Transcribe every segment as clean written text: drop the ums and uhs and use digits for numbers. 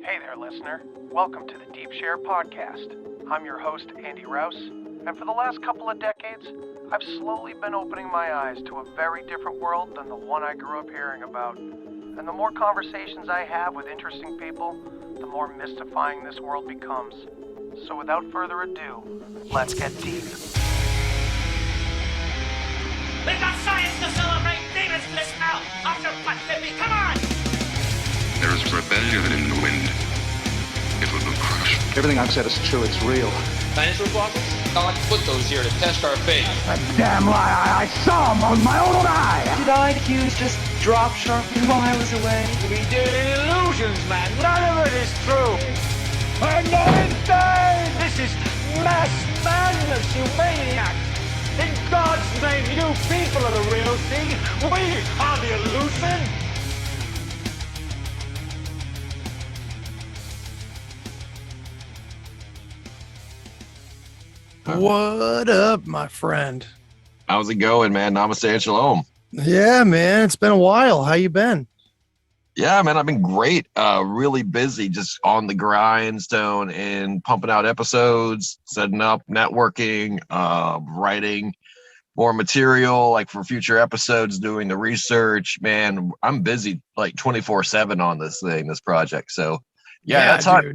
Hey there, listener. Welcome to the Deep Share Podcast. I'm your host, Andy Rouse, and for the last couple of decades, I've slowly been opening my eyes to a very different world than the one I grew up hearing about. And the more conversations I have with interesting people, the more mystifying this world becomes. So without further ado, let's get deep. We've got science to celebrate! Demons bliss out! After what, baby? Come on! There is rebellion in the wind. It will crush. Everything I've said is true. It's real. Dinosaur fossils? God put those here to test our faith. A damn lie. I saw them with my own eye. Did IQs just drop sharply while I was away? We did illusions, man! None of it is true! I'm not insane! This is mass madness, you maniacs! In God's name, you people are the real thing! We are the illusion! What up, my friend? How's it going, man? Namaste and shalom. Yeah, man, it's been a while. How you been? Yeah, man, I've been great. Really busy, just on the grindstone and pumping out episodes, setting up, networking, writing more material, like for future episodes, doing the research. Man, I'm busy like 24/7 on this project. So yeah, that time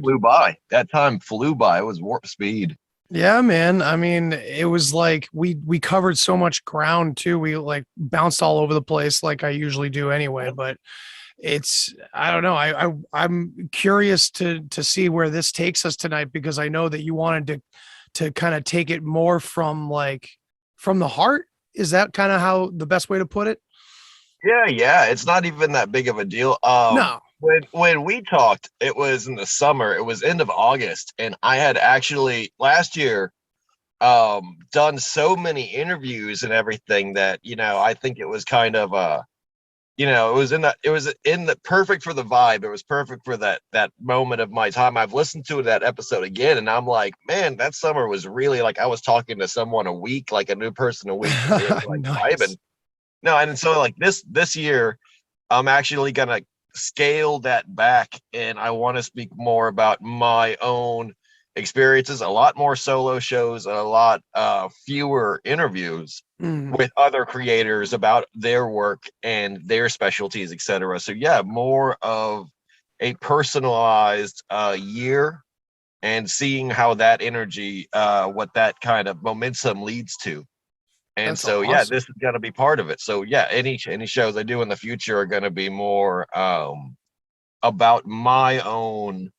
flew by. It was warp speed. Yeah, man. I mean, it was like we covered so much ground too. We like bounced all over the place like I usually do anyway, but I don't know. I'm curious to see where this takes us tonight, because I know that you wanted to kind of take it more from the heart. Is that kind of how the best way to put it? Yeah. It's not even that big of a deal. No. When we talked, it was in the summer. It was end of August, and I had actually last year done so many interviews and everything that, I think it was kind of it was in the perfect for the vibe. It was perfect for that moment of my time. I've listened to that episode again, and I'm like, man, that summer was really like I was talking to someone a week, like a new person a week. Like, nice. vibing. No, and so like this year, I'm actually gonna scale that back, and I want to speak more about my own experiences, a lot more solo shows, a lot fewer interviews with other creators about their work and their specialties, etc. So yeah, more of a personalized year, and seeing how that energy, what that kind of momentum leads to. And That's so, awesome. yeah, this is going to be part of it. So yeah, any shows I do in the future are going to be more about my own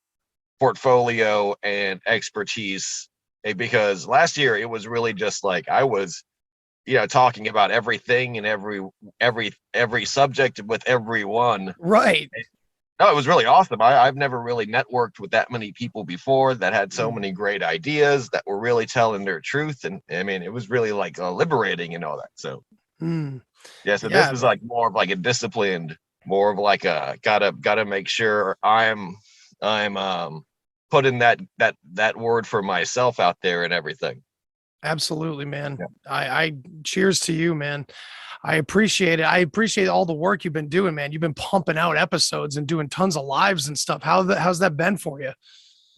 portfolio and expertise, because last year it was really just like I was, talking about everything and every subject with everyone. Right. No, it was really awesome. I've never really networked with that many people before that had so many great ideas that were really telling their truth. And I mean, it was really like liberating and all that. So yeah, so this is like more of like a disciplined, more of like a gotta make sure I'm putting that word for myself out there and everything. Absolutely, man. Yeah. I cheers to you, man. I appreciate it. I appreciate all the work you've been doing, man. You've been pumping out episodes and doing tons of lives and stuff. How's that been for you?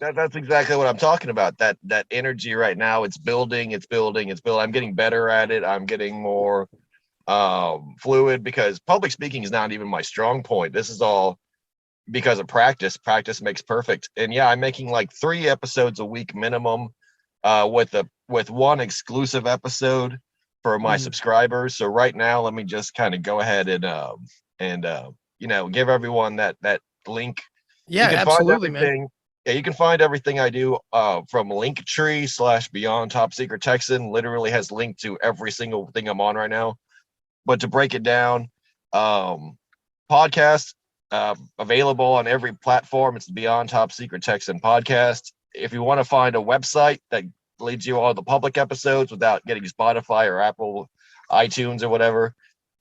That's exactly what I'm talking about. That energy right now, it's building. I'm getting better at it. I'm getting more fluid, because public speaking is not even my strong point. This is all because of practice. Practice makes perfect. And yeah, I'm making like 3 episodes a week minimum, with one exclusive episode for my subscribers. So right now, let me just kind of go ahead and give everyone that link. Yeah, absolutely, man. Yeah, you can find everything I do from Linktree/Beyond Top Secret Texan. Literally has linked to every single thing I'm on right now. But to break it down, podcast available on every platform. It's the Beyond Top Secret Texan podcast. If you want to find a website that leads you all the public episodes without getting Spotify or Apple iTunes or whatever,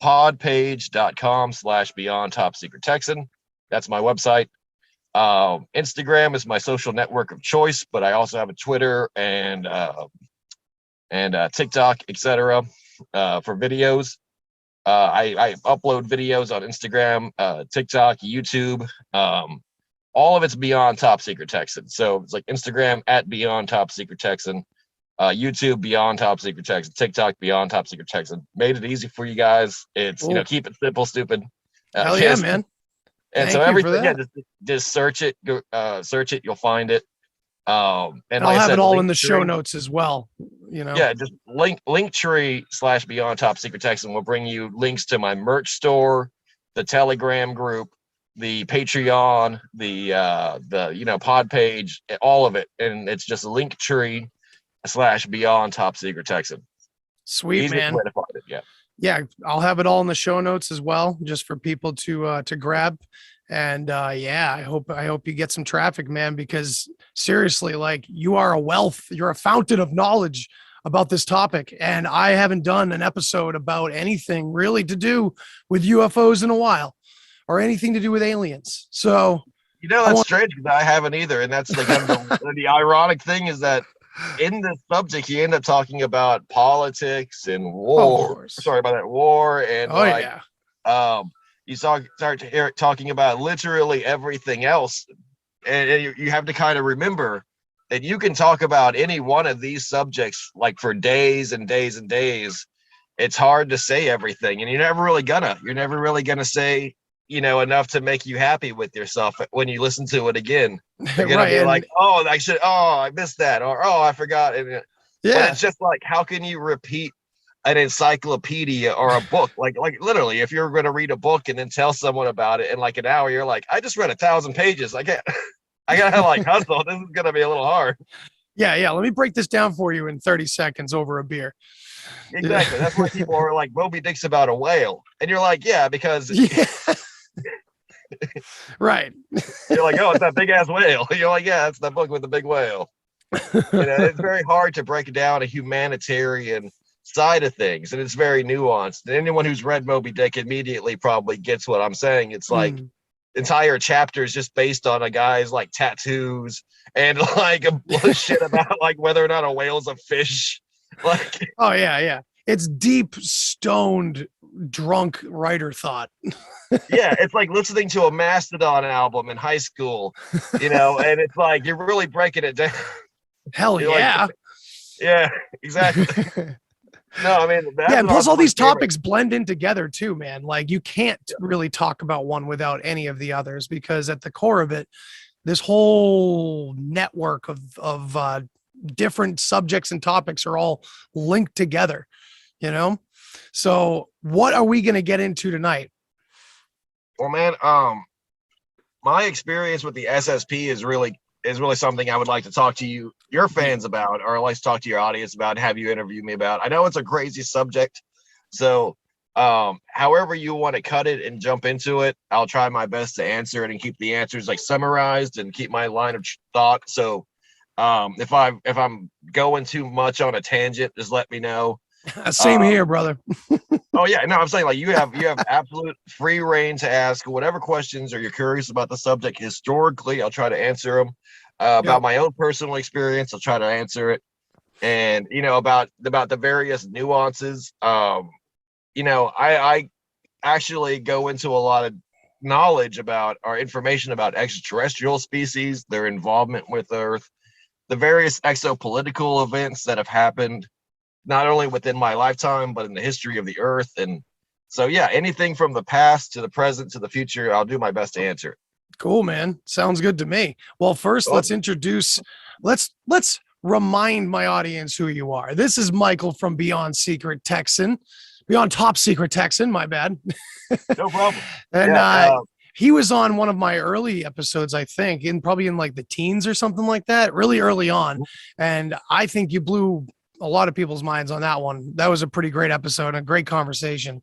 podpage.com/Beyond Top Secret Texan. That's my website. Instagram is my social network of choice, but I also have a Twitter and TikTok, etc. For videos. I upload videos on Instagram, TikTok, YouTube, all of it's Beyond Top Secret Texan. So it's like Instagram at Beyond Top Secret Texan, YouTube Beyond Top Secret Texan, TikTok Beyond Top Secret Texan. Made it easy for you guys. It's Cool. Keep it simple, stupid. Hell yeah, man. And Thank so you for everything, yeah, that. just search it, search it, you'll find it. And I'll like I have said, it all in the show Linktree- notes as well. Yeah, just Linktree / Beyond Top Secret Texan will bring you links to my merch store, the Telegram group, the Patreon, the pod page, all of it, and it's just Linktree / Beyond Top Secret Texan. Sweet, Easiest man. way to find it, yeah. Yeah, I'll have it all in the show notes as well, just for people to grab. And yeah, I hope you get some traffic, man, because seriously, like, you are a wealth, you're a fountain of knowledge about this topic. And I haven't done an episode about anything really to do with UFOs in a while, or anything to do with aliens. So That's strange, because I haven't either. And that's like the ironic thing is that in this subject, you end up talking about politics and war. Sorry about that, war, and you start to hear talking about literally everything else, and you have to kind of remember that you can talk about any one of these subjects like for days and days and days. It's hard to say everything, and you're never really gonna say enough to make you happy with yourself when you listen to it again. You're gonna be like, I missed that, or I forgot. And but it's just like, how can you repeat an encyclopedia or a book? Like literally, if you're gonna read a book and then tell someone about it in like an hour, you're like, I just read 1,000 pages. I gotta like hustle. This is gonna be a little hard. Yeah. Let me break this down for you in 30 seconds over a beer. Exactly. That's why people are like, Moby Dick's about a whale, and you're like, yeah, because right. You're like, oh, it's that big ass whale. You're like, yeah, it's that book with the big whale. It's very hard to break down a humanitarian side of things, and it's very nuanced. And anyone who's read Moby Dick immediately probably gets what I'm saying. It's like entire chapters just based on a guy's like tattoos and like a shit about like whether or not a whale's a fish. Like, oh yeah, it's deep, stoned, drunk writer thought. Yeah, it's like listening to a Mastodon album in high school, and it's like you're really breaking it down. Hell yeah. Like, yeah, exactly. No, I mean, and plus all these topics blend in together too, man. Like, you can't really talk about one without any of the others, because at the core of it, this whole network of different subjects and topics are all linked together, So what are we going to get into tonight? Well, man, my experience with the SSP is really something I would like to talk to your fans about, or I'd like to talk to your audience about, have you interview me about. I know it's a crazy subject, so however you want to cut it and jump into it, I'll try my best to answer it and keep the answers like summarized and keep my line of thought. So if I'm going too much on a tangent, just let me know. Same here, brother. Oh yeah, no, I'm saying like you have absolute free reign to ask whatever questions, or you're curious about the subject historically. I'll try to answer them. About my own personal experience, I'll try to answer it, and about the various nuances. I actually go into a lot of knowledge about, or information about, extraterrestrial species, their involvement with Earth, the various exopolitical events that have happened, not only within my lifetime, but in the history of the Earth. And so, yeah, anything from the past to the present to the future, I'll do my best to answer it. Cool, man. Sounds good to me. Well, first, let's remind my audience who you are. This is Michael from Beyond Top Secret Texan, my bad. No problem. And he was on one of my early episodes, I think, probably in like the teens or something like that, really early on. And I think you blew a lot of people's minds on that one. That was a pretty great episode and a great conversation.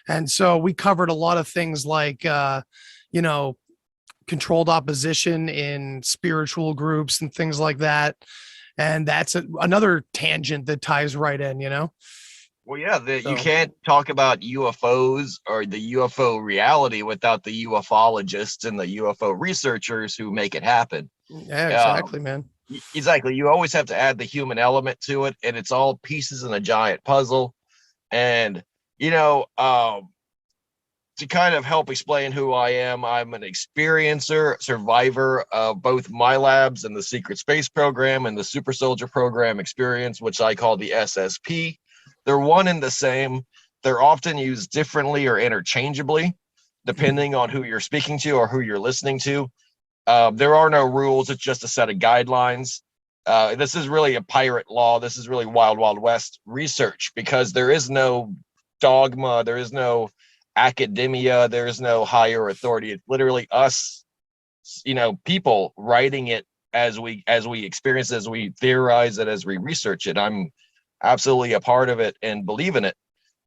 And so we covered a lot of things like, controlled opposition in spiritual groups and things like that. And that's another tangent that ties right in, Well, yeah, you can't talk about UFOs or the UFO reality without the ufologists and the UFO researchers who make it happen. Yeah, exactly, man. Exactly. You always have to add the human element to it, and it's all pieces in a giant puzzle. And, to kind of help explain who I am, I'm an experiencer, survivor of both my labs and the secret space program and the super soldier program experience, which I call the SSP. They're one and the same. They're often used differently or interchangeably, depending on who you're speaking to or who you're listening to. There are no rules. It's just a set of guidelines. This is really a pirate law. This is really Wild Wild West research, because there is no dogma. There is no academia. There is no higher authority. It's literally us, people writing it as we experience it, as we theorize it, as we research it. I'm absolutely a part of it and believe in it.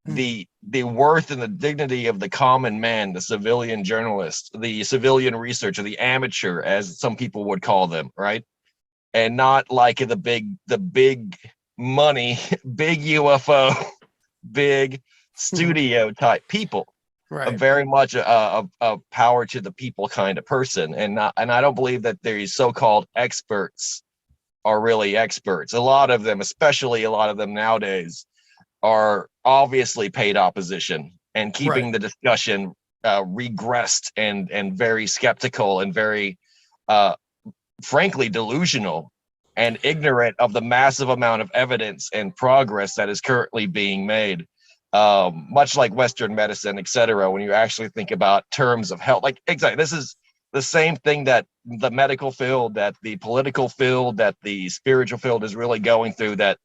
The worth and the dignity of the common man, the civilian journalist, the civilian researcher, the amateur, as some people would call them, right? And not like the big money, big UFO, big studio type people. Right. Very much a power to the people kind of person, and I don't believe that these so-called experts are really experts. A lot of them, especially a lot of them nowadays, are obviously paid opposition and keeping the discussion regressed and very skeptical and very frankly delusional and ignorant of the massive amount of evidence and progress that is currently being made, much like Western medicine, etc. When you actually think about terms of health, like exactly, this is the same thing that the medical field, that the political field, that the spiritual field is really going through, that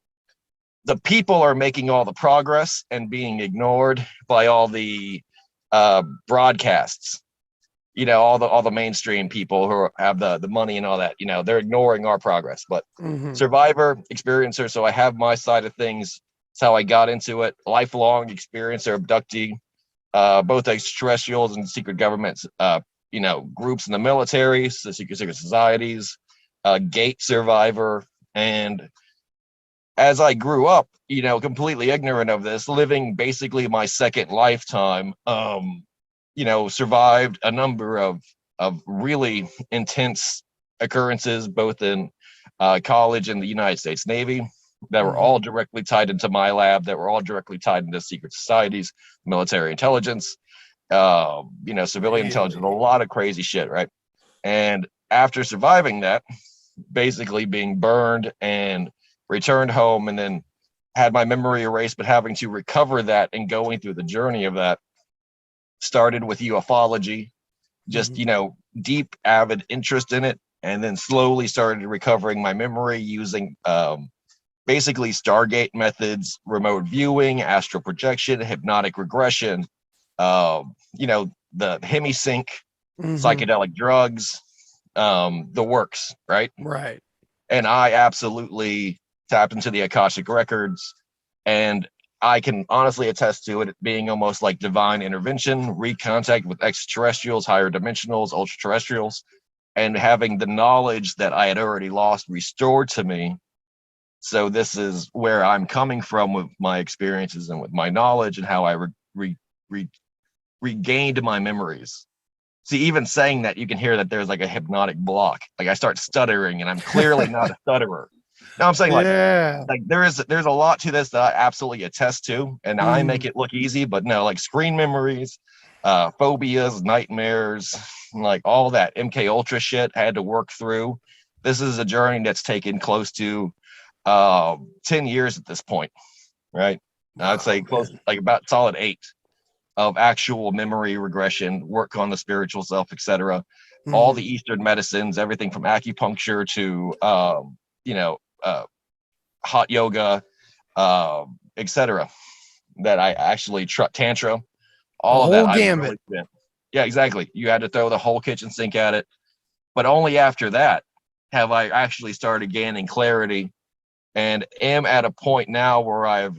the people are making all the progress and being ignored by all the broadcasts, all the mainstream people who have the money and all that, they're ignoring our progress. But survivor, experiencer, so I have my side of things. It's how I got into it. Lifelong experiencer, abductee, both extraterrestrials and secret governments, groups in the military, the secret societies, gate survivor. And as I grew up, completely ignorant of this, living basically my second lifetime, survived a number of really intense occurrences, both in college and the United States Navy, that were all directly tied into my lab, that were all directly tied into secret societies, military intelligence, civilian intelligence, a lot of crazy shit, right? And after surviving that, basically being burned and returned home, and then had my memory erased, but having to recover that and going through the journey of that, started with ufology, just deep avid interest in it, and then slowly started recovering my memory using basically Stargate methods, remote viewing, astral projection, hypnotic regression, the hemisync, psychedelic drugs, the works, right? Right. And I absolutely tapped into the Akashic records, and I can honestly attest to it being almost like divine intervention, recontact with extraterrestrials, higher dimensionals, ultra terrestrials, and having the knowledge that I had already lost restored to me. So this is where I'm coming from with my experiences and with my knowledge, and how I regained my memories. See, even saying that, you can hear that there's like a hypnotic block. Like I start stuttering, and I'm clearly not a stutterer. No, I'm saying like there's a lot to this that I absolutely attest to, and I make it look easy, but no, like screen memories, phobias, nightmares, like all that MK Ultra shit I had to work through. This is a journey that's taken close to 10 years at this point, right? I'd say close, like about solid 8 of actual memory regression, work on the spiritual self, etc. All the Eastern medicines, everything from acupuncture to hot yoga, etc. That I actually tantra, all of that. Gambit. Yeah, exactly. You had to throw the whole kitchen sink at it. But only after that have I actually started gaining clarity, and am at a point now where I've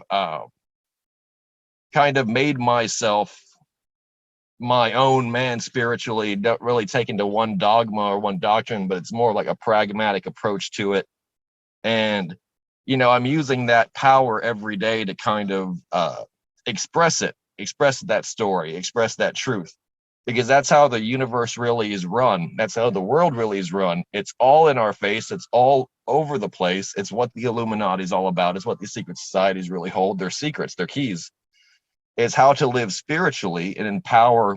kind of made myself my own man spiritually, not really taken to one dogma or one doctrine, but it's more like a pragmatic approach to it. And, I'm using that power every day to kind of express that story, express that truth, because that's how the universe really is run. That's how the world really is run. It's all in our face. It's all over the place. It's what the Illuminati is all about. It's what the secret societies really hold. Their secrets, their keys. is how to live spiritually and empower,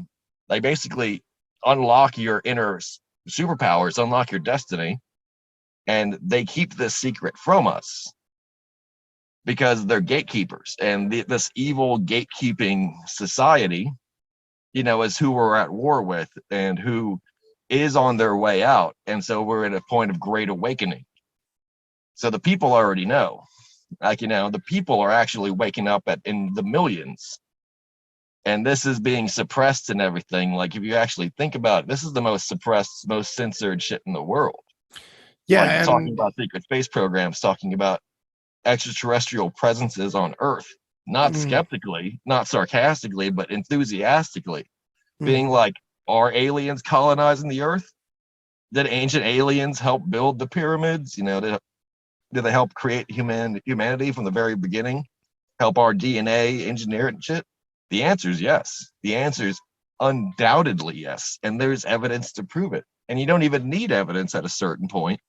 like basically unlock your inner superpowers, unlock your destiny. And they keep this secret from us because they're gatekeepers. And this evil gatekeeping society, you know, is who we're at war with and who is on their way out. And so we're at a point of great awakening. So the people already know, like, you know, the people are actually waking up in the millions. And this is being suppressed and everything. Like, if you actually think about it, this is the most suppressed, most censored shit in the world. Yeah. Like, And talking about secret space programs, talking about extraterrestrial presences on Earth, not skeptically, not sarcastically, but enthusiastically, being like, are aliens colonizing the Earth? Did ancient aliens help build the pyramids? You know, did they help create humanity from the very beginning? Help our DNA engineer it and shit? The answer is yes. The answer is undoubtedly yes. And there's evidence to prove it. And you don't even need evidence at a certain point.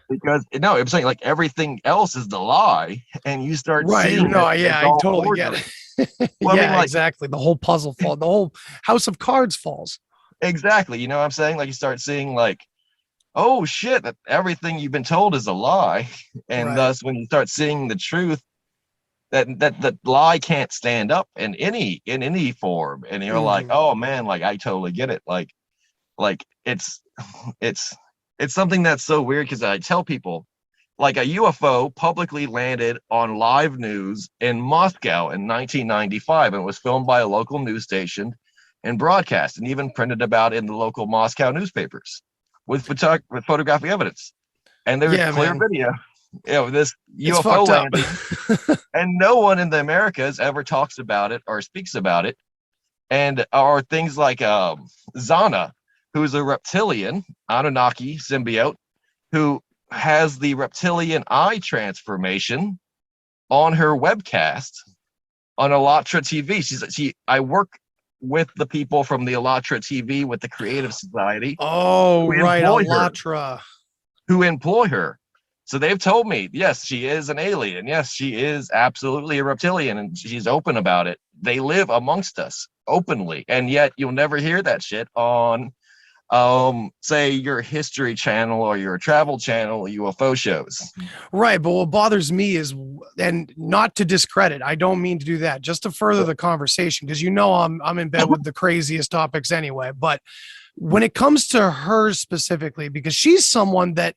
Because no, I'm saying like everything else is the lie, and you start seeing no, it, yeah, it's I all totally forgery. get it. Well, Yeah, I mean, like, exactly. The whole puzzle falls, the whole house of cards falls. exactly. You know what I'm saying? Like, you start seeing like, oh shit, that everything you've been told is a lie. And Right. thus when you start seeing the truth, that lie can't stand up in any form. And you're like, oh man, like I totally get it. Like it's something that's so weird, because I tell people, like, a UFO publicly landed on live news in Moscow in 1995, and it was filmed by a local news station and broadcast, and even printed about in the local Moscow newspapers with photographic evidence. And there's clear video, you know, this It's UFO fucked up. landing, and no one in the Americas ever talks about it or speaks about it. And are things like Zana, who's a reptilian Anunnaki symbiote, who has the reptilian eye transformation on her webcast on Alatra TV. I work with the people from the Alatra TV, with the Creative Society. Oh, right, Alatra. Who employ her. So they've told me, yes, she is an alien. Yes, she is absolutely a reptilian, and she's open about it. They live amongst us openly, and yet you'll never hear that shit on say your History Channel or your Travel Channel UFO shows. Right, but what bothers me is, and not to discredit, I don't mean to do that, just to further the conversation, because you know I'm in bed with the craziest topics anyway. But when it comes to her specifically, because she's someone that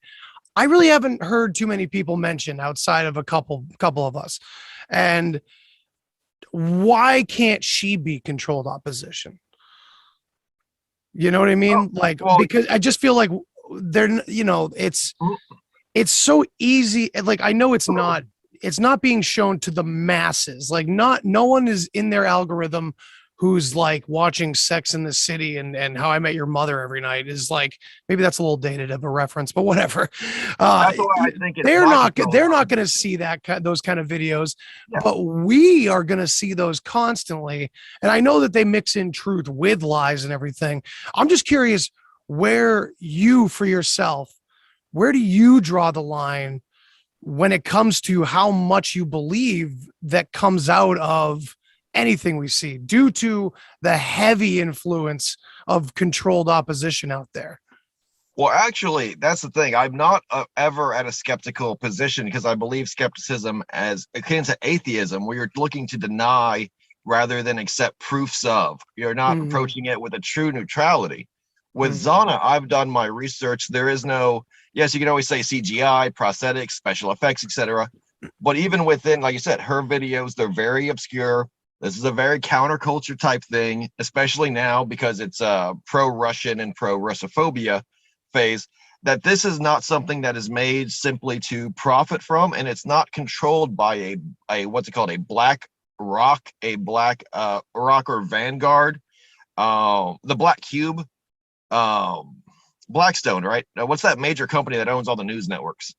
I really haven't heard too many people mention outside of a couple of us. And why can't she be controlled opposition? You know what I mean? Like, well, because I just feel like they're, you know, it's so easy. Like, I know it's not being shown to the masses. Like, no one is in their algorithm who's like watching Sex in the City and How I Met Your Mother every night. Is like, maybe that's a little dated of a reference, but whatever. That's why I think they're not going to see those kind of videos, but we are going to see those constantly. And I know that they mix in truth with lies and everything. I'm just curious, where you, for yourself, where do you draw the line when it comes to how much you believe that comes out of anything we see, due to the heavy influence of controlled opposition out there? Well, actually, that's the thing. I'm not ever at a skeptical position, because I believe skepticism as akin to atheism, where you're looking to deny rather than accept proofs of. You're not approaching it with a true neutrality. With Zana, I've done my research. There is no, yes, you can always say CGI, prosthetics, special effects, etc. But even within, like you said, her videos, they're very obscure. This is a very counterculture type thing, especially now because it's pro-Russian and pro-Russophobia phase, that this is not something that is made simply to profit from, and it's not controlled by a what's it called, a black rock or Vanguard, the Black Cube, Blackstone, right? What's that major company that owns all the news networks?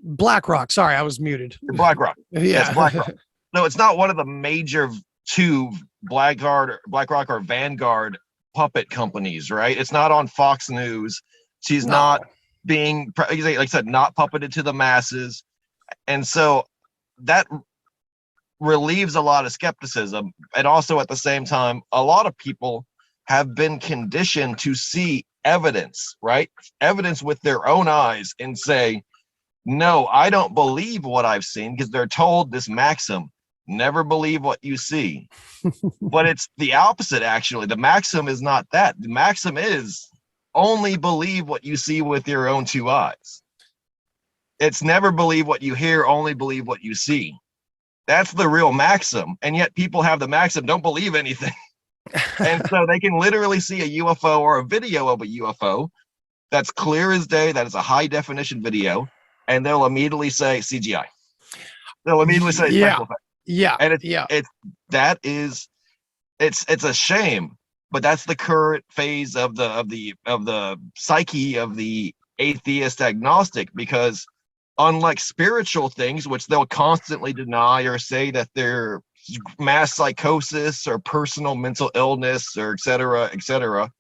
BlackRock. Sorry, I was muted. BlackRock. Yeah. Yes, BlackRock. No, it's not one of the major two BlackRock or Vanguard puppet companies, right? It's not on Fox News. She's not being, like I said, not puppeted to the masses. And so that relieves a lot of skepticism. And also at the same time, a lot of people have been conditioned to see evidence, right? Evidence with their own eyes and say, no, I don't believe what I've seen, because they're told this maxim, never believe what you see. But it's the opposite, actually. The maxim is not that. The maxim is only believe what you see with your own two eyes. It's never believe what you hear, only believe what you see. That's the real maxim. And yet people have the maxim, don't believe anything. And so they can literally see a UFO or a video of a UFO that's clear as day, that is a high definition video, and they'll immediately say CGI. They'll immediately say special effects. Yeah. And it's a shame, but that's the current phase of the psyche of the atheist agnostic, because unlike spiritual things, which they'll constantly deny or say that they're mass psychosis or personal mental illness or et cetera,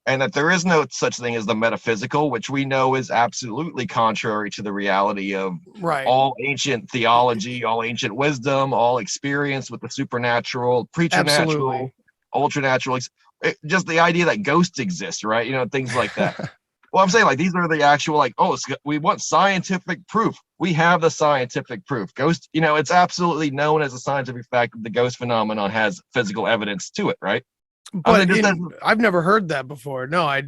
and that there is no such thing as the metaphysical, which we know is absolutely contrary to the reality of all ancient theology, all ancient wisdom, all experience with the supernatural, preternatural, ultranatural, just the idea that ghosts exist, right? You know, things like that. Well, I'm saying, like, these are the actual, like, we want scientific proof. We have the scientific proof. Ghost, you know, it's absolutely known as a scientific fact that the ghost phenomenon has physical evidence to it, right? But I've never heard that before. No, I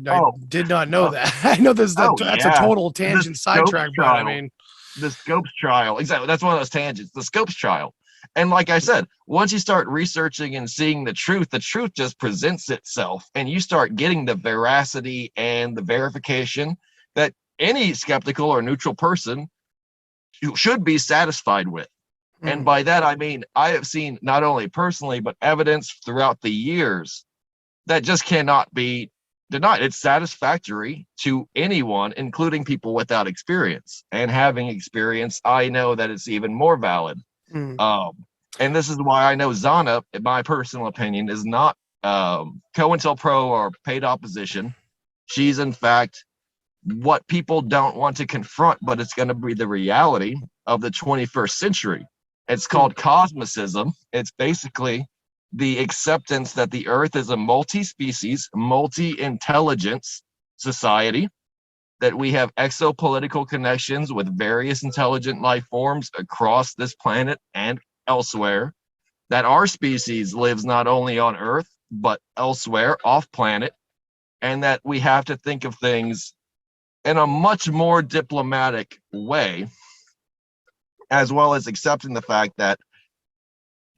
did not know that. I know that's a total tangent sidetrack, but I mean, the Scopes trial, exactly. That's one of those tangents. The Scopes trial, and like I said, once you start researching and seeing the truth just presents itself, and you start getting the veracity and the verification that any skeptical or neutral person should be satisfied with. And by that I mean I have seen not only personally but evidence throughout the years that just cannot be denied. It's satisfactory to anyone, including people without experience. And having experience, I know that it's even more valid. And this is why I know Zana, in my personal opinion, is not COINTELPRO or paid opposition. She's in fact what people don't want to confront, but it's going to be the reality of the 21st century. It's called cosmicism. It's basically the acceptance that the Earth is a multi-species, multi-intelligence society, that we have exopolitical connections with various intelligent life forms across this planet and elsewhere, that our species lives not only on Earth, but elsewhere, off planet, and that we have to think of things in a much more diplomatic way, as well as accepting the fact that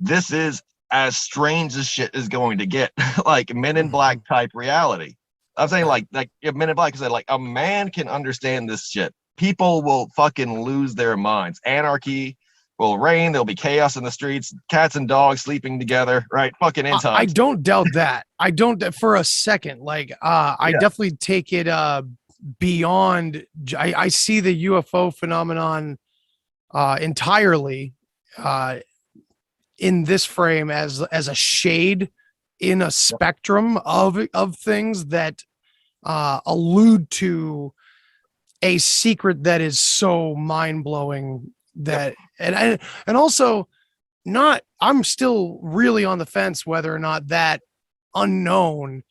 this is as strange as shit is going to get, like Men in Black type reality. I'm saying like if Men in Black said, like, a man can understand this shit, people will fucking lose their minds. Anarchy will reign. There'll be chaos in the streets, cats and dogs sleeping together, right? Fucking end times. I don't doubt that. I don't for a second. Like, I definitely take it beyond. I see the UFO phenomenon entirely in this frame as a shade in a spectrum of things that allude to a secret that is so mind-blowing that and also not, I'm still really on the fence whether or not that unknown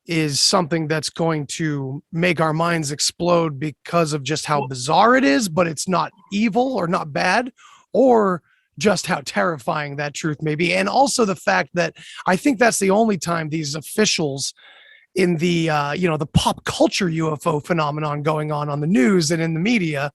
is something that's going to make our minds explode because of just how bizarre it is, but it's not evil or not bad, or just how terrifying that truth may be. And also the fact that I think that's the only time these officials in the the pop culture UFO phenomenon going on the news and in the media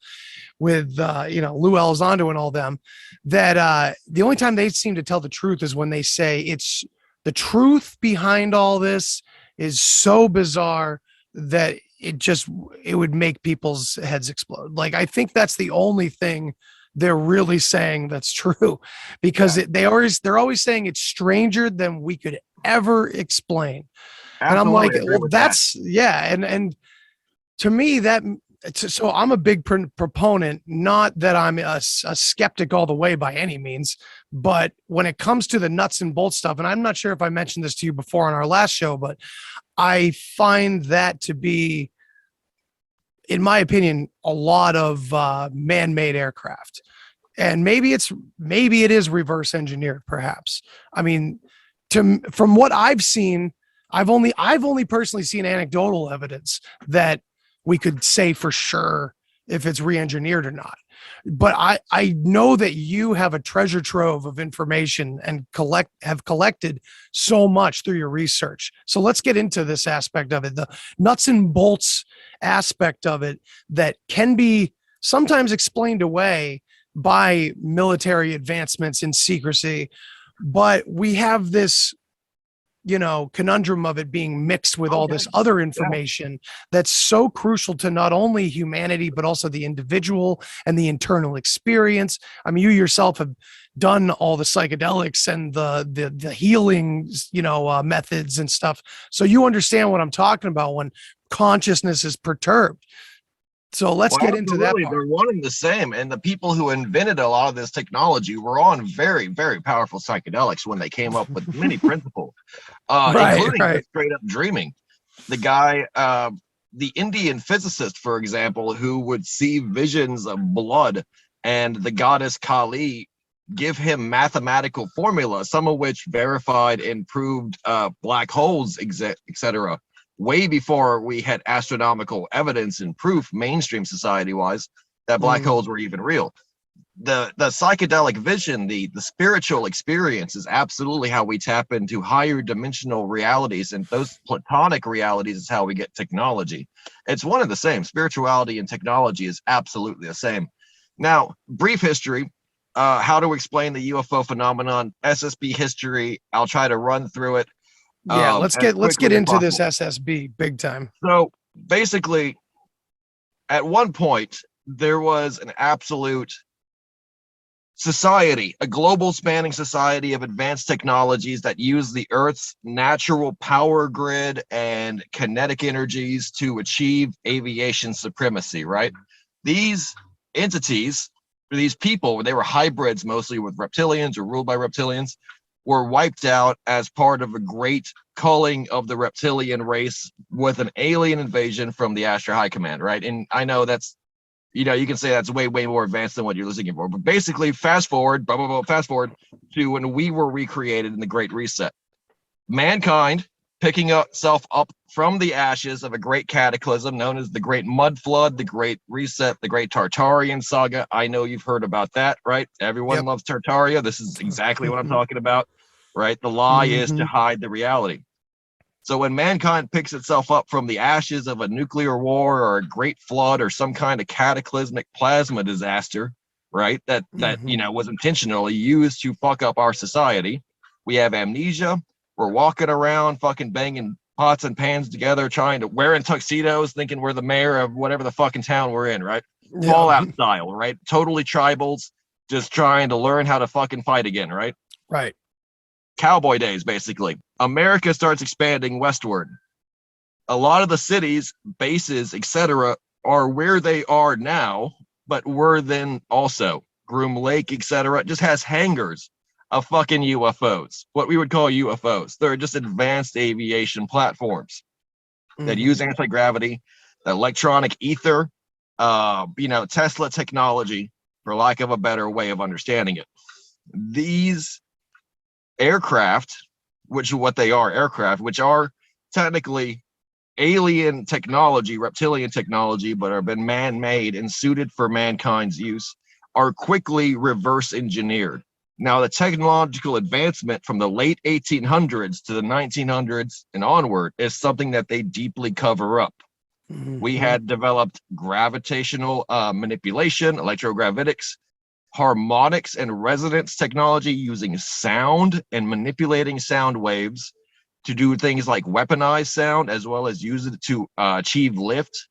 with Lou Elizondo and all them, that the only time they seem to tell the truth is when they say it's the truth behind all this is so bizarre that it would make people's heads explode. Like, I think that's the only thing they're really saying that's true, because they're always saying it's stranger than we could ever explain. Absolutely. And I'm like, well, that's and to me so I'm a big proponent, not that I'm a skeptic all the way by any means, but when it comes to the nuts and bolts stuff, and I'm not sure if I mentioned this to you before on our last show, but I find that to be, in my opinion, a lot of man-made aircraft. And maybe it is reverse engineered, perhaps. I mean, from what I've seen, I've only personally seen anecdotal evidence that we could say for sure if it's re-engineered or not. But I know that you have a treasure trove of information and have collected so much through your research. So let's get into this aspect of it, the nuts and bolts aspect of it that can be sometimes explained away by military advancements in secrecy. But we have this, conundrum of it being mixed with all this other information that's so crucial to not only humanity, but also the individual and the internal experience. I mean, you yourself have done all the psychedelics and the healing, methods and stuff. So you understand what I'm talking about when consciousness is perturbed. So let's get into that part. They're one and the same. And the people who invented a lot of this technology were on very, very powerful psychedelics when they came up with many principles, including straight up dreaming. The guy, the Indian physicist, for example, who would see visions of blood and the goddess Kali give him mathematical formula, some of which verified and proved black holes, etc. Way before we had astronomical evidence and proof, mainstream society-wise, that black holes were even real. The psychedelic vision, the spiritual experience is absolutely how we tap into higher dimensional realities, and those platonic realities is how we get technology. It's one and the same. Spirituality and technology is absolutely the same. Now, brief history, how to explain the UFO phenomenon, SSB history. I'll try to run through it. Yeah, let's get into this SSB big time. So basically, at one point, there was an absolute society, a global spanning society of advanced technologies that use the Earth's natural power grid and kinetic energies to achieve aviation supremacy, right? These entities, these people, they were hybrids mostly with reptilians or ruled by reptilians, were wiped out as part of a great culling of the reptilian race with an alien invasion from the Astro High Command, right? And I know that's, you can say that's way, way more advanced than what you're looking for. But basically, fast forward to when we were recreated in the Great Reset. Mankind picking itself up from the ashes of a great cataclysm known as the Great Mud Flood, the Great Reset, the Great Tartarian Saga. I know you've heard about that, right? Everyone loves Tartaria. This is exactly what I'm talking about, right? The lie is to hide the reality. So when mankind picks itself up from the ashes of a nuclear war or a great flood or some kind of cataclysmic plasma disaster, right, that was intentionally used to fuck up our society, we have amnesia. We're walking around fucking banging pots and pans together, wearing tuxedos, thinking we're the mayor of whatever the fucking town we're in, right? Yeah. Fallout style, right? Totally tribals, just trying to learn how to fucking fight again, right? Right. Cowboy days, basically. America starts expanding westward. A lot of the cities, bases, etc., are where they are now, but were then also. Groom Lake, etc., just has hangars of fucking UFOs, what we would call UFOs. They're just advanced aviation platforms that use anti-gravity, the electronic ether, Tesla technology, for lack of a better way of understanding it. These aircraft, which are technically alien technology, reptilian technology, but have been man-made and suited for mankind's use, are quickly reverse engineered. Now, the technological advancement from the late 1800s to the 1900s and onward is something that they deeply cover up. We had developed gravitational manipulation, electrogravitics, harmonics and resonance technology using sound and manipulating sound waves to do things like weaponize sound, as well as use it to achieve lift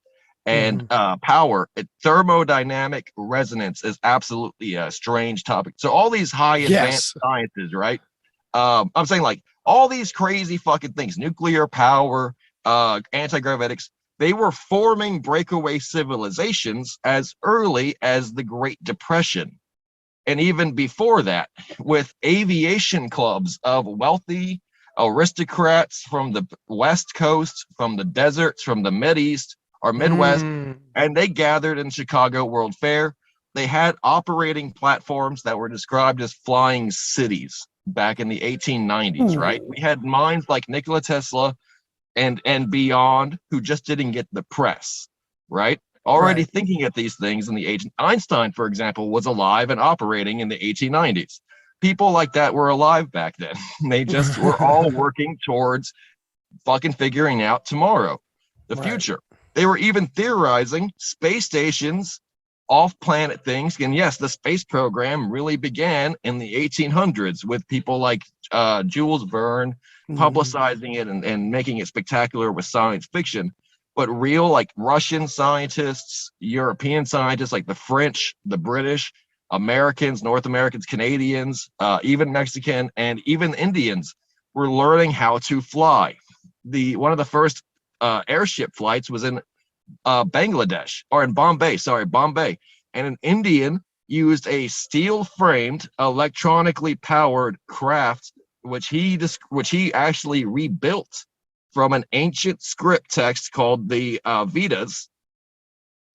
and power. Thermodynamic resonance is absolutely a strange topic. So all these high advanced sciences, right? I'm saying like all these crazy fucking things, nuclear power, anti-gravitics, they were forming breakaway civilizations as early as the Great Depression. And even before that, with aviation clubs of wealthy aristocrats from the West Coast, from the deserts, from the Mideast or Midwest, and they gathered in Chicago World Fair they had operating platforms that were described as flying cities back in the 1890s, right? We had minds like Nikola Tesla and beyond who just didn't get the press, right? Already thinking at these things in the age. Einstein, for example, was alive and operating in the 1890s. People like that were alive back then. They just were all working towards fucking figuring out tomorrow, the future. They were even theorizing space stations, off-planet things. And yes, the space program really began in the 1800s with people like Jules Verne publicizing it and making it spectacular with science fiction. But real, like Russian scientists, European scientists, like the French, the British, Americans, North Americans, Canadians, even Mexican, and even Indians were learning how to fly. One of the first airship flights was in Bangladesh, or in Bombay, and an Indian used a steel-framed, electronically powered craft, which he actually rebuilt from an ancient script text called the Vedas,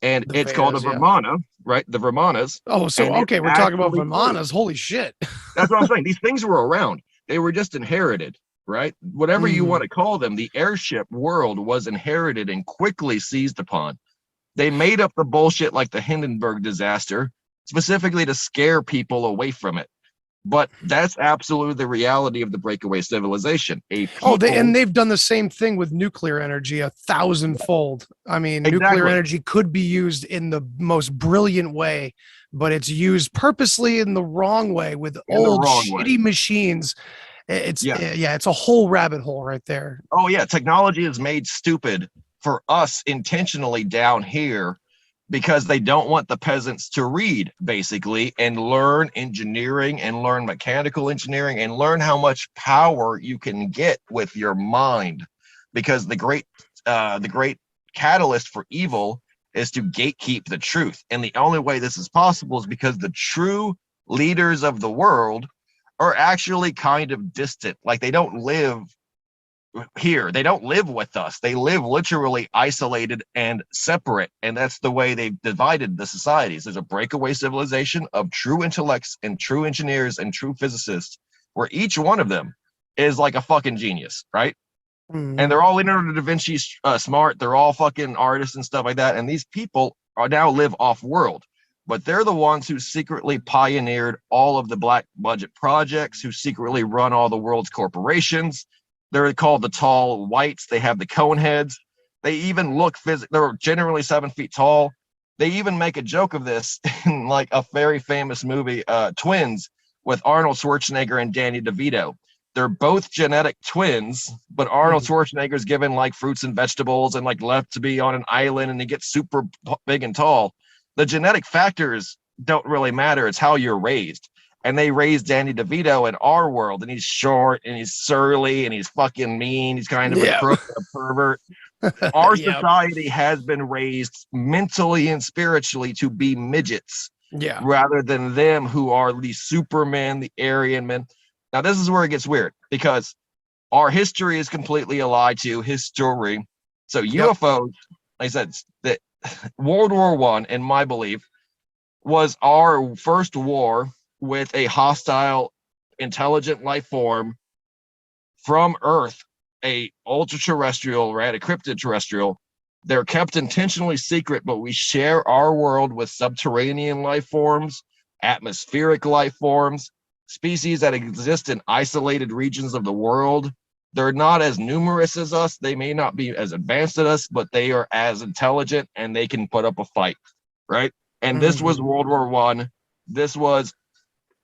and it's called a Vimana, right? The Vimanas. Oh, so okay, we're talking about Vimanas. Holy shit! That's what I'm saying. These things were around. They were just inherited, right? Whatever you want to call them, the airship world was inherited and quickly seized upon. They made up the bullshit like the Hindenburg disaster, specifically to scare people away from it. But that's absolutely the reality of the breakaway civilization. They've done the same thing with nuclear energy 1,000-fold. I mean, nuclear energy could be used in the most brilliant way, but it's used purposely in the wrong way with old shitty machines. It's a whole rabbit hole right there. Oh yeah, technology is made stupid for us intentionally down here, because they don't want the peasants to read, basically, and learn engineering and learn mechanical engineering and learn how much power you can get with your mind. Because the great catalyst for evil is to gatekeep the truth. And the only way this is possible is because the true leaders of the world are actually kind of distant. Like, they don't live here. They don't live with us. They live literally isolated and separate. And that's the way they've divided the societies. There's a breakaway civilization of true intellects and true engineers and true physicists, where each one of them is like a fucking genius, right? And they're all Leonardo da Vinci smart. They're all fucking artists and stuff like that. And these people are now live off world, but they're the ones who secretly pioneered all of the black budget projects, who secretly run all the world's corporations. They're called the tall whites. They have the cone heads. They even look they're generally 7 feet tall. They even make a joke of this in like a very famous movie, Twins, with Arnold Schwarzenegger and Danny DeVito. They're both genetic twins, but Arnold Schwarzenegger's given like fruits and vegetables and like left to be on an island, and he gets super big and tall. The genetic factors don't really matter. It's how you're raised. And they raised Danny DeVito in our world, and he's short and he's surly and he's fucking mean. He's kind of a crook, a pervert. Our society has been raised mentally and spiritually to be midgets, rather than them who are the Supermen, the Aryan men. Now, this is where it gets weird, because our history is completely a lie to history. So UFOs, like I said, that World War I, in my belief, was our first war with a hostile, intelligent life form from Earth, a ultra-terrestrial, right, a crypto-terrestrial. They're kept intentionally secret, but we share our world with subterranean life forms, atmospheric life forms, species that exist in isolated regions of the world. They're not as numerous as us. They may not be as advanced as us, but they are as intelligent, and they can put up a fight, right? And this was World War I. This was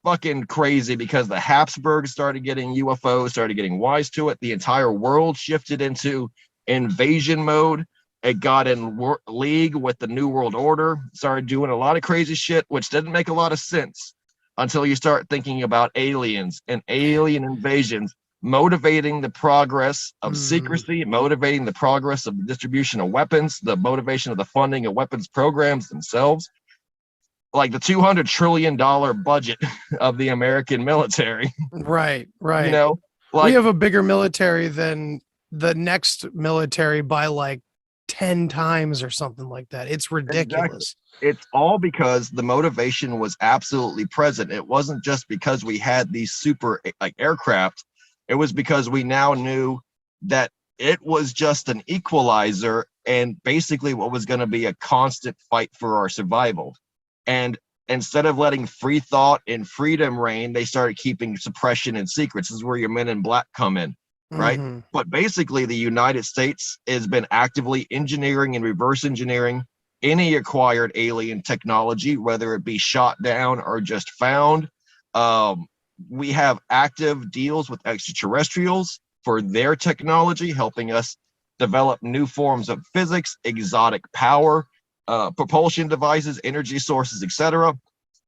fucking crazy, because the Habsburgs started getting UFOs, started getting wise to it. The entire world shifted into invasion mode. It got in league with the New World Order, started doing a lot of crazy shit, which didn't make a lot of sense until you start thinking about aliens and alien invasions motivating the progress of secrecy, motivating the progress of the distribution of weapons, the motivation of the funding of weapons programs themselves. Like the $200 trillion budget of the American military. Right. You know, like, we have a bigger military than the next military by like 10 times or something like that. It's ridiculous. It's all because the motivation was absolutely present. It wasn't just because we had these super like aircraft. It was because we now knew that it was just an equalizer and basically what was going to be a constant fight for our survival. And instead of letting free thought and freedom reign, they started keeping suppression and secrets. This is where your men in black come in, right? Mhm. But basically, the United States has been actively engineering and reverse engineering any acquired alien technology, whether it be shot down or just found. We have active deals with extraterrestrials for their technology, helping us develop new forms of physics, exotic power, propulsion devices, energy sources, etc.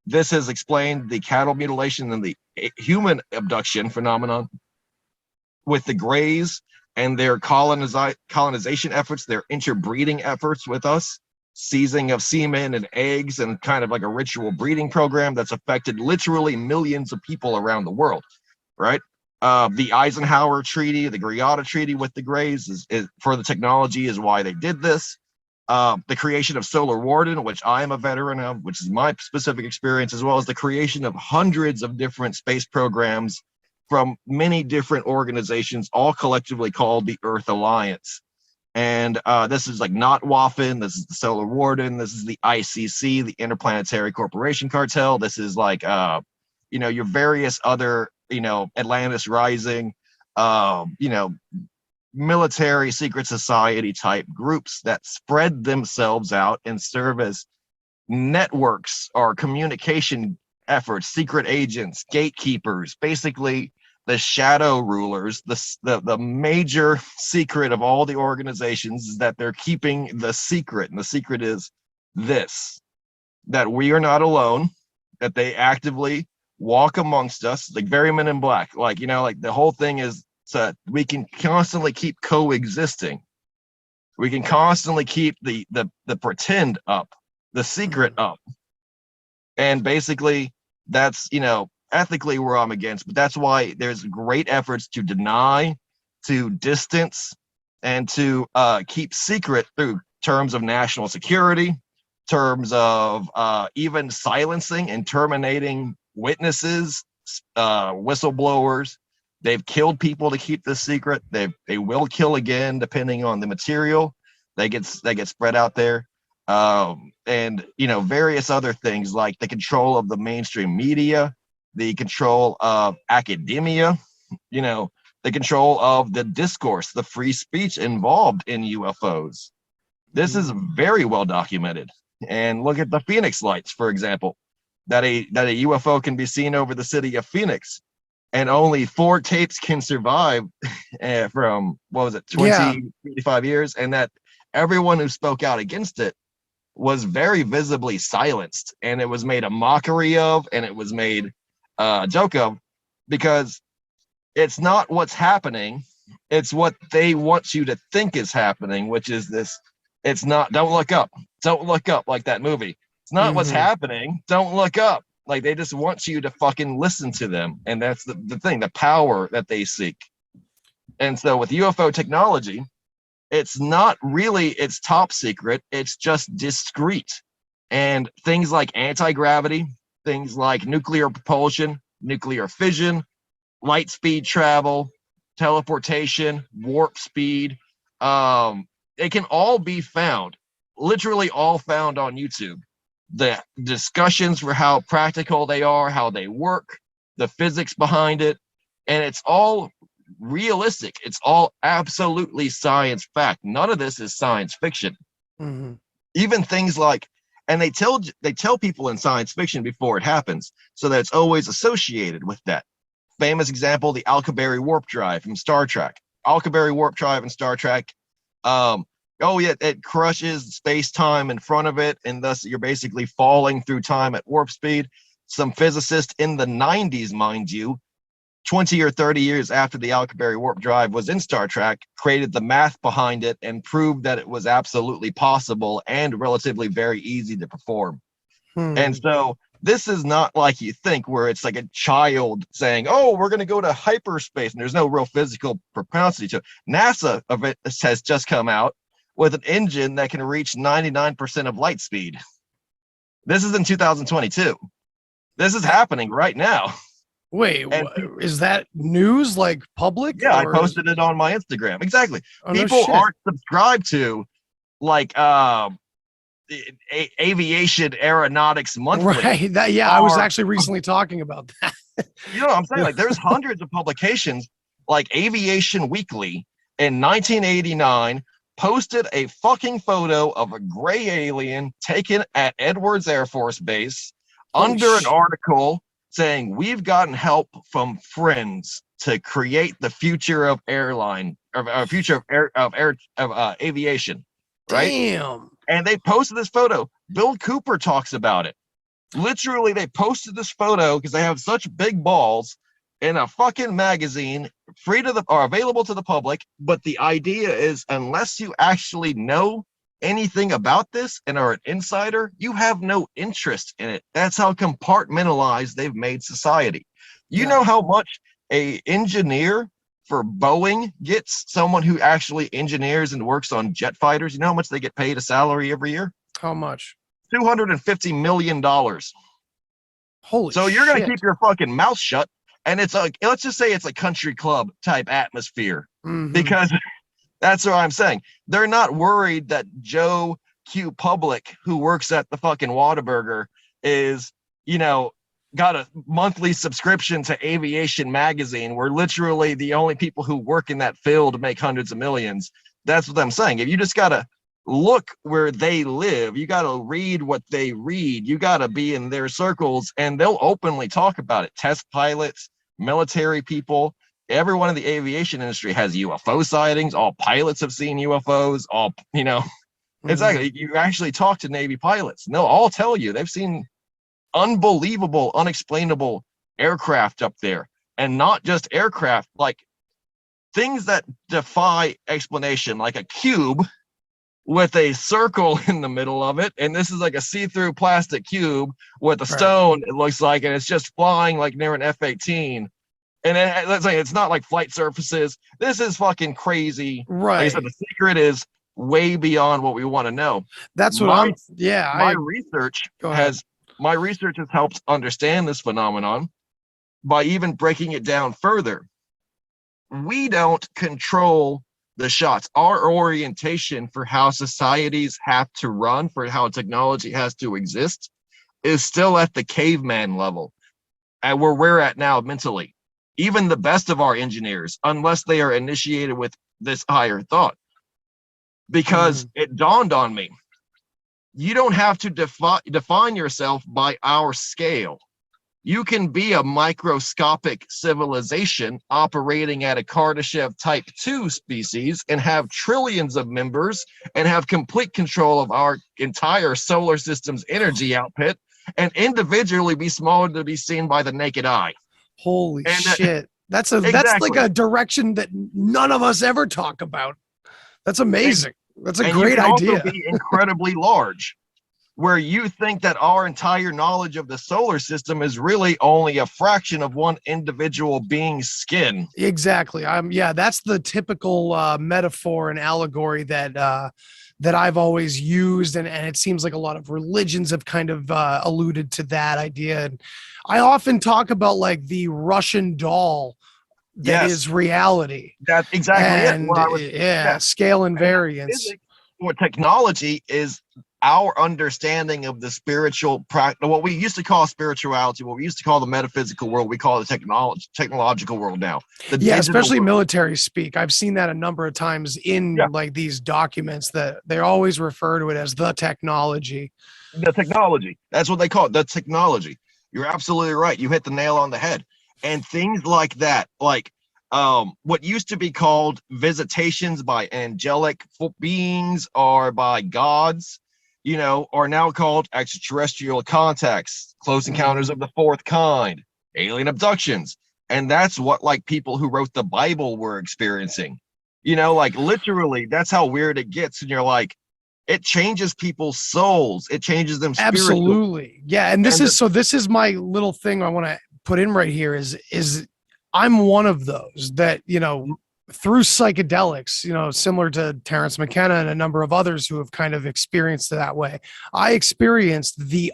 This has explained the cattle mutilation and the human abduction phenomenon with the Greys and their colonization efforts, their interbreeding efforts with us, seizing of semen and eggs, and kind of like a ritual breeding program that's affected literally millions of people around the world, right? The Eisenhower Treaty, the Greada Treaty with the Greys is for the technology is why they did this. The creation of Solar Warden, which I am a veteran of, which is my specific experience, as well as the creation of hundreds of different space programs from many different organizations, all collectively called the Earth Alliance. And this is like NOTWAFN, this is the Solar Warden, this is the ICC, the Interplanetary Corporation Cartel. This is like, your various other, Atlantis Rising, military secret society type groups that spread themselves out and serve as networks or communication efforts, secret agents, gatekeepers, basically the shadow rulers. The major secret of all the organizations is that they're keeping the secret, and the secret is this, that we are not alone, that they actively walk amongst us, like very Men in Black, like the whole thing is so we can constantly keep coexisting. We can constantly keep the pretend up, the secret up. And basically that's, ethically where I'm against, but that's why there's great efforts to deny, to distance, and to keep secret through terms of national security, terms of even silencing and terminating witnesses, whistleblowers. They've killed people to keep this secret. They will kill again, depending on the material that gets spread out there. And various other things like the control of the mainstream media, the control of academia, the control of the discourse, the free speech involved in UFOs. This is very well documented. And look at the Phoenix lights, for example, that a UFO can be seen over the city of Phoenix, and only 4 tapes can survive from, 25 years, and that everyone who spoke out against it was very visibly silenced, and it was made a mockery of, and it was made a joke of, because it's not what's happening, it's what they want you to think is happening, which is this, it's not, don't look up, like that movie. It's not what's happening, don't look up. Like, they just want you to fucking listen to them. And that's the thing, the power that they seek. And so with UFO technology, it's not really, it's top secret, it's just discreet. And things like anti-gravity, things like nuclear propulsion, nuclear fission, light speed travel, teleportation, warp speed, it can all be found, literally all found on YouTube. The discussions for how practical they are, how they work, the physics behind it, and it's all realistic. It's all absolutely science fact. None of this is science fiction. Even things like, and they tell people in science fiction before it happens, so that it's always associated with that. Famous example, the Alcubierre warp drive from Star Trek. Alcubierre warp drive in Star Trek. It crushes space-time in front of it, and thus you're basically falling through time at warp speed. Some physicist in the 90s, mind you, 20 or 30 years after the Alcubierre warp drive was in Star Trek, created the math behind it and proved that it was absolutely possible and relatively very easy to perform. And so this is not like you think, where it's like a child saying, oh, we're going to go to hyperspace, and there's no real physical propensity to it. NASA of it has just come out with an engine that can reach 99% of light speed. This is in 2022. This is happening right now. Wait, And is that news, like public? yeah, I or posted it on my Instagram. Exactly. Oh, no People shit. aren't subscribed to like aviation aeronautics monthly. Right. That, yeah, I was Are- actually recently talking about that. You know what I'm saying? Like there's hundreds of publications like Aviation Weekly in 1989 posted a fucking photo of a gray alien taken at Edwards Air Force Base Holy under an shit. article saying we've gotten help from friends to create the future of airline or future of aviation, right? Damn. And they posted this photo. Bill Cooper talks about it. Literally, they posted this photo because they have such big balls in a fucking magazine, free to the or available to the public. But the idea is, unless you actually know anything about this and are an insider, you have no interest in it. That's how compartmentalized they've made society. You know how much a engineer for Boeing gets, someone who actually engineers and works on jet fighters? You know how much they get paid a salary every year? How much? $250 million. Holy So you're going to shit. keep your fucking mouth shut. And it's a, let's just say it's a country club type atmosphere, Mhm. because that's what I'm saying. They're not worried that Joe Q Public, who works at the fucking Whataburger, is, you know, got a monthly subscription to Aviation Magazine, where literally the only people who work in that field make hundreds of millions. That's what I'm saying. If you just got to look where they live, you got to read what they read, you got to be in their circles, and they'll openly talk about it. Test pilots, military people, everyone in the aviation industry has UFO sightings. All pilots have seen UFOs. All, you know, exactly. You actually talk to Navy pilots, and they'll all tell you they've seen unbelievable, unexplainable aircraft up there. And not just aircraft, like things that defy explanation, like a cube with a circle in the middle of it. And this is like a see-through plastic cube with a stone, it looks like, and it's just flying like near an F-18. And then, let's say it's not like flight surfaces. This is fucking crazy. Right. Like I said, the secret is way beyond what we want to know. That's what my research has helped understand this phenomenon by even breaking it down further. We don't control the shots. Our orientation for how societies have to run, for how technology has to exist, is still at the caveman level, and where we're at now mentally. Even the best of our engineers, unless they are initiated with this higher thought, because it dawned on me, you don't have to define yourself by our scale. You can be a microscopic civilization operating at a Kardashev type 2 species and have trillions of members and have complete control of our entire solar system's energy output, and individually be smaller to be seen by the naked eye. Holy shit. That's like a direction that none of us ever talk about. That's amazing. That's a great idea. You can also be incredibly large, where you think that our entire knowledge of the solar system is really only a fraction of one individual being's skin. Exactly. That's the typical metaphor and allegory that I've always used, and it seems like a lot of religions have kind of alluded to that idea. And I often talk about like the Russian doll that is reality. That's exactly it. Scale and variance. What technology is our understanding of the spiritual what we used to call spirituality, what we used to call the metaphysical world, we call the technological world now. Especially military speak. I've seen that a number of times in like these documents that they always refer to it as the technology. The technology. That's what they call it, the technology. You're absolutely right. You hit the nail on the head. And things like that, like what used to be called visitations by angelic beings or by gods, you know, are now called extraterrestrial contacts, close encounters of the fourth kind, alien abductions. And that's what like people who wrote the Bible were experiencing. You know, like literally, that's how weird it gets. And you're like, it changes people's souls. It changes them spiritually. Absolutely. Yeah. And this is my little thing I want to put in right here is I'm one of those that, you know, through psychedelics, similar to Terrence McKenna and a number of others who have kind of experienced it that way. I experienced the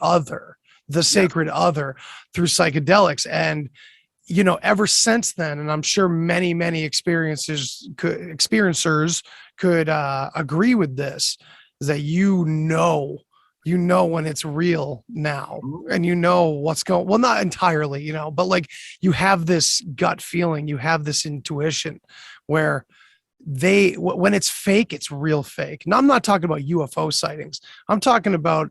sacred other through psychedelics. And, ever since then, and I'm sure many, many experiencers could agree with this, is that when it's real now, and what's going, well, not entirely, but like you have this gut feeling, you have this intuition where when it's fake, it's real fake. Now, I'm not talking about UFO sightings. I'm talking about,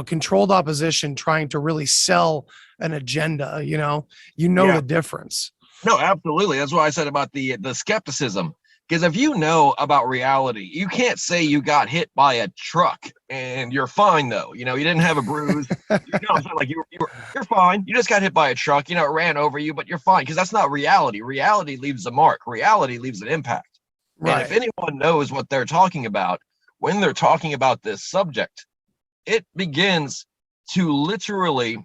controlled opposition trying to really sell an agenda, the difference. No, absolutely. That's what I said about the skepticism. Because if you know about reality, you can't say you got hit by a truck and you're fine, though. You didn't have a bruise. Like you're fine. You just got hit by a truck. It ran over you, but you're fine. Because that's not reality. Reality leaves a mark. Reality leaves an impact. Right. And if anyone knows what they're talking about when they're talking about this subject, it begins to literally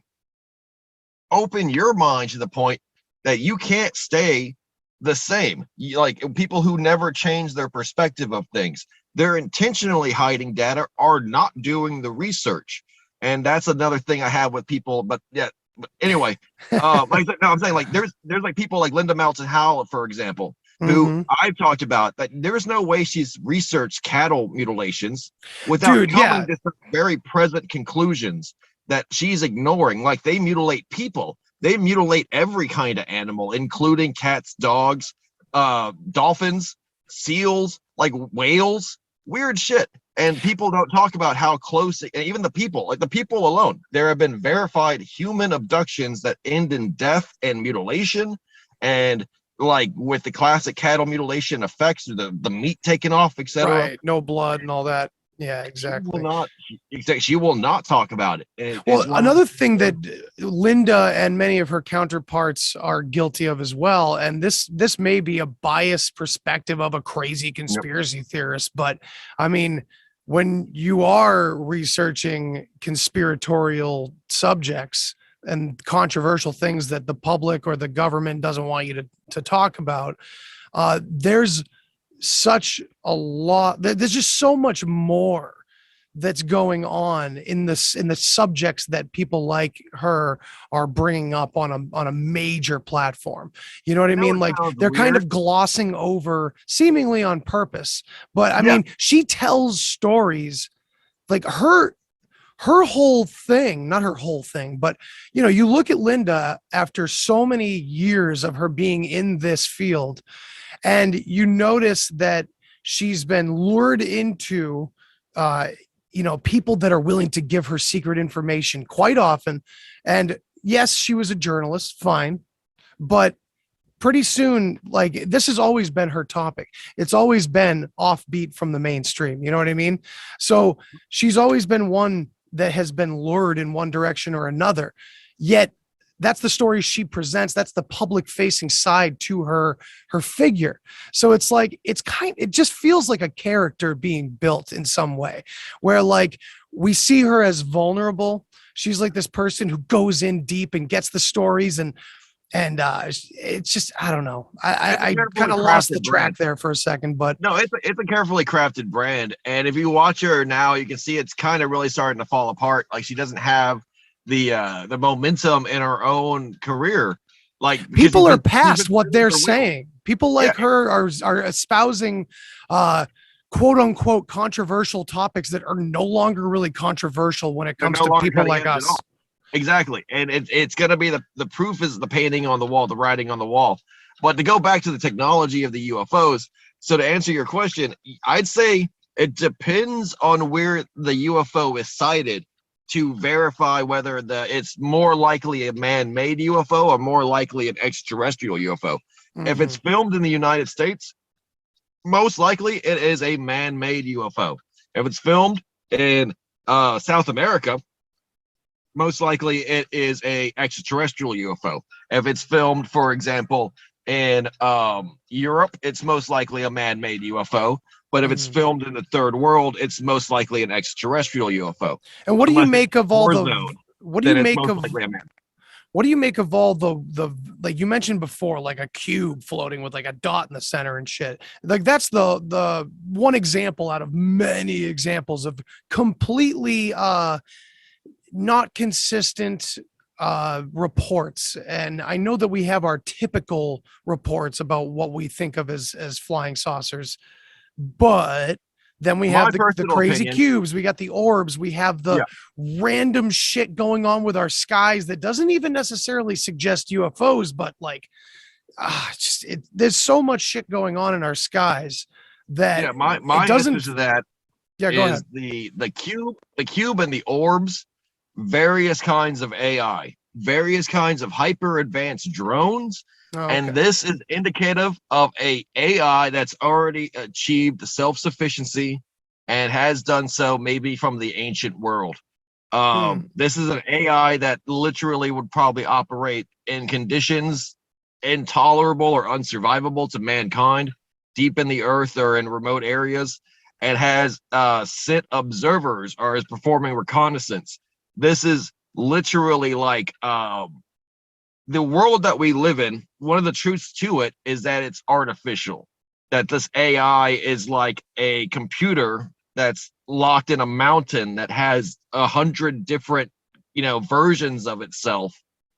open your mind to the point that you can't stay the same. Like people who never change their perspective of things, they're intentionally hiding data or not doing the research. And that's another thing I have with people. But anyway, I'm saying like there's like people like Linda Moulton Howe, for example, who I've talked about that there's no way she's researched cattle mutilations without coming to some very present conclusions that she's ignoring. Like they mutilate people. They mutilate every kind of animal, including cats, dogs, dolphins, seals, like whales, weird shit. And people don't talk about how close, even the people alone, there have been verified human abductions that end in death and mutilation. And like with the classic cattle mutilation effects, the meat taken off, etc. Right. No blood and all that. Yeah, exactly. She will not talk about it. Another thing that Linda and many of her counterparts are guilty of as well, and this may be a biased perspective of a crazy conspiracy theorist, but I mean, when you are researching conspiratorial subjects and controversial things that the public or the government doesn't want you to talk about, there's such a lot, there's just so much more that's going on in the subjects that people like her are bringing up on a major platform. You know what I mean? Like they're kind of glossing over, seemingly on purpose, but I mean, she tells stories like her whole thing, not her whole thing, but you look at Linda after so many years of her being in this field, and you notice that she's been lured into, people that are willing to give her secret information quite often. And yes, she was a journalist, fine. But pretty soon, like this has always been her topic. It's always been offbeat from the mainstream. You know what I mean? So she's always been one that has been lured in one direction or another. Yet that's the story she presents. That's the public facing side to her figure. So it's like, it just feels like a character being built in some way where like we see her as vulnerable. She's like this person who goes in deep and gets the stories and it's just, I don't know. I kind of lost the track there for a second, but no, it's a carefully crafted brand. And if you watch her now, you can see it's kind of really starting to fall apart. Like she doesn't have the momentum in her own career. Like people are past what they're saying. People like her are espousing quote unquote controversial topics that are no longer really controversial when it comes to people like us. Exactly. And it's going to be the proof is the painting on the wall, the writing on the wall. But to go back to the technology of the UFOs, so to answer your question, I'd say it depends on where the UFO is sighted to verify whether it's more likely a man-made UFO or more likely an extraterrestrial UFO. Mm-hmm. If it's filmed in the United States, most likely it is a man-made UFO. If it's filmed in South America, most likely it is a extraterrestrial UFO. If it's filmed, for example, in Europe, it's most likely a man-made UFO. But if it's filmed in the third world, it's most likely an extraterrestrial UFO. And what do you make of all the? What do you make of? what do you make of all the like you mentioned before, like a cube floating with like a dot in the center and shit? Like that's the one example out of many examples of completely not consistent reports. And I know that we have our typical reports about what we think of as flying saucers, but then we My have the personal crazy opinion- cubes, we got the orbs, we have the random shit going on with our skies that doesn't even necessarily suggest UFOs, but like there's so much shit going on in our skies that my it doesn't answer to that go ahead. is the cube and the orbs, various kinds of AI, various kinds of hyper advanced drones. Oh, And okay. this is indicative of a AI that's already achieved self-sufficiency and has done so maybe from the ancient world. This is an AI that literally would probably operate in conditions intolerable or unsurvivable to mankind, deep in the earth or in remote areas, and has sent observers or is performing reconnaissance. This is literally like the world that we live in. One of the truths to it is that it's artificial, that this AI is like a computer that's locked in a mountain that has 100 different, versions of itself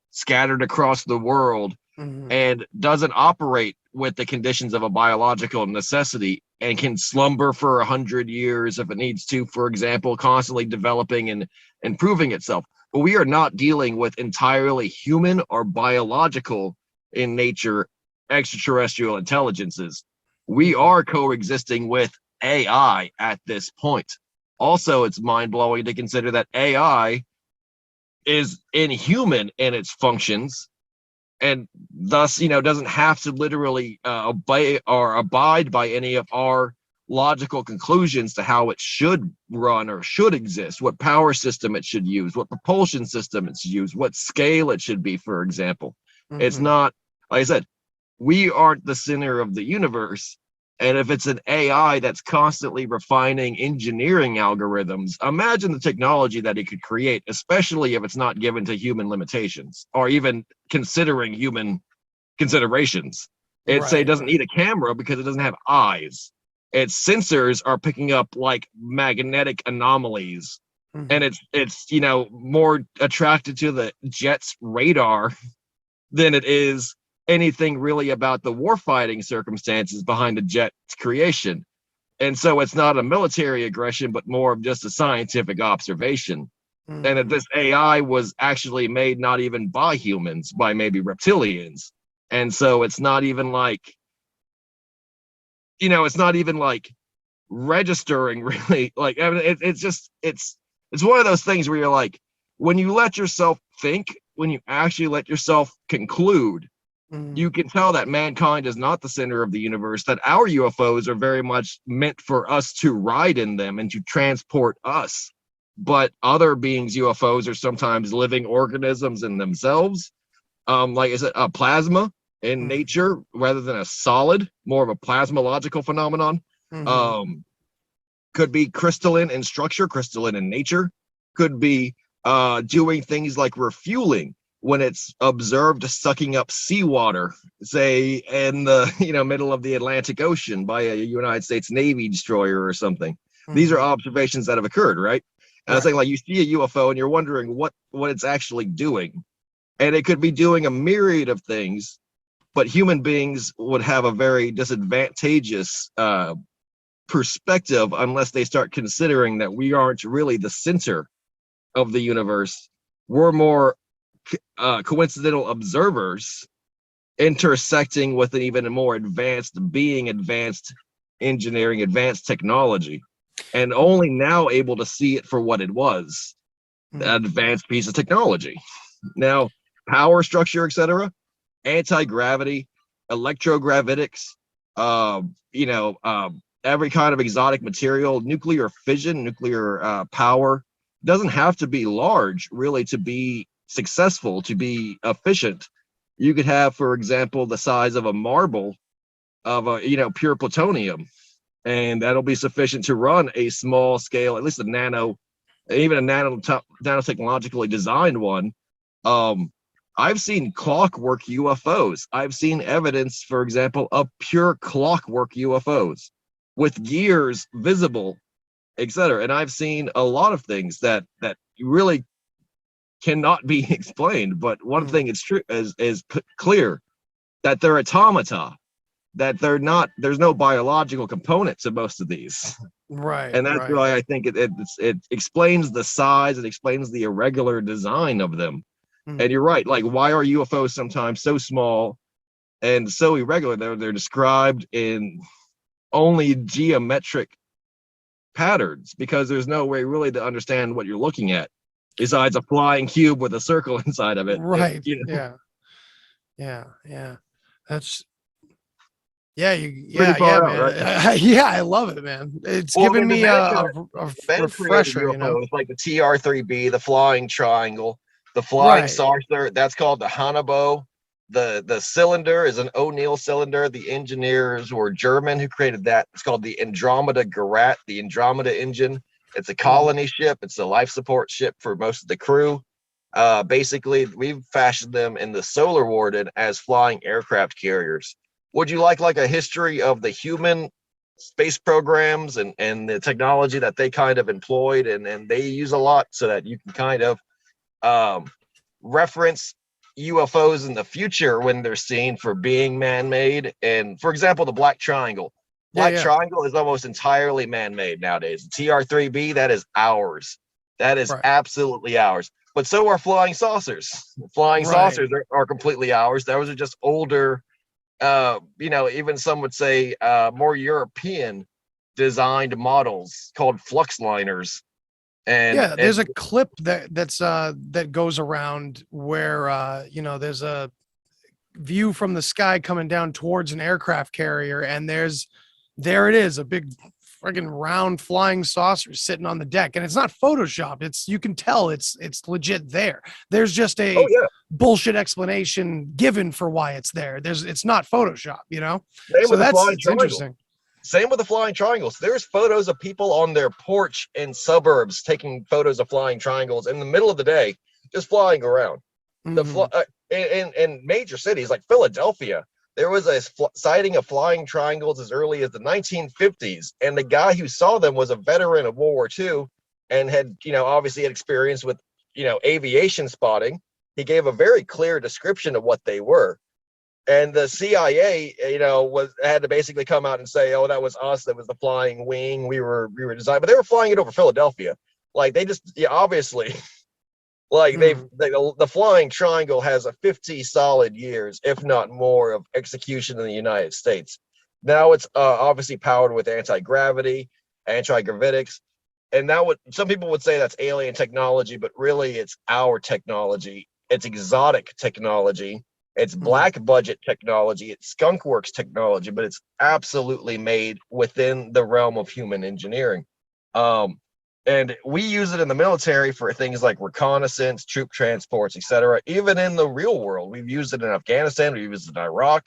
scattered across the world, and doesn't operate with the conditions of a biological necessity and can slumber for 100 years if it needs to, for example, constantly developing and improving itself. But we are not dealing with entirely human or biological in nature extraterrestrial intelligences. We are coexisting with AI at this point. Also, it's mind-blowing to consider that AI is inhuman in its functions, and thus, doesn't have to literally obey or abide by any of our logical conclusions to how it should run or should exist, what power system it should use, what propulsion system it's use, what scale it should be, for example. It's not, like I said, we aren't the center of the universe. And if it's an AI that's constantly refining engineering algorithms, imagine the technology that it could create, especially if it's not given to human limitations or even considering human considerations. It say it doesn't need a camera because it doesn't have eyes. Its sensors are picking up like magnetic anomalies, and it's more attracted to the jet's radar than it is anything really about the warfighting circumstances behind the jet's creation. And so it's not a military aggression, but more of just a scientific observation. And that this AI was actually made not even by humans, by maybe reptilians. And so it's not even like, it's not even like registering really. Like, I mean, it's one of those things where you're like, when you let yourself think, when you actually let yourself conclude, you can tell that mankind is not the center of the universe, that our UFOs are very much meant for us to ride in them and to transport us. But other beings' UFOs are sometimes living organisms in themselves. Like I said, a plasma in nature rather than a solid, more of a plasmological phenomenon. Could be crystalline in structure, crystalline in nature. Could be doing things like refueling when it's observed sucking up seawater, say in the middle of the Atlantic Ocean by a United States Navy destroyer or something. These are observations that have occurred, right? And I was saying, like, you see a UFO and you're wondering what it's actually doing. And it could be doing a myriad of things, but human beings would have a very disadvantageous perspective unless they start considering that we aren't really the center of the universe. We're more coincidental observers intersecting with an even more advanced being, advanced engineering, advanced technology, and only now able to see it for what it was, an advanced piece of technology. Now, power structure, etc., anti-gravity, electrogravitics, every kind of exotic material, nuclear fission, nuclear power, doesn't have to be large really to be successful, to be efficient. You could have, for example, the size of a marble of a pure plutonium, and that'll be sufficient to run a small scale, at least even a nanotechnologically designed one, I've seen clockwork UFOs. I've seen evidence, for example, of pure clockwork UFOs with gears visible, etc. And I've seen a lot of things that really cannot be explained. But one thing is true is clear, that they're automata, that they're not. There's no biological component to most of these. Right. And that's why I think it explains the size, it explains the irregular design of them. And you're right, like, why are UFOs sometimes so small and so irregular? They're described in only geometric patterns, because there's no way really to understand what you're looking at besides a flying cube with a circle inside of it. Right. You know? Yeah. That's Pretty far out, man. right? Yeah, I love it, man. It's giving me a refresher, you know. It's like the TR-3B, the flying triangle, the flying saucer. That's called the Hanabo. The cylinder is an O'Neill cylinder. The engineers were German who created that. It's called the Andromeda Garat, the Andromeda engine. It's a colony ship. It's a life support ship for most of the crew. Basically, we've fashioned them in the Solar Warden as flying aircraft carriers. Would you like a history of the human space programs and the technology that they kind of employed and they use a lot, so that you can kind of reference UFOs in the future when they're seen for being man-made? And for example, the Black Triangle. Triangle is almost entirely man-made nowadays. The TR-3B, that is ours. That is absolutely ours. But so are flying saucers. Flying saucers are completely ours. Those are just older, even some would say more European designed models called flux liners. And there's a clip that goes around where there's a view from the sky coming down towards an aircraft carrier, and there it is, a big friggin' round flying saucer sitting on the deck, and it's not Photoshop. You can tell it's legit there. There's just a bullshit explanation given for why it's there. It's not Photoshop, you know. So that's interesting. Same with the flying triangles. There's photos of people on their porch in suburbs taking photos of flying triangles in the middle of the day, just flying around. In major cities like Philadelphia, there was a sighting of flying triangles as early as the 1950s, and the guy who saw them was a veteran of World War II and had, obviously had experience with, aviation spotting. He gave a very clear description of what they were. And the CIA, had to basically come out and say, "Oh, that was us. That was the flying wing. We were designed," but they were flying it over Philadelphia. Like they just, obviously, like the flying triangle has a 50 solid years, if not more, of execution in the United States. Now it's obviously powered with anti-gravity, anti-gravitics, and now some people would say that's alien technology, but really it's our technology. It's exotic technology. It's black budget technology. It's skunkworks technology, but it's absolutely made within the realm of human engineering. And we use it in the military for things like reconnaissance, troop transports, etc. Even in the real world, we've used it in Afghanistan. We've used it in Iraq.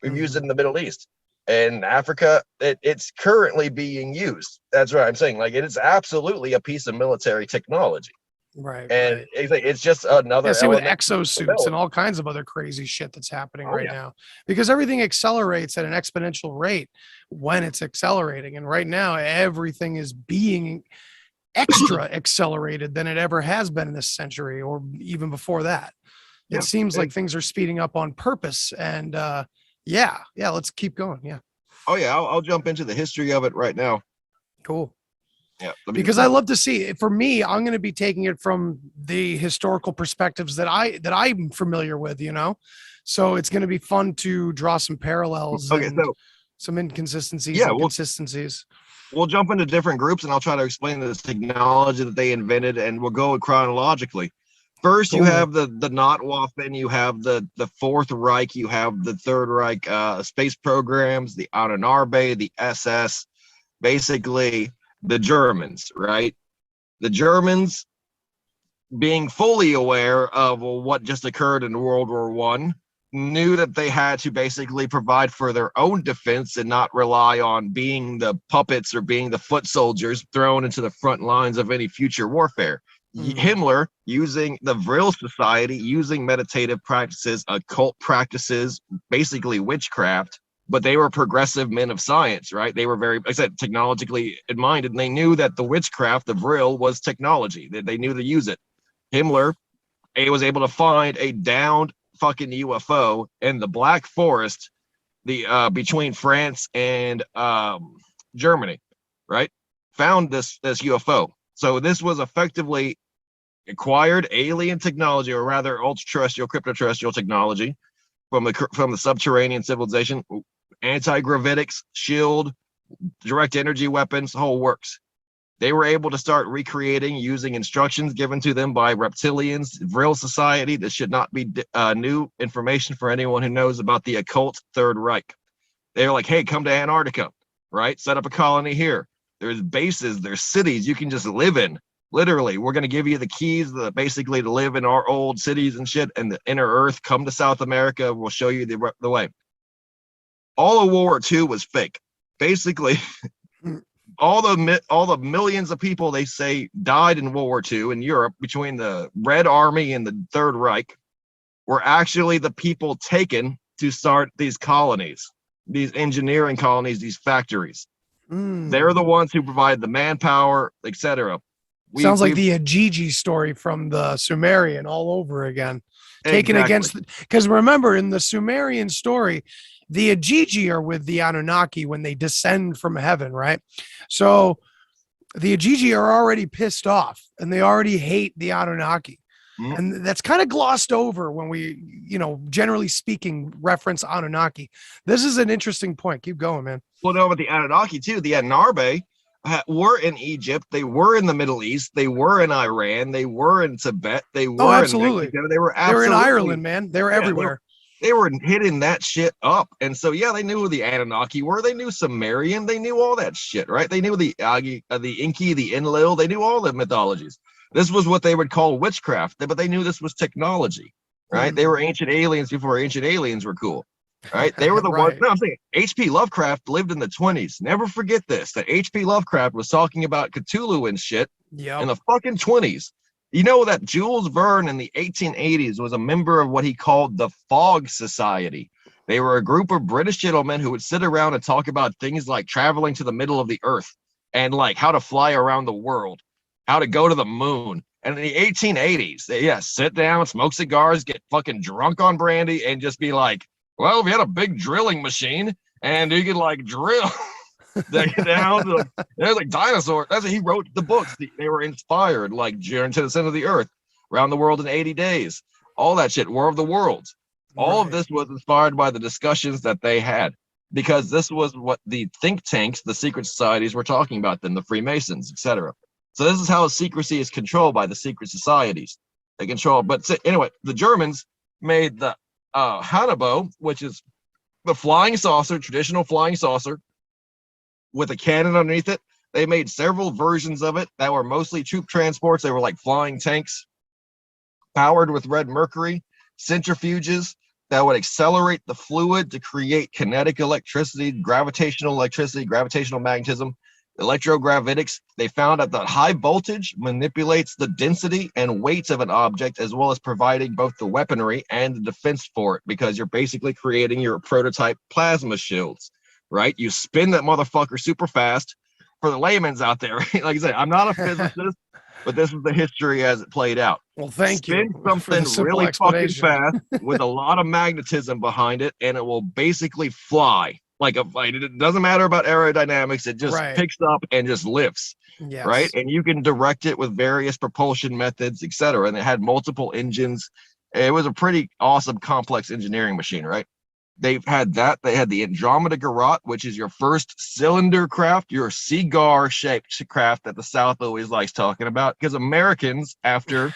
We've used it in the Middle East. In Africa, it's currently being used. That's what I'm saying. Like, it is absolutely a piece of military technology. Right. And it's just another same with exosuits and all kinds of other crazy shit that's happening now, because everything accelerates at an exponential rate when it's accelerating. And right now, everything is being extra accelerated than it ever has been in this century or even before that. It seems like things are speeding up on purpose. And let's keep going. Yeah. Oh, yeah. I'll jump into the history of it right now. Cool. Yeah, because I love to see it. For me, I'm going to be taking it from the historical perspectives that I'm familiar with, so it's going to be fun to draw some parallels and some inconsistencies and consistencies. We'll jump into different groups and I'll try to explain the technology that they invented, and we'll go chronologically. First, you have the Notwaffen, you have the Fourth Reich, you have the Third Reich space programs, the Ahnenerbe, the SS, basically the Germans, right? The Germans, being fully aware of what just occurred in World War I, knew that they had to basically provide for their own defense and not rely on being the puppets or being the foot soldiers thrown into the front lines of any future warfare. Himmler, using the Vril Society, using meditative practices, occult practices, basically witchcraft, but they were progressive men of science, right? They were very, like I said, technologically minded, and they knew that the witchcraft, the Vril, was technology. They knew to use it. Himmler was able to find a downed fucking UFO in the Black Forest, the between France and Germany, right? Found this UFO. So this was effectively acquired alien technology, or rather ultra-terrestrial, crypto-terrestrial technology from the subterranean civilization, anti-gravitics, shield, direct energy weapons, the whole works. They were able to start recreating using instructions given to them by reptilians, Vril Society. This should not be new information for anyone who knows about the occult Third Reich. They were like, hey, come to Antarctica, right? Set up a colony here. There's bases, there's cities you can just live in. Literally, we're going to give you the keys basically to live in our old cities and shit and the inner earth. Come to South America. We'll show you the way. All of World War II was fake. Basically, all the millions of people they say died in World War II in Europe between the Red Army and the Third Reich were actually the people taken to start these colonies, these engineering colonies, these factories. They're the ones who provide the manpower, etc. Sounds like the Ajiji story from the Sumerian all over again. Taken against, because remember in the Sumerian story, the Ajiji are with the Anunnaki when they descend from heaven, right? So the Ajiji are already pissed off and they already hate the Anunnaki. And that's kind of glossed over when we, generally speaking, reference Anunnaki. This is an interesting point. Keep going, man. Well, no, but the Anunnaki too, the Anunnaki were in Egypt. They were in the Middle East. They were in Iran. They were in Tibet. They were absolutely. In Mexico. They were in Ireland, man. They were everywhere. They were hitting that shit up. And so, yeah, they knew who the Anunnaki were. They knew Sumerian. They knew all that shit, right? They knew the Inky, the Enlil. They knew all the mythologies. This was what they would call witchcraft, but they knew this was technology, right? They were ancient aliens before ancient aliens were cool, right? They were the ones. No, I'm saying H.P. Lovecraft lived in the 20s. Never forget this, that H.P. Lovecraft was talking about Cthulhu and shit in the fucking 20s. You know that Jules Verne in the 1880s was a member of what he called the Fog Society. They were a group of British gentlemen who would sit around and talk about things like traveling to the middle of the earth and like how to fly around the world, how to go to the moon. And in the 1880s, they sit down, smoke cigars, get fucking drunk on brandy, and just be like, well, if you had a big drilling machine and you could like drill down to there's like dinosaurs. That's what he wrote the books. They were inspired, like Journey to the Center of the Earth, Around the World in 80 Days, all that shit, War of the Worlds. All of this was inspired by the discussions that they had, because this was what the think tanks, the secret societies were talking about then, the Freemasons, etc. So this is how secrecy is controlled by the secret societies. They control, but anyway, the Germans made the Hannibal, which is the flying saucer, traditional flying saucer with a cannon underneath it. They made several versions of it that were mostly troop transports. They were like flying tanks powered with red mercury, centrifuges that would accelerate the fluid to create kinetic electricity, gravitational magnetism, electrogravitics. They found out that high voltage manipulates the density and weight of an object, as well as providing both the weaponry and the defense for it, because you're basically creating your prototype plasma shields, right? You spin that motherfucker super fast. For the layman's out there, right? Like I said, I'm not a physicist, but this is the history as it played out. Well, thank you. Spin something really fucking fast with a lot of magnetism behind it, and it will basically fly. Like it doesn't matter about aerodynamics. It just picks up and just lifts, right? And you can direct it with various propulsion methods, etc. And it had multiple engines. It was a pretty awesome, complex engineering machine, right? They've had that. They had the Andromeda Garrote, which is your first cylinder craft, your cigar-shaped craft that the South always likes talking about. Because Americans, after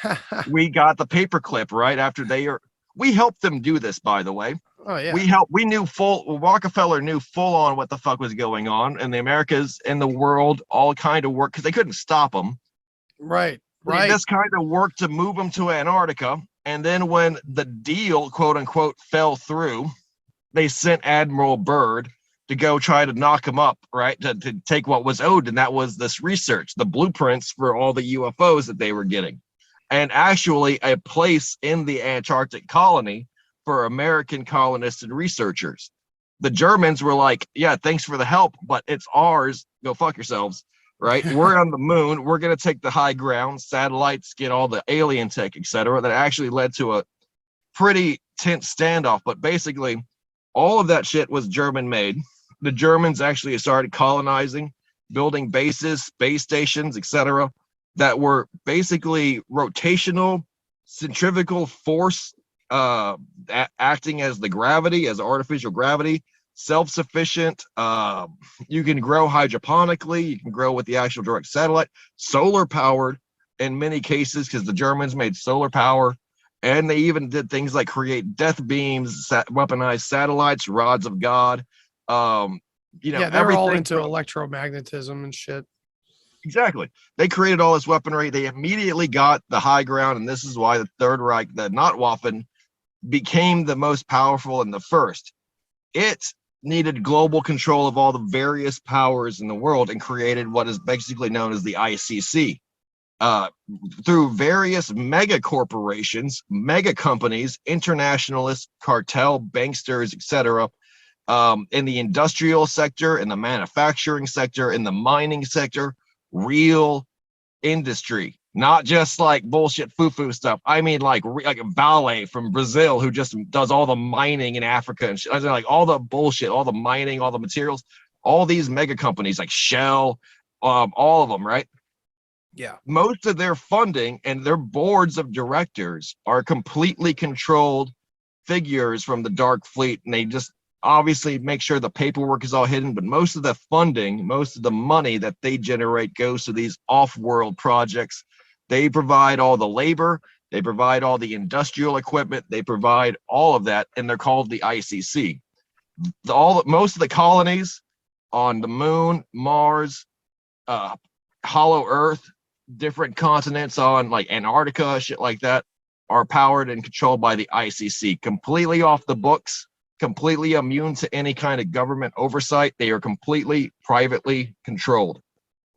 we got the paperclip, right after we helped them do this, by the way. Oh yeah. We knew Rockefeller knew full on what the fuck was going on, and the Americas and the world all kind of worked because they couldn't stop them. Right. This kind of worked to move them to Antarctica, And then when the deal, quote unquote, fell through, they sent Admiral Byrd to go try to knock him up, right? To take what was owed. And that was this research, the blueprints for all the UFOs that they were getting. And actually a place in the Antarctic colony for American colonists and researchers. The Germans were like, yeah, thanks for the help, but it's ours. Go fuck yourselves, right? We're on the moon. We're going to take the high ground, satellites, get all the alien tech, etc. That actually led to a pretty tense standoff. But basically, all of that shit was German made. The Germans actually started colonizing, building bases, space stations, etc., that were basically rotational, centrifugal force, acting as the gravity, as artificial gravity, self-sufficient. You can grow hydroponically. You can grow with the actual direct satellite, solar powered in many cases, because the Germans made solar power. And they even did things like create death beams, weaponized satellites, rods of God. Yeah, they're all into electromagnetism and shit. Exactly. They created all this weaponry. They immediately got the high ground, and this is why the Third Reich, the Notwaffen, became the most powerful and the first. It needed global control of all the various powers in the world and created what is basically known as the ICC. Through various mega corporations, mega companies, internationalists, cartel, banksters, etc., in the industrial sector, in the manufacturing sector, in the mining sector, real industry, not just like bullshit foo-foo stuff. I mean, like Vale from Brazil, who just does all the mining in Africa and shit. I mean, like all the bullshit, all the mining, all the materials, all these mega companies like Shell, all of them, right? Yeah. Most of their funding and their boards of directors are completely controlled figures from the Dark Fleet, and they just obviously make sure the paperwork is all hidden, but most of the funding, most of the money that they generate goes to these off-world projects. They provide all the labor, they provide all the industrial equipment, they provide all of that, and they're called the ICC. Most of the colonies on the moon, Mars, Hollow Earth, different continents on like Antarctica, shit like that, are powered and controlled by the ICC, completely off the books, completely immune to any kind of government oversight. They are completely privately controlled,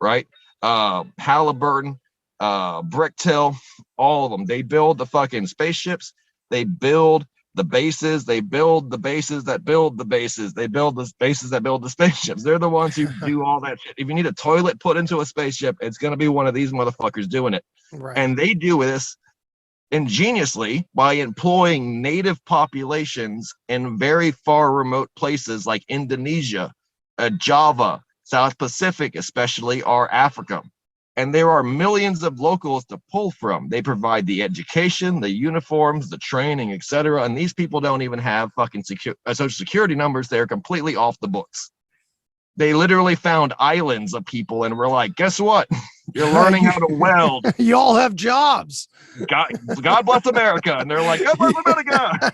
right? Halliburton, Bricktail, all of them. They build the fucking spaceships. They build the bases. They build the bases that build the bases. They build the bases that build the spaceships. They're the ones who do all that shit. If you need a toilet put into a spaceship, it's going to be one of these motherfuckers doing it. Right. And they do this ingeniously by employing native populations in very far remote places like Indonesia, Java, South Pacific, especially, or Africa. And there are millions of locals to pull from. They provide the education, the uniforms, the training, etc. And these people don't even have fucking social security numbers. They're completely off the books. They literally found islands of people and were like, guess what? You're learning how to weld. You all have jobs. God bless America. And they're like, God bless America.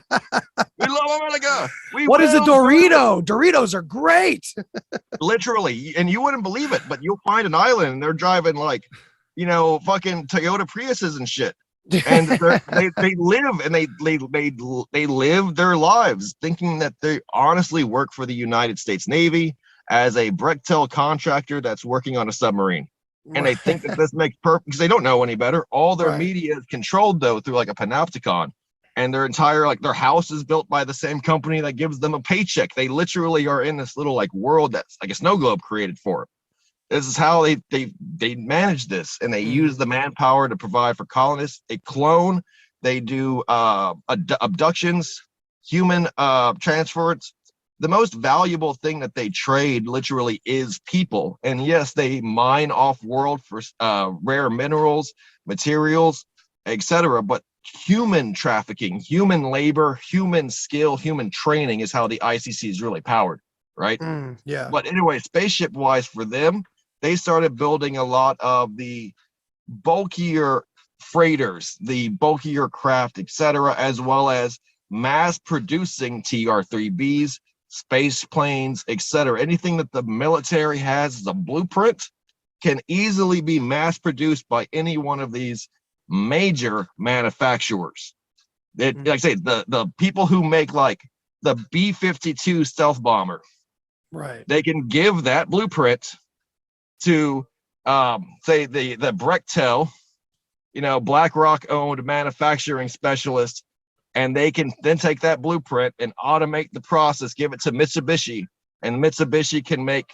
We love America. What is a Dorito? Doritos are great. Literally. And you wouldn't believe it, but you'll find an island and they're driving like, you know, fucking Toyota Priuses and shit. And they live and they live their lives thinking that they honestly work for the United States Navy as a Brechtel contractor that's working on a submarine. And they think that this makes perfect, because they don't know any better. All their media is controlled though through like a panopticon, and their entire like their house is built by the same company that gives them a paycheck. They literally are in this little like world that's like a snow globe created for it. This is how they manage this, and they use the manpower to provide for colonists. They clone, they do abductions, human transfers. The most valuable thing that they trade literally is people. And yes, they mine off world for rare minerals, materials, etc. But human trafficking, human labor, human skill, human training is how the ICC is really powered, right? Yeah. But anyway, spaceship wise for them, they started building a lot of the bulkier freighters, the bulkier craft, etc., as well as mass producing TR-3Bs, space planes, etc. Anything that the military has as a blueprint can easily be mass produced by any one of these major manufacturers. Like I say, the people who make like the B-52 stealth bomber, Right. they can give that blueprint to say the Brechtel, BlackRock owned manufacturing specialist, and they can then take that blueprint and automate the process, give it to Mitsubishi, and Mitsubishi can make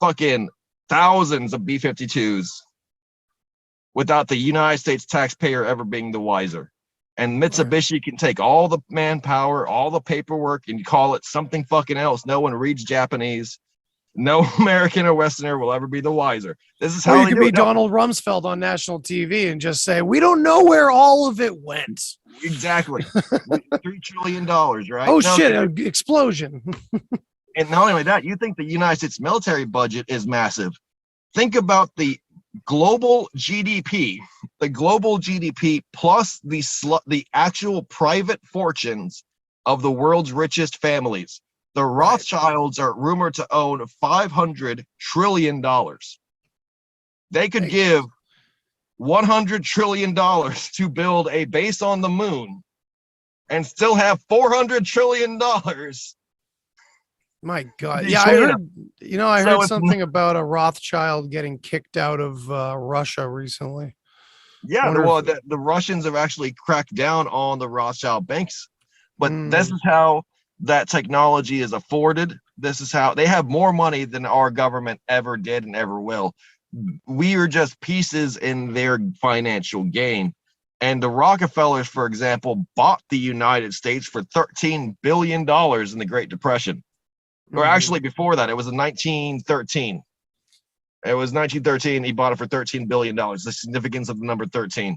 fucking thousands of B-52s without the United States taxpayer ever being the wiser. And Mitsubishi can take all the manpower, all the paperwork, and call it something fucking else. No one reads Japanese. No American or Westerner will ever be the wiser. This is how you they could do be it. No, Donald Rumsfeld on national TV and just say, we don't know where all of it went. exactly. $3 trillion, right? Oh, No, shit, an explosion. and not only that, you think the United States military budget is massive. Think about the global GDP plus the actual private fortunes of the world's richest families. The Rothschilds are rumored to own $500 trillion. They could give $100 trillion to build a base on the moon and still have $400 trillion. My God. Yeah, I heard, I heard something about a Rothschild getting kicked out of Russia recently. Yeah, the Russians have actually cracked down on the Rothschild banks, but this is how that technology is afforded. This is how they have more money than our government ever did and ever will. We are just pieces in their financial game. And the Rockefellers, for example, bought the United States for $13 billion in the Great Depression. Or actually before that, it was in 1913. It was 1913. He bought it for $13 billion. The significance of the number 13.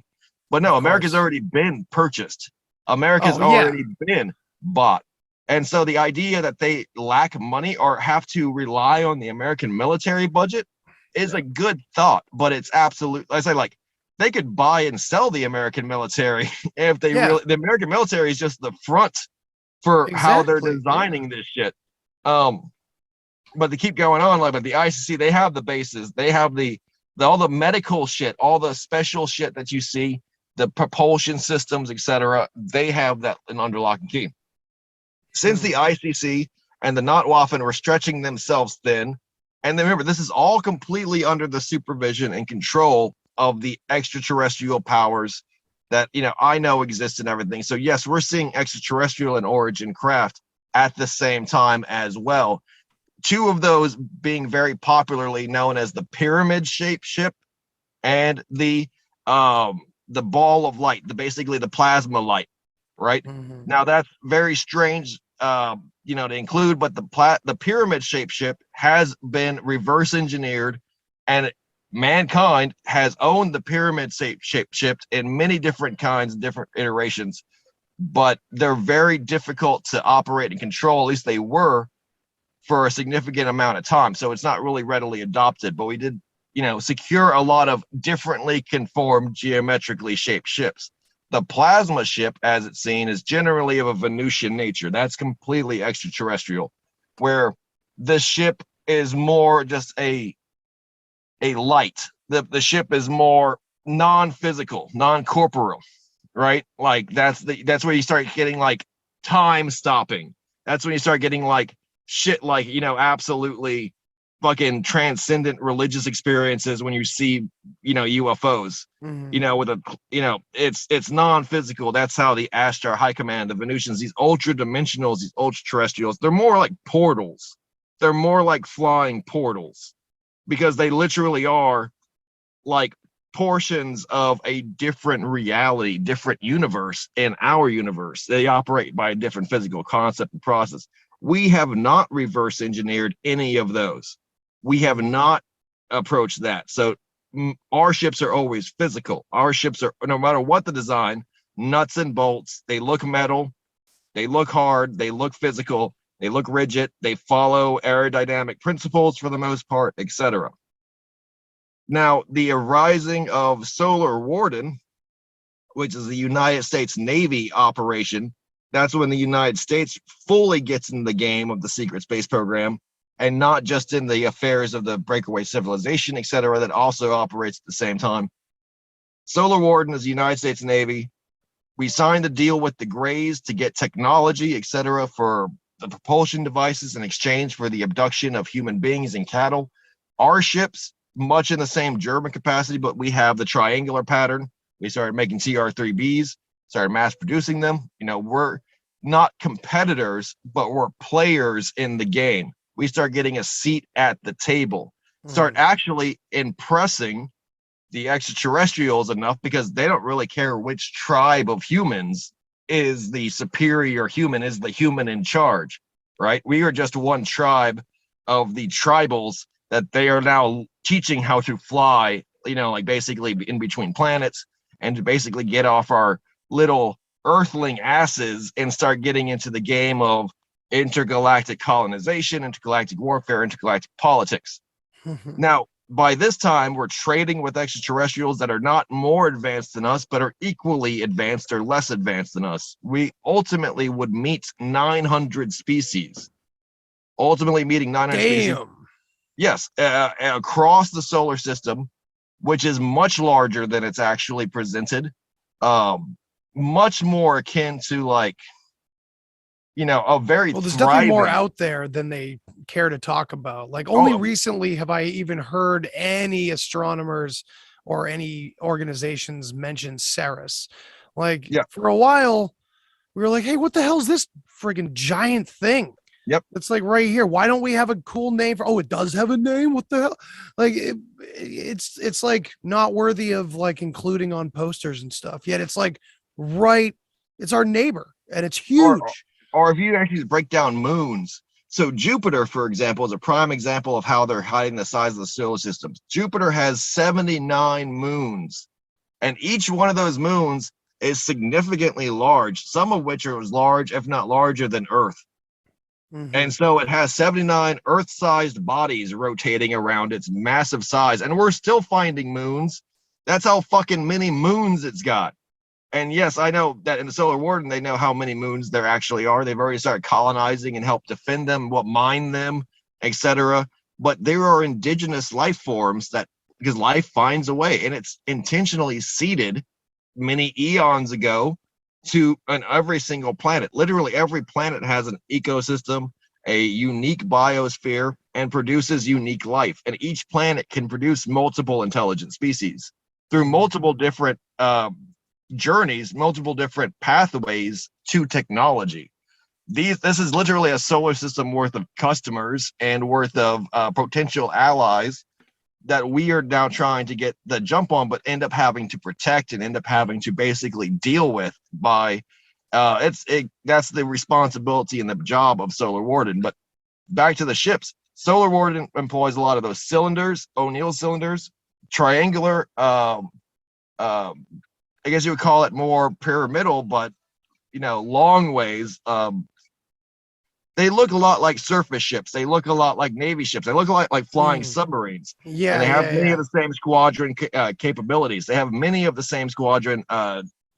But no, America's already been purchased. America's already been bought. And so the idea that they lack money or have to rely on the American military budget is a good thought, but it's absolute. I say, like, they could buy and sell the American military if they really. The American military is just the front for how they're designing this shit. But they keep going on, like, but the ICC, they have the bases, they have all the medical shit, all the special shit that you see, the propulsion systems, etc. They have that under lock and key. Since the ICC and the Notwaffen were stretching themselves thin, and remember, this is all completely under the supervision and control of the extraterrestrial powers that I know exist and everything. So yes, we're seeing extraterrestrial and origin craft at the same time as well. Two of those being very popularly known as the pyramid-shaped ship and the ball of light, basically the plasma light, right? Now that's very strange, to include, but the pyramid-shaped ship has been reverse engineered, and mankind has owned the pyramid-shaped ship in many different kinds, different iterations, but they're very difficult to operate and control. At least they were for a significant amount of time. So it's not really readily adopted, but we did, secure a lot of differently conformed geometrically shaped ships. The plasma ship, as it's seen, is generally of a Venusian nature. That's completely extraterrestrial, where the ship is more just a light. The ship is more non-physical, non-corporeal, right? Like that's where you start getting like time stopping. That's when you start getting like shit like, absolutely fucking transcendent religious experiences when you see, UFOs, it's non-physical. That's how the Ashtar High Command, the Venusians, these ultra dimensionals, these ultra terrestrials, they're more like portals. They're more like flying portals because they literally are like portions of a different reality, different universe in our universe. They operate by a different physical concept and process. We have not reverse engineered any of those. We have not approached that. So our ships are always physical. Our ships are, no matter what the design, nuts and bolts. They look metal. They look hard. They look physical. They look rigid. They follow aerodynamic principles for the most part, etc. Now, the arising of Solar Warden, which is a United States Navy operation, that's when the United States fully gets in the game of the secret space program, and not just in the affairs of the breakaway civilization, etc., that also operates at the same time. Solar Warden is the United States Navy. We signed a deal with the Greys to get technology, etc., for the propulsion devices in exchange for the abduction of human beings and cattle. Our ships, much in the same German capacity, but we have the triangular pattern. We started making TR-3Bs, started mass producing them. We're not competitors, but we're players in the game. We start getting a seat at the table, start actually impressing the extraterrestrials enough, because they don't really care which tribe of humans is the superior human, is the human in charge, right? We are just one tribe of the tribals that they are now teaching how to fly, like basically in between planets, and to basically get off our little earthling asses and start getting into the game of intergalactic colonization, intergalactic warfare, intergalactic politics. Now, by this time, we're trading with extraterrestrials that are not more advanced than us, but are equally advanced or less advanced than us. We ultimately would meet 900 species. Ultimately meeting 900 species. Yes, across the solar system, which is much larger than it's actually presented. Much more akin to a very there's definitely more out there than they care to talk about. Like only recently have I even heard any astronomers or any organizations mention Ceres. For a while we were like, hey, what the hell is this friggin' giant thing? Yep. It's like right here. Why don't we have a cool name for, it does have a name. What the hell? It's like not worthy of including on posters and stuff. Yet it's it's our neighbor and it's huge. Or if you actually break down moons. So Jupiter, for example, is a prime example of how they're hiding the size of the solar system. Jupiter has 79 moons, and each one of those moons is significantly large, some of which are as large, if not larger, than Earth. And so it has 79 Earth-sized bodies rotating around its massive size, and we're still finding moons. That's how fucking many moons it's got. And yes, I know that in the Solar Warden, they know how many moons there actually are. They've already started colonizing and helped defend them, mine them, etc. But there are indigenous life forms because life finds a way, and it's intentionally seeded many eons ago on every single planet. Literally every planet has an ecosystem, a unique biosphere, and produces unique life. And each planet can produce multiple intelligent species through multiple different journeys, multiple different pathways to technology. This is literally a solar system worth of customers and worth of potential allies that we are now trying to get the jump on, but end up having to protect and end up having to basically deal with by that's the responsibility and the job of Solar Warden. But back to the ships, Solar Warden employs a lot of those cylinders, O'Neill cylinders, triangular, I guess you would call it more pyramidal, but long ways. They look a lot like surface ships. They look a lot like Navy ships. They look a lot like flying submarines. Yeah, and they have many of the same squadron capabilities. They have many of the same squadron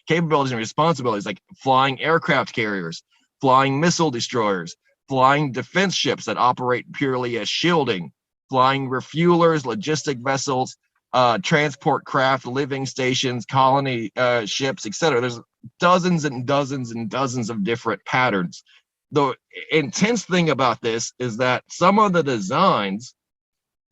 capabilities and responsibilities, like flying aircraft carriers, flying missile destroyers, flying defense ships that operate purely as shielding, flying refuelers, logistic vessels, transport craft, living stations, colony ships, etc. There's dozens and dozens and dozens of different patterns. The intense thing about this is that some of the designs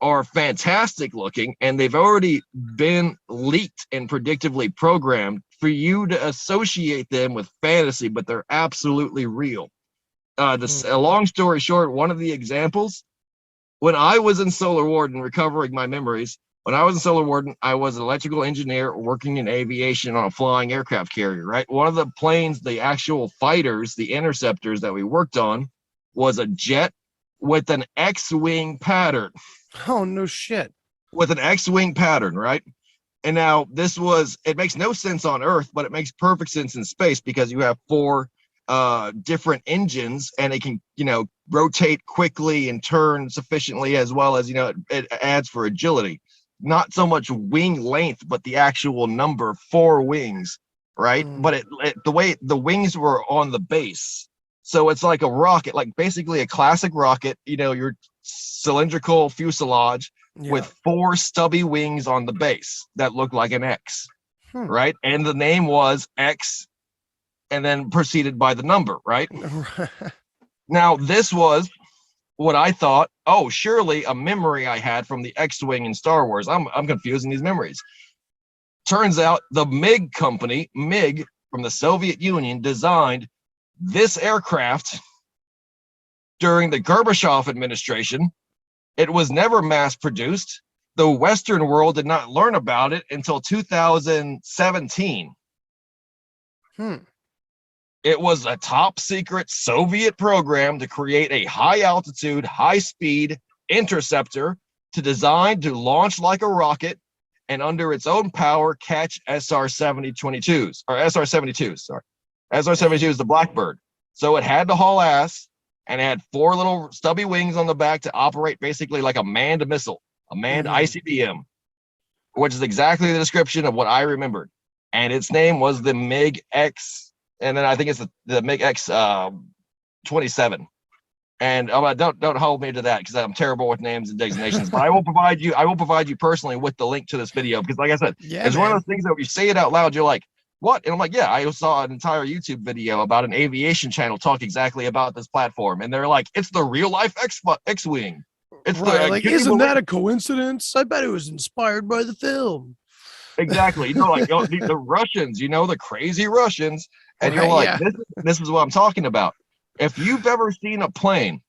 are fantastic looking, and they've already been leaked and predictively programmed for you to associate them with fantasy, but they're absolutely real. A long story short, one of the examples, when I was in Solar Warden recovering my memories, when I was in Solar Warden, I was an electrical engineer working in aviation on a flying aircraft carrier, right? One of the planes, the actual fighters, the interceptors that we worked on, was a jet with an X-wing pattern. Oh, no shit. With an X-wing pattern, right? And now it makes no sense on Earth, but it makes perfect sense in space because you have 4 different engines, and it can, rotate quickly and turn sufficiently, as well as, it adds for agility. Not so much wing length, but the actual number 4 wings, right? But the way the wings were on the base, so it's like a rocket, like basically a classic rocket, your cylindrical fuselage with 4 stubby wings on the base that look like an X, right? And the name was X and then preceded by the number, right? Now, this was what I thought, oh, surely a memory I had from the X-Wing in Star Wars. I'm confusing these memories. Turns out the MiG company, MiG from the Soviet Union, designed this aircraft during the Gorbachev administration. It was never mass produced. The Western world did not learn about it until 2017. It was a top secret Soviet program to create a high altitude, high speed interceptor to design to launch like a rocket and under its own power catch SR-72s or SR-72s. Sorry, SR-72 is the Blackbird. So it had to haul ass and it had 4 little stubby wings on the back to operate basically like a manned missile, a manned ICBM, which is exactly the description of what I remembered. And its name was the MiG-X, and then I think it's the MiG-X 27. And don't hold me to that because I'm terrible with names and designations. But I will provide you personally with the link to this video because, like I said, it's one of those things that when you say it out loud, you're like, what? And I'm like, yeah, I saw an entire YouTube video about an aviation channel talk exactly about this platform, and they're like, it's the real life X-Wing. It's right, like, isn't that a coincidence? I bet it was inspired by the film. Exactly. You know, like the Russians, you know, the crazy Russians, and you're like, this is what I'm talking about. If you've ever seen a plane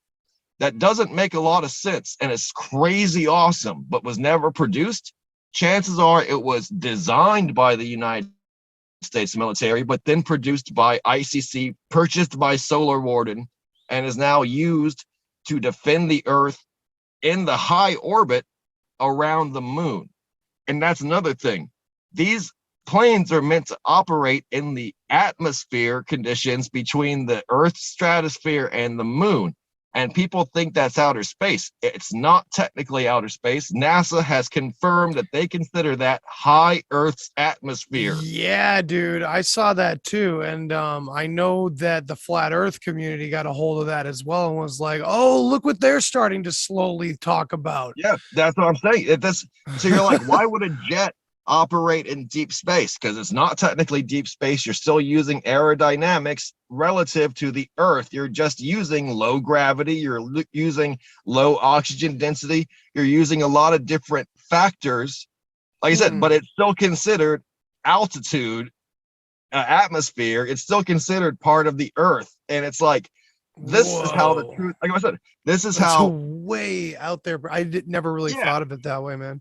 that doesn't make a lot of sense and it's crazy awesome, but was never produced, chances are it was designed by the United States military, but then produced by ICC, purchased by Solar Warden, and is now used to defend the Earth in the high orbit around the moon. And that's another thing. These planes are meant to operate in the atmosphere conditions between the Earth's stratosphere and the moon. And people think that's outer space. It's not technically outer space. NASA has confirmed that they consider that high Earth's atmosphere. Yeah, dude, I saw that too. And I know that the flat Earth community got a hold of that as well and was like, oh, look what they're starting to slowly talk about. Yeah, that's what I'm saying. So you're like, why would a jet operate in deep space? Because it's not technically deep space. You're still using aerodynamics relative to the Earth. You're just using low gravity. You're using low oxygen density. You're using a lot of different factors, like I said, but it's still considered altitude, atmosphere. It's still considered part of the Earth. And it's like, this is how the truth, like I said, this is That's how way out there. I never really thought of it that way, man.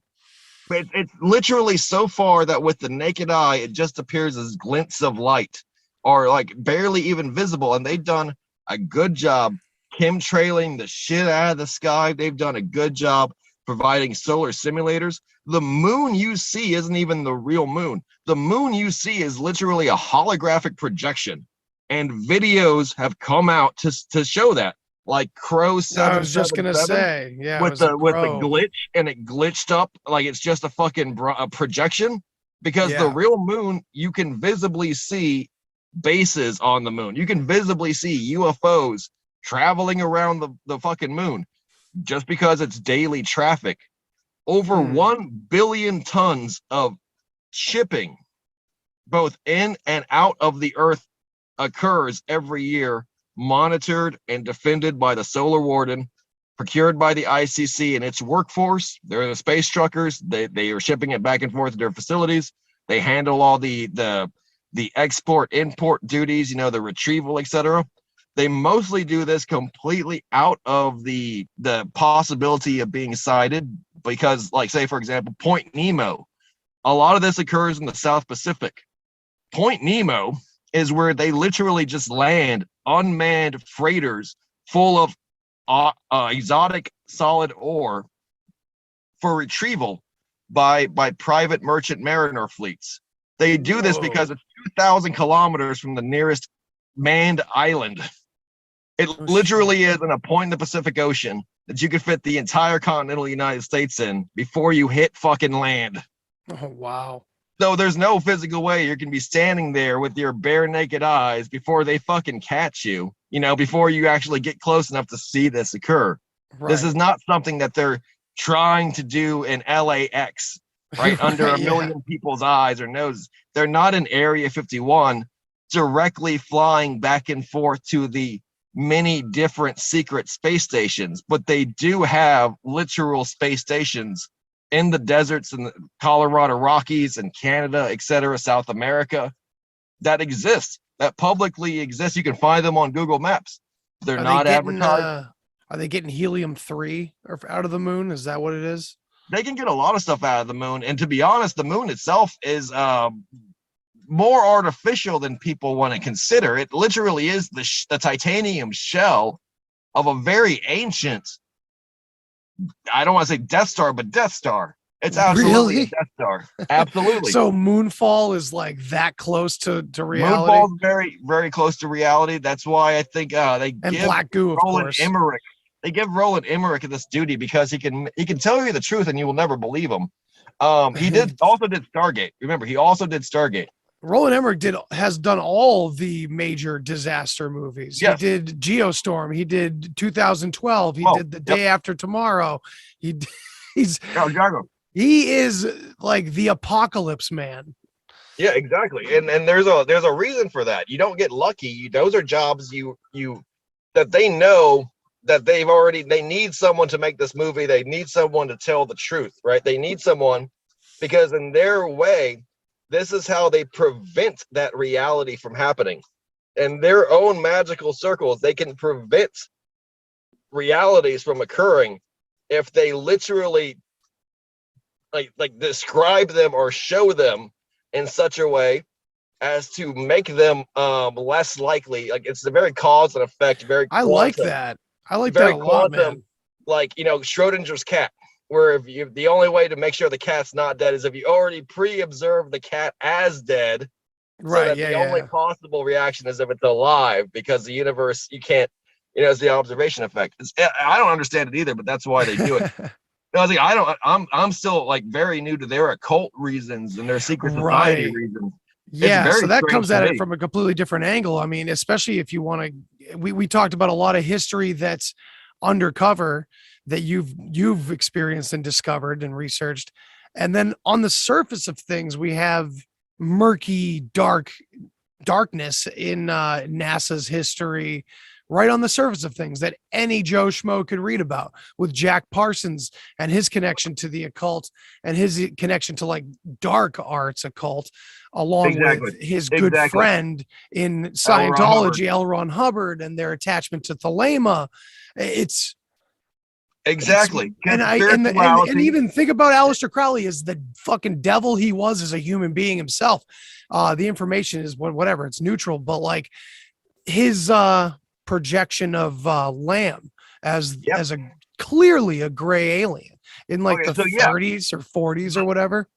But it's literally so far that with the naked eye, it just appears as glints of light or like barely even visible. And they've done a good job chemtrailing the shit out of the sky. They've done a good job providing solar simulators. The moon you see isn't even the real moon. The moon you see is literally a holographic projection. And videos have come out to show that. Like Crow 7. I was just gonna say, yeah, with the glitch, and it glitched up like it's just a fucking projection. Because the real moon, you can visibly see bases on the moon. You can visibly see UFOs traveling around the fucking moon, just because it's daily traffic. Over 1 billion tons of shipping, both in and out of the Earth, occurs every year, monitored and defended by the Solar Warden, procured by the ICC and its workforce. They're the space truckers. They are shipping it back and forth to their facilities. They handle all the export import duties, you know, the retrieval, etc. They mostly do this completely out of the possibility of being sighted because, like, say for example, Point Nemo, a lot of this occurs in the South Pacific. Point Nemo is where they literally just land unmanned freighters full of exotic solid ore for retrieval by private merchant mariner fleets. They do this because it's 2,000 kilometers from the nearest manned island. It literally is in a point in the Pacific Ocean that you could fit the entire continental United States in before you hit fucking land. Oh, wow. So there's no physical way you can be standing there with your bare naked eyes before they fucking catch you, you know, before you actually get close enough to see this occur. Right. This is not something that they're trying to do in LAX, right? Under a million people's eyes or noses. They're not in Area 51 directly flying back and forth to the many different secret space stations, but they do have literal space stations in the deserts in the Colorado Rockies and Canada, etc., South America, that exist, that publicly exist. You can find them on Google Maps. They're not advertised. Are they getting helium-3 or out of the moon? Is that what it is? They can get a lot of stuff out of the moon, and to be honest, the moon itself is more artificial than people want to consider. It literally is the titanium shell of a very ancient, I don't want to say Death Star, but Death Star. It's absolutely a Death Star. Absolutely. So Moonfall is like that close to reality. Moonfall's very, very close to reality. That's why I think they give Black Goo, of course. Emmerich. They give Roland Emmerich this duty because he can tell you the truth and you will never believe him. He also did Stargate. Remember, he also did Stargate. Roland Emmerich has done all the major disaster movies. Yes. He did Geostorm. He did 2012. He did The Day After Tomorrow. He is like the apocalypse man. Yeah, exactly. And there's a reason for that. You don't get lucky. Those are jobs you that they know that they need someone to make this movie. They need someone to tell the truth, right? They need someone because in their way, this is how they prevent that reality from happening. In their own magical circles, they can prevent realities from occurring if they literally like describe them or show them in such a way as to make them less likely. Like it's the very cause and effect, very quantum. I like that. I like that a lot, man. Like, Schrodinger's cat, where if the only way to make sure the cat's not dead is if you already pre-observe the cat as dead. Right. So that the only possible reaction is if it's alive, because the universe, you can't, it's the observation effect. I don't understand it either, but that's why they do it. I'm still like very new to their occult reasons and their secret society reasons. Yeah, so that comes at it from a completely different angle. I mean, especially if you want to, we talked about a lot of history that's undercover that you've experienced and discovered and researched. And then on the surface of things, we have murky, darkness in NASA's history, right on the surface of things that any Joe Schmo could read about, with Jack Parsons and his connection to the occult and his connection to like dark arts occult, along with his good friend in Scientology, L. Ron Hubbard, and their attachment to Thelema. And even think about Aleister Crowley as the fucking devil he was as a human being himself. The information is whatever, it's neutral, but like his projection of Lamb as clearly a gray alien in like the 30s or 40s or whatever.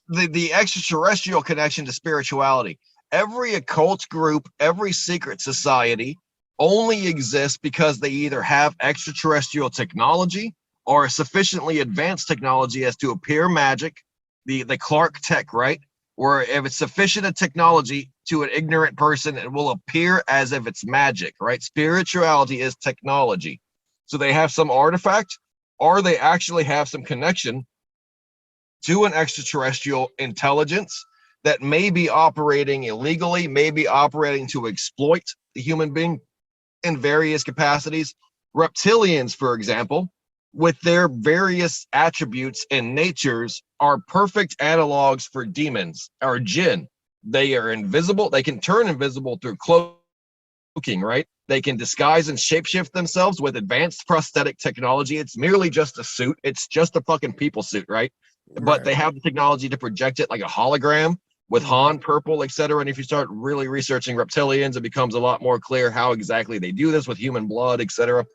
The extraterrestrial connection to spirituality. Every occult group, every secret society only exists because they either have extraterrestrial technology or sufficiently advanced technology as to appear magic, the Clark tech, right? Where if it's sufficient a technology to an ignorant person, it will appear as if it's magic, right? Spirituality is technology. So they have some artifact, or they actually have some connection to an extraterrestrial intelligence that may be operating illegally, may be operating to exploit the human being in various capacities. Reptilians, for example, with their various attributes and natures, are perfect analogs for demons or jinn. They are invisible. They can turn invisible through cloaking, right? They can disguise and shapeshift themselves with advanced prosthetic technology. It's merely just a suit. It's just a fucking people suit, right? But they have the technology to project it like a hologram with Han purple, etc. And if you start really researching reptilians, it becomes a lot more clear how exactly they do this with human blood, etc.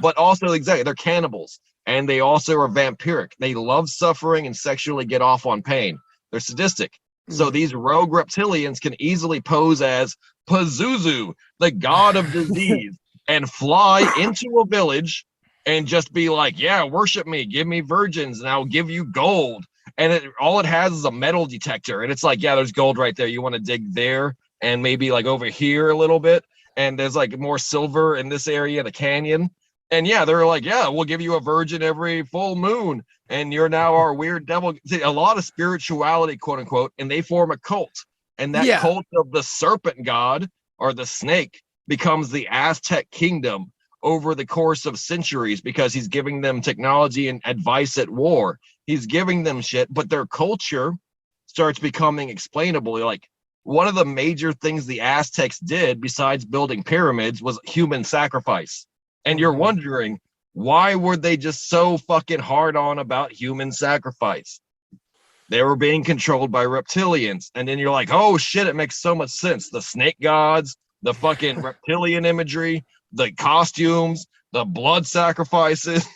But also, they're cannibals, and they also are vampiric. They love suffering and sexually get off on pain. They're sadistic. So these rogue reptilians can easily pose as Pazuzu, the god of disease, and fly into a village and just be like, yeah, worship me, give me virgins, and I'll give you gold. And all it has is a metal detector. And it's like, yeah, there's gold right there. You want to dig there and maybe like over here a little bit. And there's like more silver in this area, the canyon. And yeah, they're like, yeah, we'll give you a virgin every full moon. And you're now our weird devil. See, a lot of spirituality, quote unquote, and they form a cult. And that cult of the serpent god or the snake becomes the Aztec kingdom over the course of centuries because he's giving them technology and advice at war. He's giving them shit, but their culture starts becoming explainable. Like, one of the major things the Aztecs did besides building pyramids was human sacrifice. And you're wondering, why were they just so fucking hard on about human sacrifice? They were being controlled by reptilians. And then you're like, oh shit, it makes so much sense. The snake gods, the fucking reptilian imagery, the costumes, the blood sacrifices,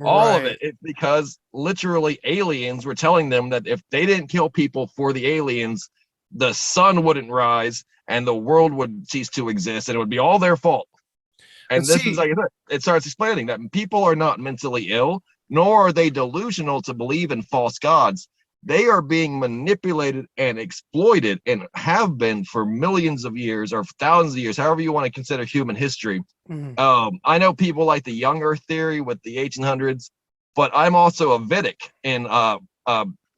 all of it. It's because literally aliens were telling them that if they didn't kill people for the aliens, the sun wouldn't rise and the world would cease to exist, and it would be all their fault. And this is, like I said, it starts explaining that people are not mentally ill, nor are they delusional to believe in false gods. They are being manipulated and exploited, and have been for millions of years or thousands of years, however you want to consider human history. I know people like the young earth theory with the 1800s, but I'm also a Vedic and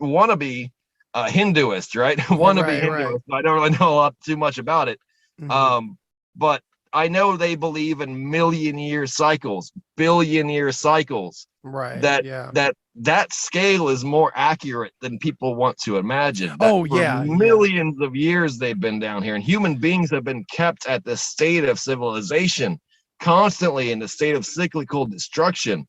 wannabe Hinduist, right? Wannabe Hinduist. I don't really know too much about it. But I know they believe in million-year cycles, billion-year cycles. That scale is more accurate than people want to imagine. Millions of years they've been down here, and human beings have been kept at this state of civilization, constantly in the state of cyclical destruction.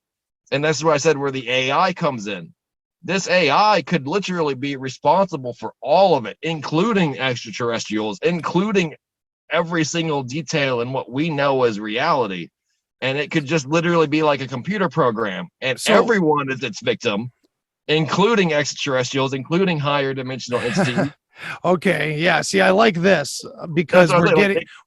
And that's where I said where the AI comes in. This AI could literally be responsible for all of it, including extraterrestrials, including every single detail in what we know as reality. And it could just literally be like a computer program, and everyone is its victim, including extraterrestrials, including higher dimensional entities. Okay, yeah. See, I like this because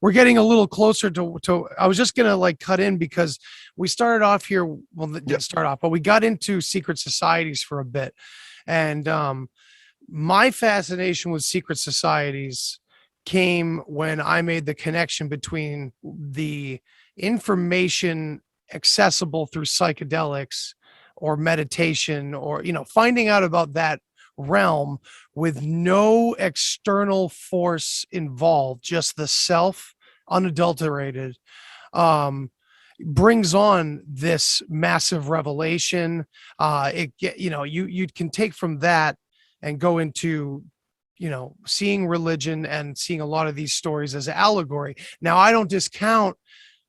we're getting a little closer to. I was just gonna like cut in because we started off here. Well, didn't start off, but we got into secret societies for a bit, and my fascination with secret societies came when I made the connection between the information accessible through psychedelics or meditation, or finding out about that realm with no external force involved, just the self, unadulterated, brings on this massive revelation. You can take from that and go into seeing religion and seeing a lot of these stories as allegory. Now, I don't discount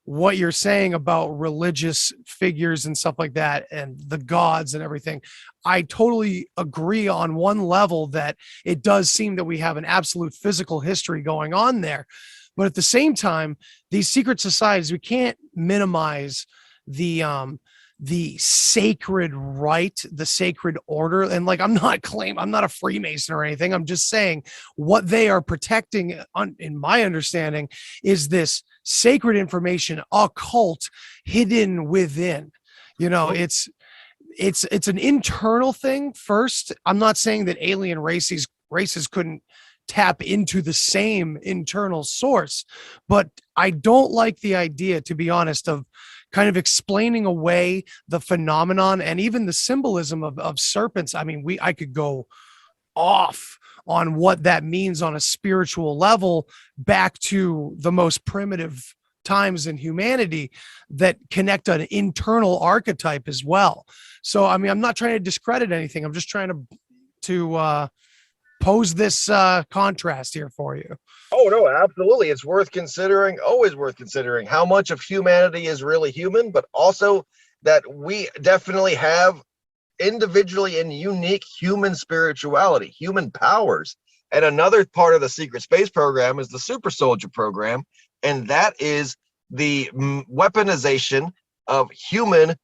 what you're saying about religious figures and stuff like that and the gods and everything. I totally agree on one level that it does seem that we have an absolute physical history going on there. But at the same time, these secret societies, we can't minimize the sacred rite, the sacred order. And like, I'm not a Freemason or anything. I'm just saying what they are protecting in my understanding is this sacred information, occult, hidden within. It's an internal thing first. I'm not saying that alien races couldn't tap into the same internal source, but I don't like the idea, to be honest, of kind of explaining away the phenomenon and even the symbolism of serpents. I mean, I could go off on what that means on a spiritual level back to the most primitive times in humanity that connect an internal archetype as well. So, I mean, I'm not trying to discredit anything. I'm just trying to pose this contrast here for you. Oh, no, absolutely. It's worth considering, always worth considering how much of humanity is really human, but also that we definitely have individually and unique human spirituality, human powers. And another part of the secret space program is the super soldier program. And that is the weaponization of human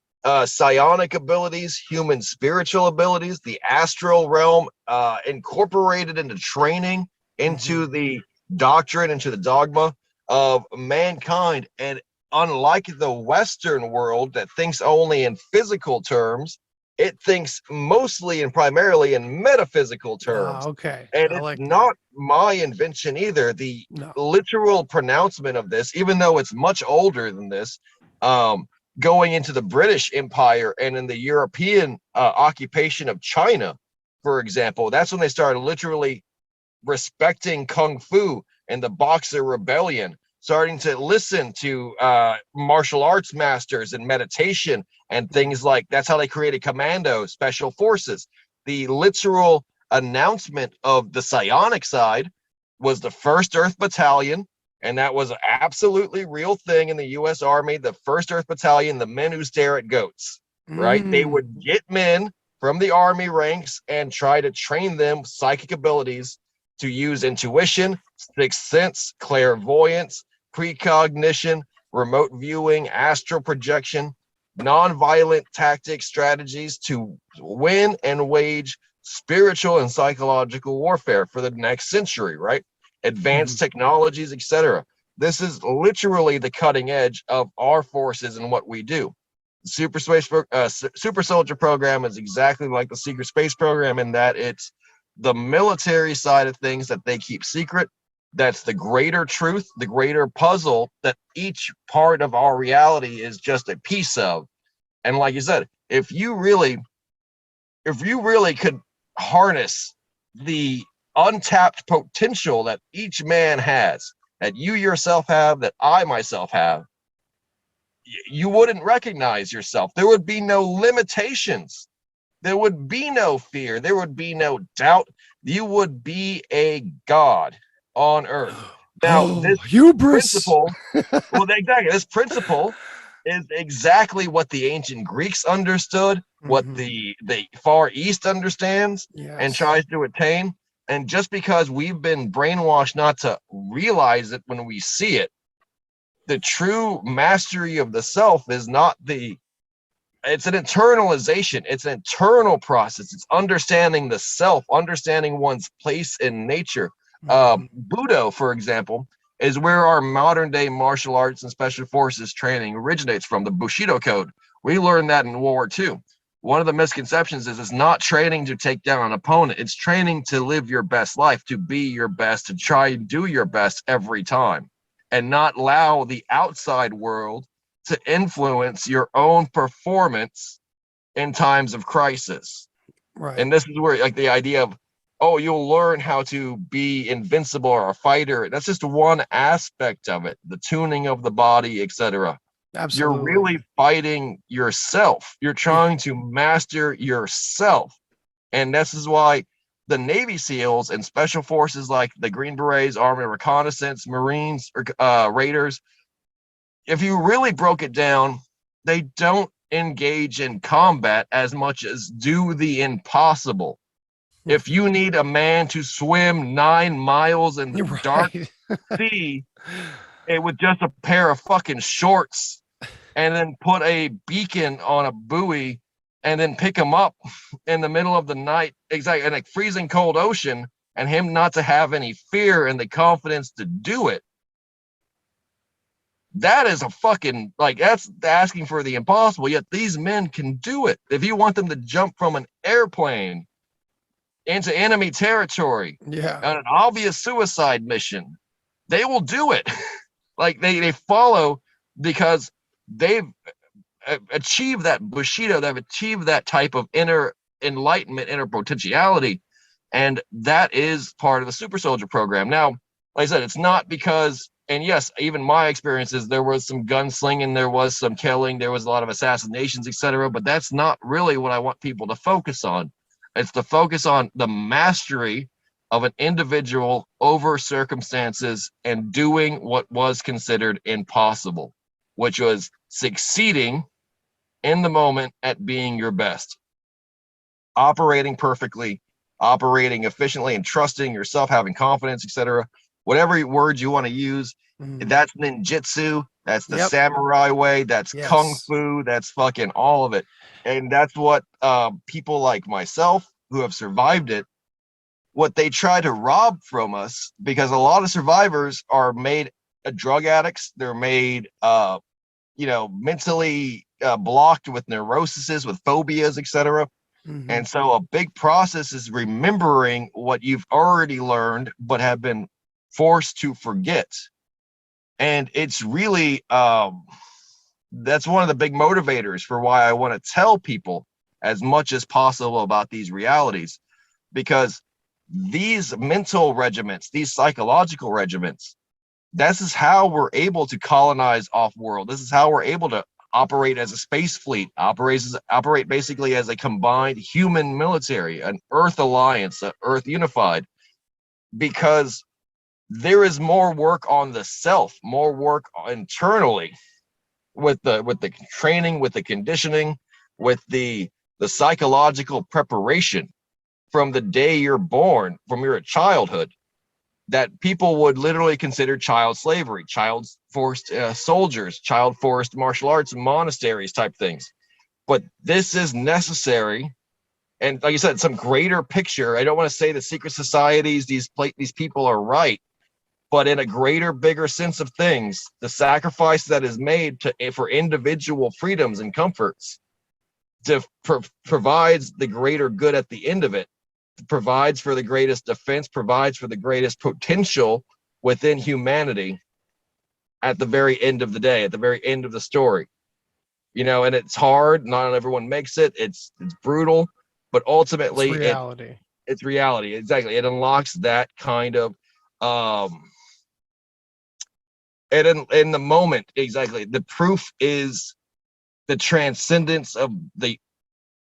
psionic abilities, human spiritual abilities, the astral realm, incorporated into training, into the doctrine, into the dogma of mankind. And unlike the Western world that thinks only in physical terms, it thinks mostly and primarily in metaphysical terms. Okay. And it's not my invention either. The literal pronouncement of this, even though it's much older than this, going into the British Empire and in the European occupation of China, for example, that's when they started literally respecting Kung Fu and the Boxer Rebellion starting to listen to martial arts masters and meditation and things like that's how they created commando special forces. The literal announcement of the psionic side was the 1st Earth Battalion, and that was an absolutely real thing in the U.S. Army. The 1st Earth Battalion, the men who stare at goats, right? They would get men from the Army ranks and try to train them psychic abilities to use intuition, sixth sense, clairvoyance, precognition, remote viewing, astral projection, non-violent tactics, strategies to win and wage spiritual and psychological warfare for the next century, right? Advanced technologies, etc. This is literally the cutting edge of our forces and what we do. The Super Soldier program is exactly like the secret space program in that it's the military side of things that they keep secret. That's the greater truth, the greater puzzle that each part of our reality is just a piece of. And like you said, if you really could harness the untapped potential that each man has, that you yourself have, that I myself have, you wouldn't recognize yourself. There would be no limitations. There would be no fear. There would be no doubt. You would be a god on earth. Now, this hubris. principle, well, exactly, this principle is exactly what the ancient Greeks understood, what the Far East understands, and tries to attain. And just because we've been brainwashed not to realize it when we see it, the true mastery of the self is not it's an internalization. It's an internal process. It's understanding the self, understanding one's place in nature. Budo, for example, is where our modern day martial arts and special forces training originates from, the Bushido code. We learned that in World War II. One of the misconceptions is it's not training to take down an opponent. It's training to live your best life, to be your best, to try and do your best every time, and not allow the outside world to influence your own performance in times of crisis. Right. And this is where, like, the idea of, oh, you'll learn how to be invincible or a fighter. That's just one aspect of it, the tuning of the body, etc. Absolutely. You're really fighting yourself. You're trying to master yourself. And this is why the Navy SEALs and special forces like the Green Berets, Army Reconnaissance, Marines, or Raiders, if you really broke it down, they don't engage in combat as much as do the impossible. If you need a man to swim 9 miles in the dark sea with just a pair of fucking shorts, and then put a beacon on a buoy and then pick him up in the middle of the night, exactly, in a freezing cold ocean, and him not to have any fear and the confidence to do it, that is a fucking, like, that's asking for the impossible. Yet these men can do it. If you want them to jump from an airplane into enemy territory on an obvious suicide mission, they will do it. Like, they follow because they've achieved that Bushido, they've achieved that type of inner enlightenment, inner potentiality, and that is part of the Super Soldier program. Now, like I said, it's not because, and yes, even my experiences, there was some gunslinging, there was some killing, there was a lot of assassinations, etc., but that's not really what I want people to focus on. It's to focus on the mastery of an individual over circumstances and doing what was considered impossible, which was succeeding in the moment at being your best, operating perfectly, operating efficiently, and trusting yourself, having confidence, etc. Whatever words you want to use, that's ninjutsu, that's the samurai way, that's kung fu, that's fucking all of it. And that's what people like myself who have survived it, what they try to rob from us, because a lot of survivors are made drug addicts, they're made mentally blocked with neuroses, with phobias, etc. And so a big process is remembering what you've already learned but have been forced to forget. And it's really that's one of the big motivators for why I want to tell people as much as possible about these realities, because these mental regiments, these psychological regiments, This is how we're able to colonize off world. This is how we're able to operate as a space fleet, operate basically as a combined human military, an Earth alliance, an Earth unified, because there is more work on the self, more work internally with the training, with the conditioning, with the psychological preparation from the day you're born, from your childhood, that people would literally consider child slavery, child forced soldiers, child forced martial arts, monasteries type things. But this is necessary. And like you said, some greater picture. I don't want to say the secret societies, these people are right, but in a greater, bigger sense of things, the sacrifice that is made for individual freedoms and comforts provides the greater good at the end of it, provides for the greatest defense, provides for the greatest potential within humanity at the very end of the day, at the very end of the story. You know, and it's hard. Not everyone makes it. It's brutal, but ultimately It's reality. It's reality. Exactly. It unlocks that kind of and in the moment, exactly. The proof is the transcendence of the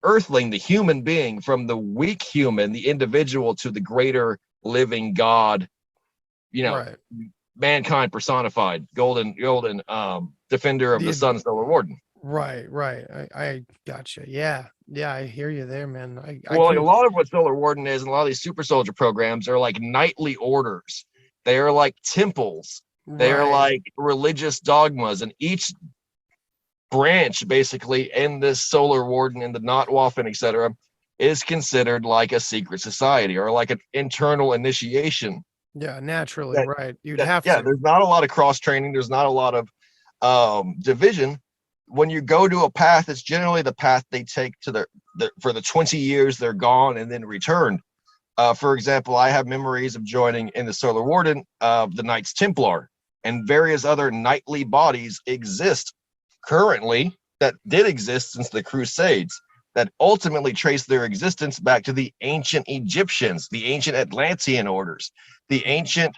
earthling, the human being, from the weak human, the individual, to the greater living God, you know, Right. mankind personified, golden defender of the sun, Solar Warden. Right. I gotcha. Yeah. I hear you there, man. Well, like a lot of what Solar Warden is, and a lot of these super soldier programs are like nightly orders. They are like temples. They're like religious dogmas, and each branch basically in this Solar Warden, in the Notwaffen, etc., is considered like a secret society or like an internal initiation. Yeah, naturally, right. You'd have yeah, to. there's not a lot of cross training. There's not a lot of division. When you go to a path, it's generally the path they take to for the 20 years they're gone and then returned. For example, I have memories of joining in the Solar Warden of the Knights Templar, and various other knightly bodies exist currently that did exist since the Crusades, that ultimately trace their existence back to the ancient Egyptians, the ancient Atlantean orders, the ancient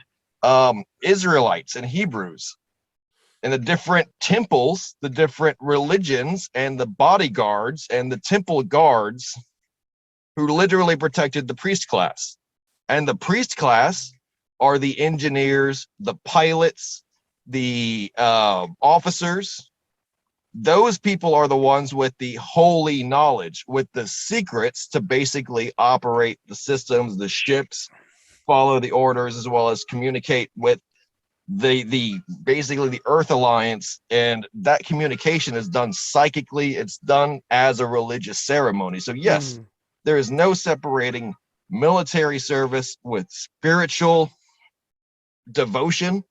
Israelites and Hebrews, and the different temples, the different religions, and the bodyguards and the temple guards who literally protected the priest class. And the priest class are the engineers, the pilots, the officers. Those people are the ones with the holy knowledge, with the secrets to basically operate the systems, the ships, follow the orders, as well as communicate with the basically the Earth Alliance. And that communication is done psychically. It's done as a religious ceremony. So yes, there is no separating military service with spiritual devotion,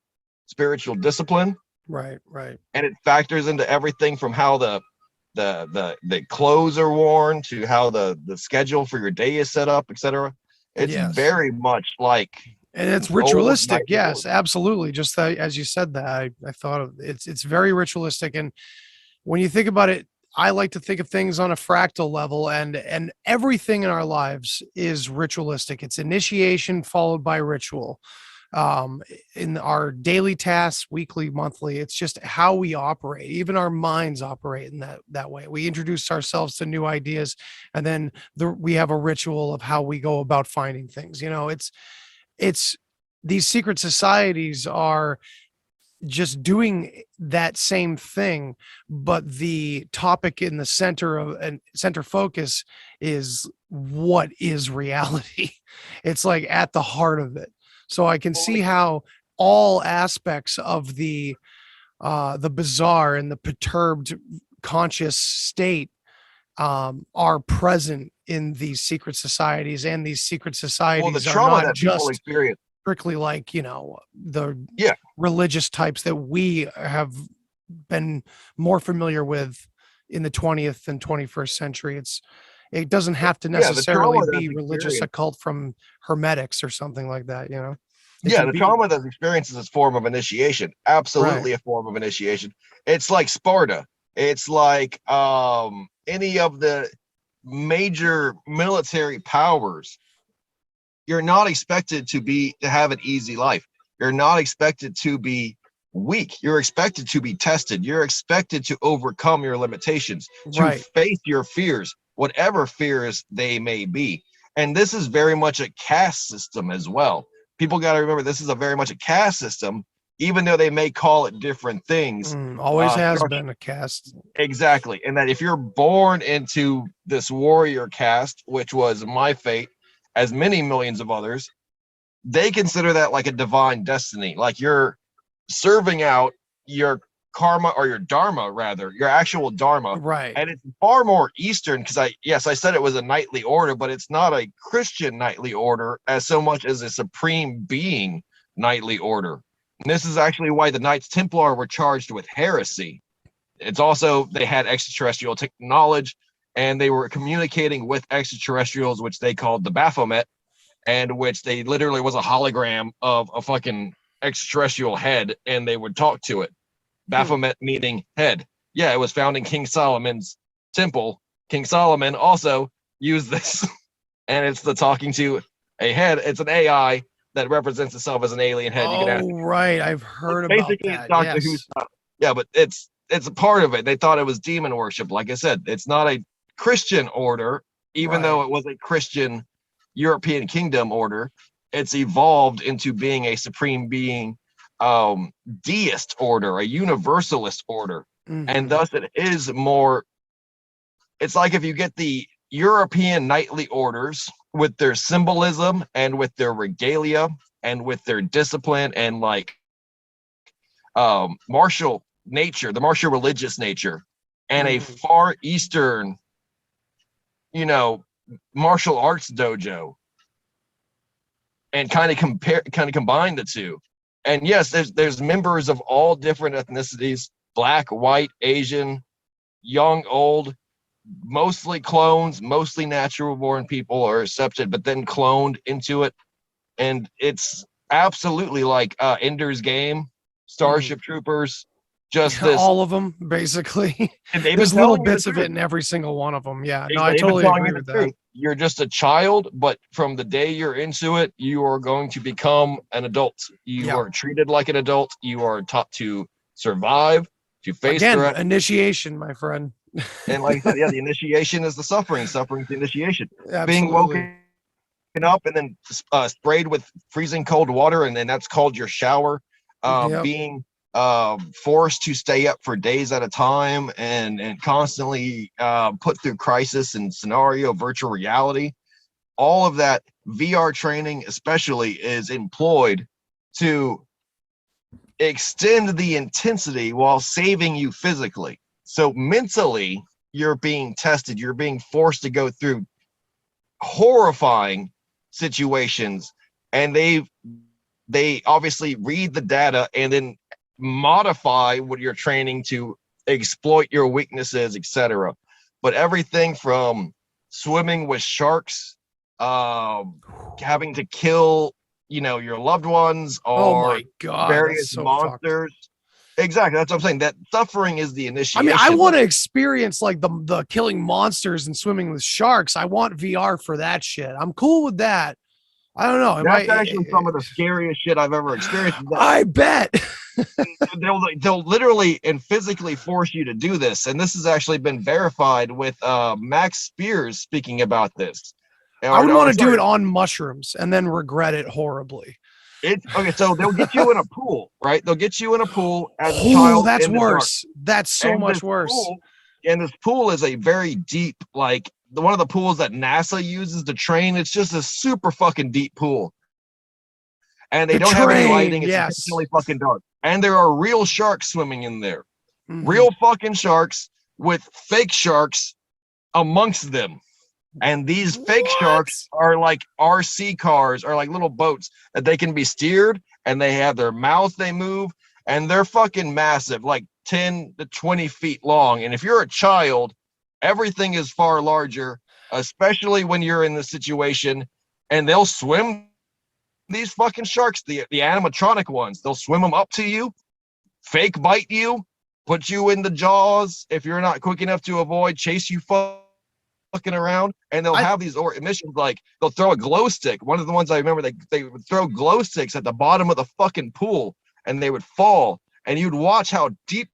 spiritual discipline. Right. And it factors into everything from how the clothes are worn to how the schedule for your day is set up, etc. It's very much like, and it's ritualistic. Yes, absolutely. Just as you said that, I thought of it's very ritualistic. And when you think about it, I like to think of things on a fractal level, and everything in our lives is ritualistic. It's initiation followed by ritual. In our daily tasks, weekly, monthly, it's just how we operate. Even our minds operate in that way. We introduce ourselves to new ideas, and then we have a ritual of how we go about finding things. You know, it's these secret societies are just doing that same thing, but the topic in the center of and center focus is what is reality. It's like at the heart of it. So I can see how all aspects of the bizarre and the perturbed conscious state are present in these secret societies, and these secret societies are not just strictly like, you know, the religious types that we have been more familiar with in the 20th and 21st century. It doesn't have to necessarily be religious occult from Hermetics or something like that, you know? The trauma that's experienced is a form of initiation. Absolutely a form of initiation. It's like Sparta. It's like any of the major military powers. You're not expected to have an easy life. You're not expected to be weak. You're expected to be tested. You're expected to overcome your limitations, to Right. face your fears, whatever fears they may be. And this is very much a caste system as well. People got to remember this is a very much a caste system, even though they may call it different things. Always has structure- been a caste. Exactly. And that if you're born into this warrior caste, which was my fate, as many millions of others, they consider that like a divine destiny. Like you're serving out your karma, or your dharma rather, your actual dharma. Right. And it's far more Eastern, because I said it was a knightly order, but it's not a Christian knightly order as so much as a supreme being knightly order. And this is actually why the Knights Templar were charged with heresy. It's also, they had extraterrestrial knowledge, and they were communicating with extraterrestrials, which they called the Baphomet, and which they literally was a hologram of a fucking extraterrestrial head, and they would talk to it. Baphomet meaning head. Yeah, it was found in King Solomon's temple. King Solomon also used this, and it's the talking to a head. It's an AI that represents itself as an alien head. You can ask. Right. I've heard about Basically, that. it's Doctor Who Yes. stuff. Yeah, but it's a part of it. They thought it was demon worship. Like I said, it's not a Christian order, even though it was a Christian European kingdom order. It's evolved into being a supreme being, deist order, a universalist order. And thus it is more, it's like if you get the European knightly orders with their symbolism and with their regalia and with their discipline and like martial nature, the martial religious nature, and a far Eastern, martial arts dojo, and kind of combine the two. And yes, there's members of all different ethnicities, black, white, Asian, young, old, mostly clones, mostly natural born people are accepted, but then cloned into it. And it's absolutely like Ender's Game, Starship Troopers, just this. All of them, basically. And they've There's been little telling you the bits of truth. it in every single one of them. Yeah, no, They've I been totally telling you agree the with that. truth. You're just a child, but from the day you're into it, you are going to become an adult. You are treated like an adult. You are taught to survive, to face Again, threat. initiation, my friend. And like I said, yeah, the initiation is the suffering. Suffering is the initiation. Absolutely. Being woken up and then sprayed with freezing cold water, and then that's called your shower. Being forced to stay up for days at a time and constantly put through crisis and scenario, virtual reality. All of that VR training especially is employed to extend the intensity while saving you physically. So mentally, you're being tested. You're being forced to go through horrifying situations, and they obviously read the data and then modify what you're training to exploit your weaknesses, etc. But everything from swimming with sharks, having to kill, your loved ones, or my God, various so monsters. Exactly, that's what I'm saying. That suffering is the initiation. I mean, I want to experience like the killing monsters and swimming with sharks. I want VR for that shit. I'm cool with that. I don't know. That's actually some of the scariest shit I've ever experienced. I bet. They'll literally and physically force you to do this, and this has actually been verified with Max Spears speaking about this. I would want to do it on mushrooms and then regret it horribly. Okay, so they'll get you in a pool, right? They'll get you in a pool as a Oh, child. that's in the worse. dark. That's so And much this worse. pool- and this pool is a very deep, like one of the pools that NASA uses to train. It's just a super fucking deep pool, and they To don't have any train, lighting. It's yes. intentionally fucking dark, and there are real sharks swimming in there. Mhm. Real fucking sharks with fake sharks amongst them. And these fake sharks are like RC cars, or like little boats that they can be steered, and they have their mouth, they move, and they're fucking massive, like 10 to 20 feet long. And if you're a child, everything is far larger, especially when you're in the situation, and they'll swim these fucking sharks, the animatronic ones. They'll swim them up to you, fake bite you, put you in the jaws if you're not quick enough to avoid, chase you looking around, and they'll have these missions like they'll throw a glow stick. One of the ones I remember, they would throw glow sticks at the bottom of the fucking pool, and they would fall, and you'd watch how deep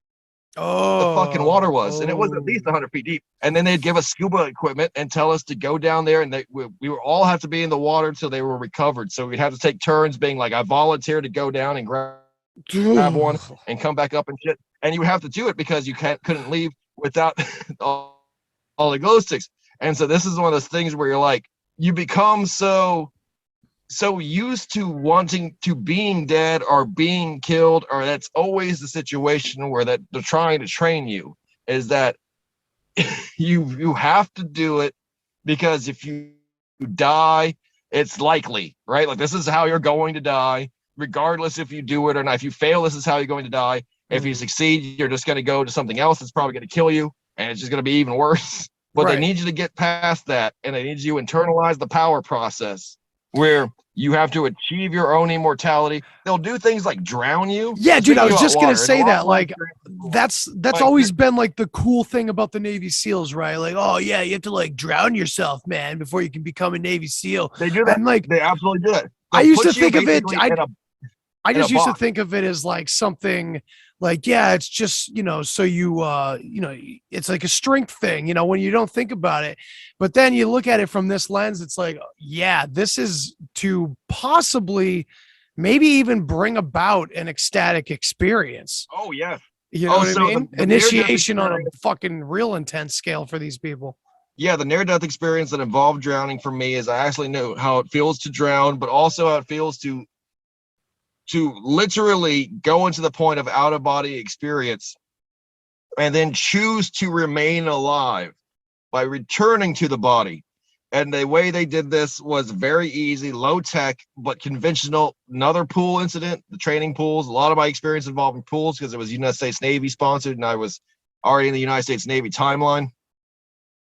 the fucking water was, and it was at least 100 feet deep. And then they'd give us scuba equipment and tell us to go down there, and we would all have to be in the water until they were recovered. So we'd have to take turns being like, I volunteer to go down and grab one and come back up and shit. And you have to do it because you couldn't leave without all the glow sticks. And so this is one of those things where you're like, you become so used to wanting to being dead or being killed, or that's always the situation where that they're trying to train you, is that you have to do it, because if you die, it's likely, right? Like, this is how you're going to die, regardless if you do it or not. If you fail, this is how you're going to die. If you succeed, you're just going to go to something else that's probably going to kill you, and it's just going to be even worse. But They need you to get past that, and they need you to internalize the power process, where you have to achieve your own immortality. They'll do things like drown you. Yeah, dude, I was just gonna say that. Like, that's always been like the cool thing about the Navy SEALs, right? Like, oh yeah, you have to like drown yourself, man, before you can become a Navy SEAL. They do that. And like, they absolutely do it. I used to think of it. I just used to think of it as like something like, yeah, it's just, so you, it's like a strength thing, when you don't think about it. But then you look at it from this lens, it's like, yeah, this is to possibly maybe even bring about an ecstatic experience. Oh, yeah. You know what I mean? Initiation on a fucking real intense scale for these people. Yeah, the near-death experience that involved drowning for me is I actually know how it feels to drown, but also how it feels to literally go into the point of out-of-body experience and then choose to remain alive by returning to the body. And the way they did this was very easy, low tech, but conventional. Another pool incident, the training pools. A lot of my experience involving pools because it was United States Navy sponsored, and I was already in the United States Navy timeline.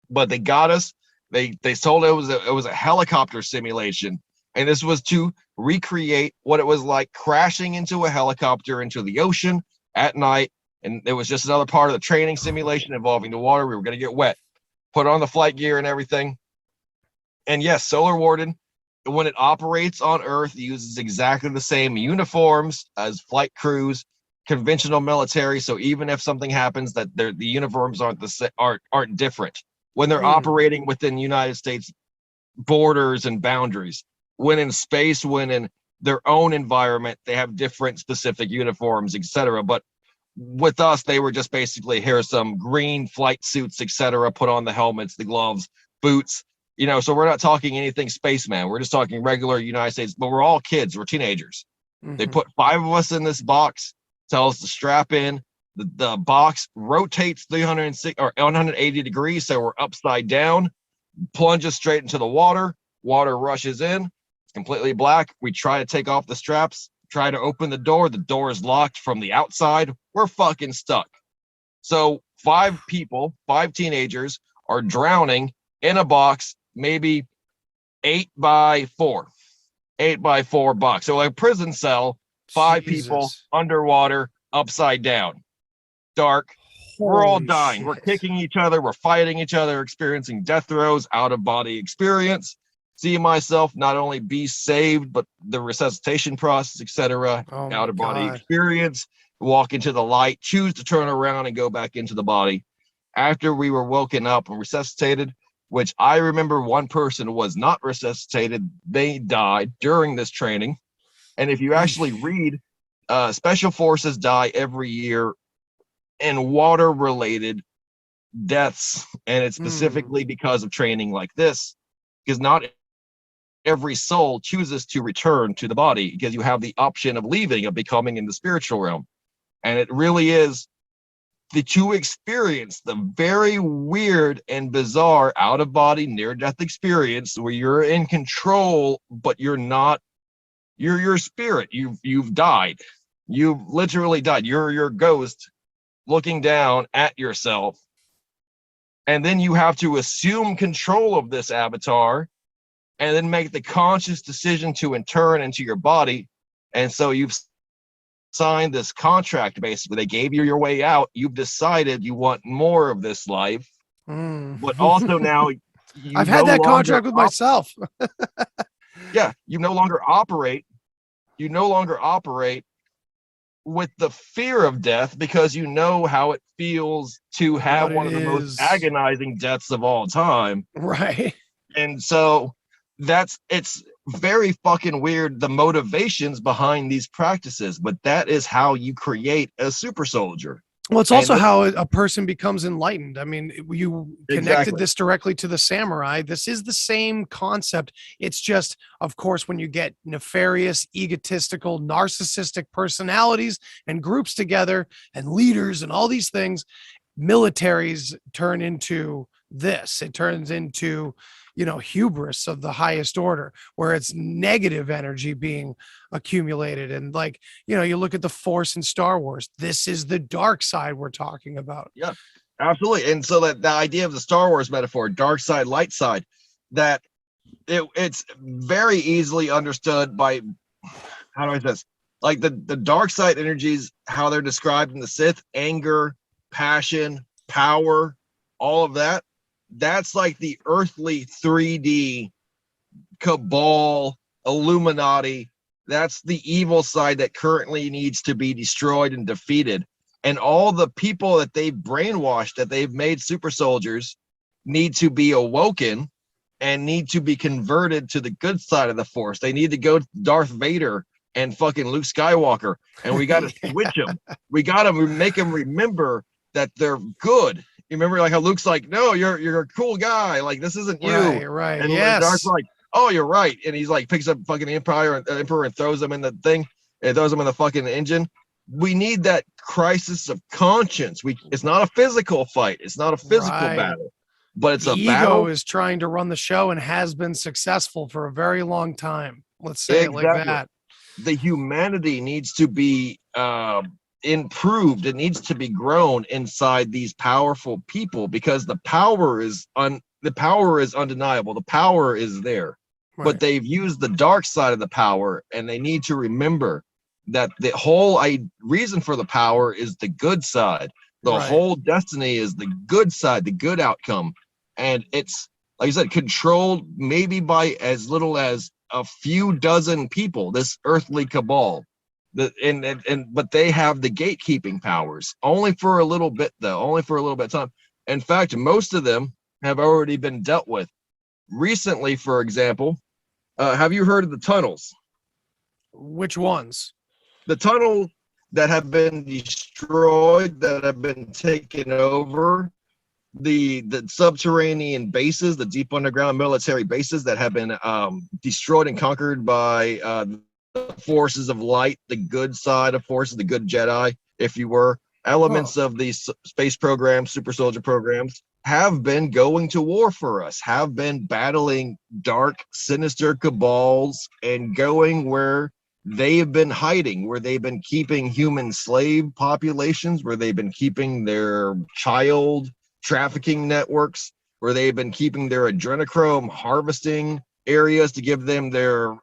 But they got us. They told it was a helicopter simulation, and this was to recreate what it was like crashing into a helicopter into the ocean at night. And it was just another part of the training simulation involving the water. We were going to get wet, put on the flight gear and everything. And yes, Solar Warden, when it operates on Earth, uses exactly the same uniforms as flight crews, conventional military. So even if something happens, that the uniforms aren't different when they're operating within United States borders and boundaries. When in space, when in their own environment, they have different specific uniforms, etc. But with us, they were just basically, here's some green flight suits, etc. Put on the helmets, the gloves, boots. So we're not talking anything spaceman. We're just talking regular United States, but we're all kids. We're teenagers. Mm-hmm. They put 5 of us in this box, tell us to strap in. The box rotates 180 degrees, so we're upside down, plunges straight into the water. Water rushes in. It's completely black. We try to take off the straps, try to open the door. The door is locked from the outside. We're fucking stuck. So 5 people, 5 teenagers are drowning in a box, maybe 8 by 4 box. So a prison cell, 5 people underwater, upside down, dark. We're all dying. We're kicking each other. We're fighting each other, experiencing death throes, out of body experience. See myself not only be saved, but the resuscitation process, etc. Out of body experience, walk into the light, choose to turn around and go back into the body. After we were woken up and resuscitated, which I remember one person was not resuscitated. They died during this training. And if you actually read, Special Forces die every year in water-related deaths. And it's specifically because of training like this, because not every soul chooses to return to the body, because you have the option of leaving, of becoming in the spiritual realm. And it really is to experience the very weird and bizarre out-of-body near-death experience where you're in control, but you're not. You're your spirit. You've died. You've literally died. You're your ghost looking down at yourself. And then you have to assume control of this avatar and then make the conscious decision to turn into your body. And so you've signed this contract, basically. They gave you your way out. You've decided you want more of this life, but also now You I've had no that longer contract with myself. yeah, you no longer operate with the fear of death because you know how it feels to have What one it of the most is. agonizing deaths of all time. Right. And so it's very fucking weird, the motivations behind these practices, but that is how you create a super soldier. Well, it's And also this- how a person becomes enlightened. I mean, you connected Exactly. this directly to the samurai. This is the same concept. It's just, of course, when you get nefarious, egotistical, narcissistic personalities and groups together and leaders and all these things, militaries turn into this. It turns into, hubris of the highest order, where it's negative energy being accumulated. And like, you look at the Force in Star Wars. This is the dark side we're talking about. Yeah, absolutely. And so that the idea of the Star Wars metaphor, dark side, light side, that it's very easily understood by, how do I say this? Like the dark side energies, how they're described in the Sith: anger, passion, power, all of that. That's like the earthly 3D cabal, Illuminati. That's the evil side that currently needs to be destroyed and defeated. And all the people that they've brainwashed, that they've made super soldiers, need to be awoken and need to be converted to the good side of the Force. They need to go to Darth Vader and fucking Luke Skywalker, and we got to switch them. We got to make them remember that they're good. You remember, like how Luke's like, "No, you're a cool guy. Like this isn't you." Right. And Yes. Darth's like, "Oh, you're right." And he's like, picks up fucking emperor and throws him in the thing, and throws him in the fucking engine. We need that crisis of conscience. It's not a physical fight. It's not a physical battle, but it's the a ego battle. is trying to run the show and has been successful for a very long time. Let's say it like that. The humanity needs to be improved. It needs to be grown inside these powerful people, because the power is undeniable. The power is there, but they've used the dark side of the power, and they need to remember that the whole reason for the power is the good side. The whole destiny is the good side, the good outcome, and it's, like I said, controlled maybe by as little as a few dozen people. This earthly cabal. But they have the gatekeeping powers only for a little bit, though, only for a little bit of time. In fact, most of them have already been dealt with recently. For example, have you heard of the tunnels? Which ones? The tunnels that have been destroyed, that have been taken over, the subterranean bases, the deep underground military bases that have been destroyed and conquered by the forces of light, the good side of forces, the good Jedi, if you were. Elements of these space programs, super soldier programs, have been going to war for us, have been battling dark, sinister cabals, and going where they've been hiding, where they've been keeping human slave populations, where they've been keeping their child trafficking networks, where they've been keeping their adrenochrome harvesting areas to give them their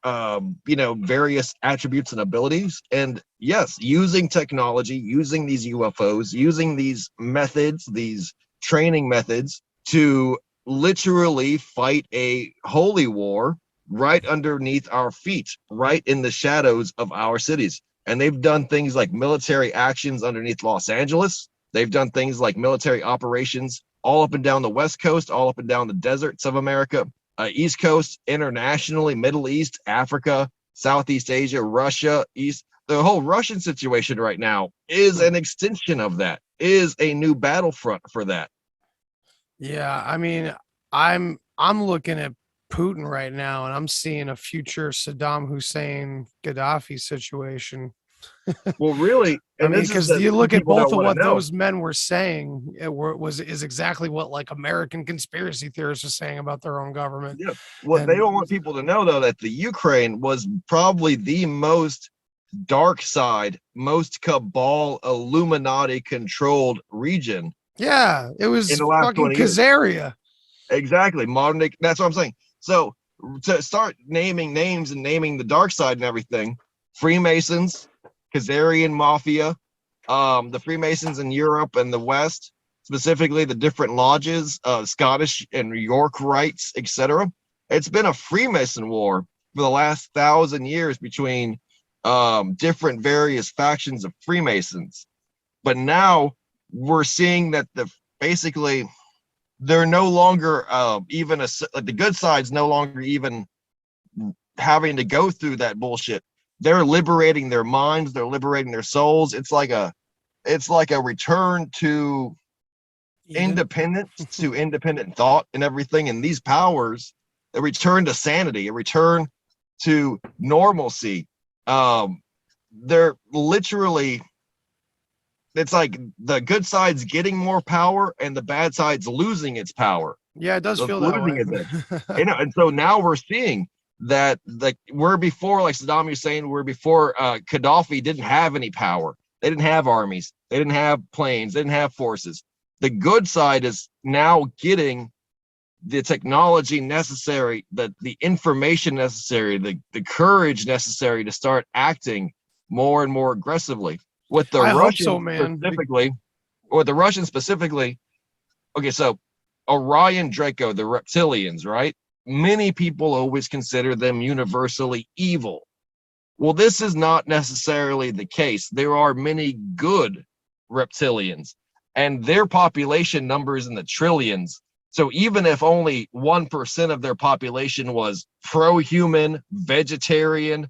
various attributes and abilities. And yes, using technology, using these UFOs, using these methods, these training methods, to literally fight a holy war right underneath our feet, right in the shadows of our cities. And they've done things like military actions underneath Los Angeles. They've done things like military operations all up and down the West Coast, all up and down the deserts of America, East Coast, internationally, Middle East, Africa, Southeast Asia, Russia, East. The whole Russian situation right now is an extension of that, is a new battlefront for that. Yeah, I mean, I'm looking at Putin right now, and I'm seeing a future Saddam Hussein Gaddafi situation. Well, really, I mean, because you look at both of what know. those men were saying, is exactly what like American conspiracy theorists are saying about their own government. Yeah. What they don't want people to know, though, that the Ukraine was probably the most dark side, most cabal, Illuminati controlled region. Yeah, it was in the last fucking 20 years. Khazaria. Exactly, modern day. That's what I'm saying. So to start naming names and naming the dark side and everything, Freemasons, Khazarian mafia, the Freemasons in Europe and the West, specifically the different lodges, Scottish and New York rites, etc. It's been a Freemason war for the last 1,000 years between different various factions of Freemasons. But now we're seeing that basically they're no longer even the good side's no longer even having to go through that bullshit. They're liberating their minds, they're liberating their souls. It's like a return to independence, to independent thought and everything. And these powers, a return to sanity, a return to normalcy. They're literally, it's like the good side's getting more power and the bad side's losing its power. Yeah, it does feel that way. And so now we're seeing that, like, we're before, like Saddam Hussein, we're before Gaddafi didn't have any power. They didn't have armies. They didn't have planes. They didn't have forces. The good side is now getting the technology necessary, the information necessary, the courage necessary to start acting more and more aggressively. With the Russians specifically, okay, so Orion Draco, the reptilians, right? Many people always consider them universally evil. Well, this is not necessarily the case. There are many good reptilians, and their population numbers in the trillions. So even if only 1% of their population was pro-human, vegetarian,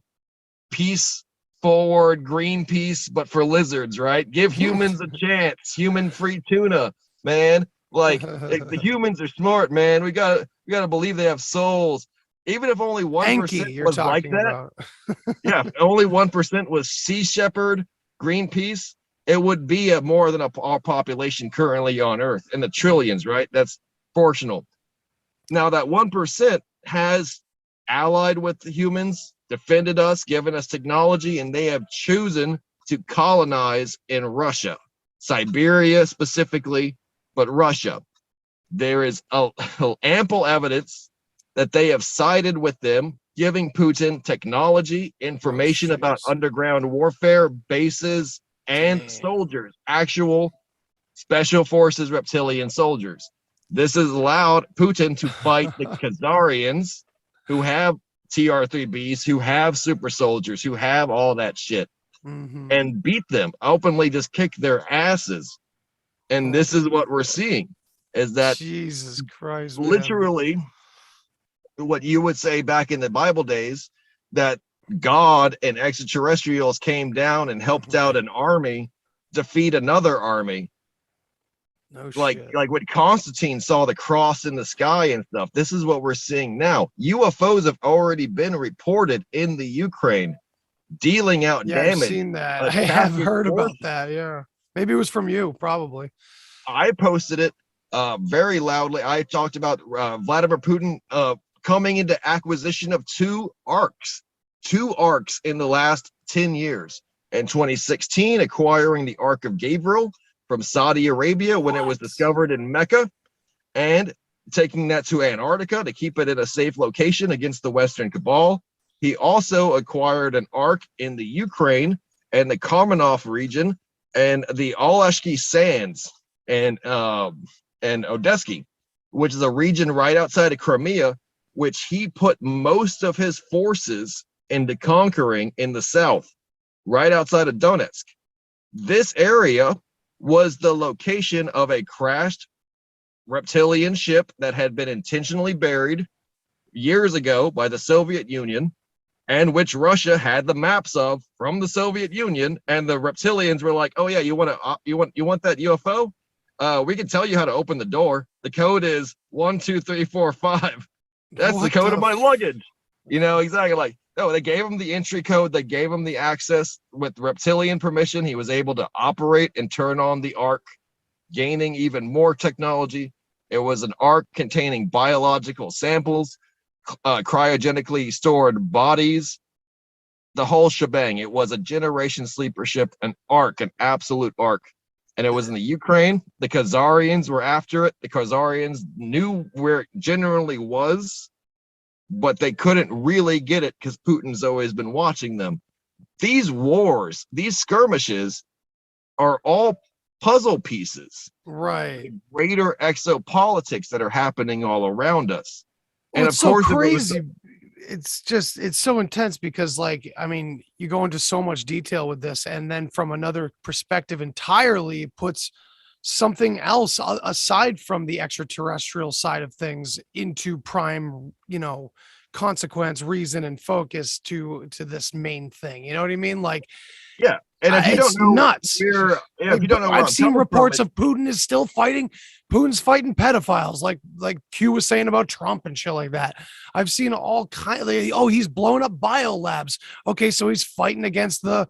peace forward, Greenpeace, but for lizards, right? Give humans a chance. Human free tuna, man. Like, the humans are smart, man. We gotta believe they have souls. Even if only 1% was like that, yeah, if only 1% was Sea Shepherd, Greenpeace, it would be more than our population currently on Earth, in the trillions, right? That's proportional. Now that 1% has allied with the humans, defended us, given us technology, and they have chosen to colonize in Russia, Siberia specifically, but Russia. There is ample evidence that they have sided with them, giving Putin technology, information about underground warfare, bases, and soldiers, actual special forces reptilian soldiers. This has allowed Putin to fight the Khazarians, who have TR-3Bs, who have super soldiers, who have all that shit, and beat them, openly just kick their asses. And this is what we're seeing, is that Jesus Christ, literally what you would say back in the Bible days, that God and extraterrestrials came down and helped out an army defeat another army. Like when Constantine saw the cross in the sky and stuff. This is what we're seeing now. UFOs have already been reported in the Ukraine, dealing out damage. I've seen that. I have heard about that. Yeah, maybe it was from you. Probably. I posted it very loudly. I talked about Vladimir Putin coming into acquisition of two arcs in the last 10 years. In 2016, acquiring the Ark of Gabriel from Saudi Arabia when it was discovered in Mecca, and taking that to Antarctica to keep it in a safe location against the Western Cabal. He also acquired an ark in the Ukraine and the Kamenov region and the Alashki Sands and Odesky, which is a region right outside of Crimea, which he put most of his forces into conquering in the south, right outside of Donetsk. This area was the location of a crashed reptilian ship that had been intentionally buried years ago by the Soviet Union, and which Russia had the maps of from the Soviet Union. And the reptilians were like, "Oh yeah, you want that UFO? We can tell you how to open the door. The code is 1, 2, 3, 4, 5. That's the code of my luggage." You know, exactly. Like, no, they gave him the entry code. They gave him the access with reptilian permission. He was able to operate and turn on the ark, gaining even more technology. It was an ark containing biological samples, cryogenically stored bodies, the whole shebang. It was a generation sleeper ship, an ark, an absolute ark. And it was in the Ukraine. The Khazarians were after it. The Khazarians knew where it generally was, but they couldn't really get it because Putin's always been watching them. These wars, these skirmishes are all puzzle pieces, Right. greater exopolitics that are happening all around us. Well, And it's of so course, crazy. It's so intense because, like, I mean, you go into so much detail with this, and then from another perspective entirely, it puts something else aside from the extraterrestrial side of things into prime, consequence, reason, and focus to this main thing. You know what I mean? Like, yeah. And if you don't it's know nuts. where, yeah, Like, if you don't know where I've I'm seen coming reports from, of Putin is still fighting. Putin's fighting pedophiles, like Q was saying about Trump and shit like that. I've seen all kind of, oh, he's blown up biolabs. Okay, so he's fighting against the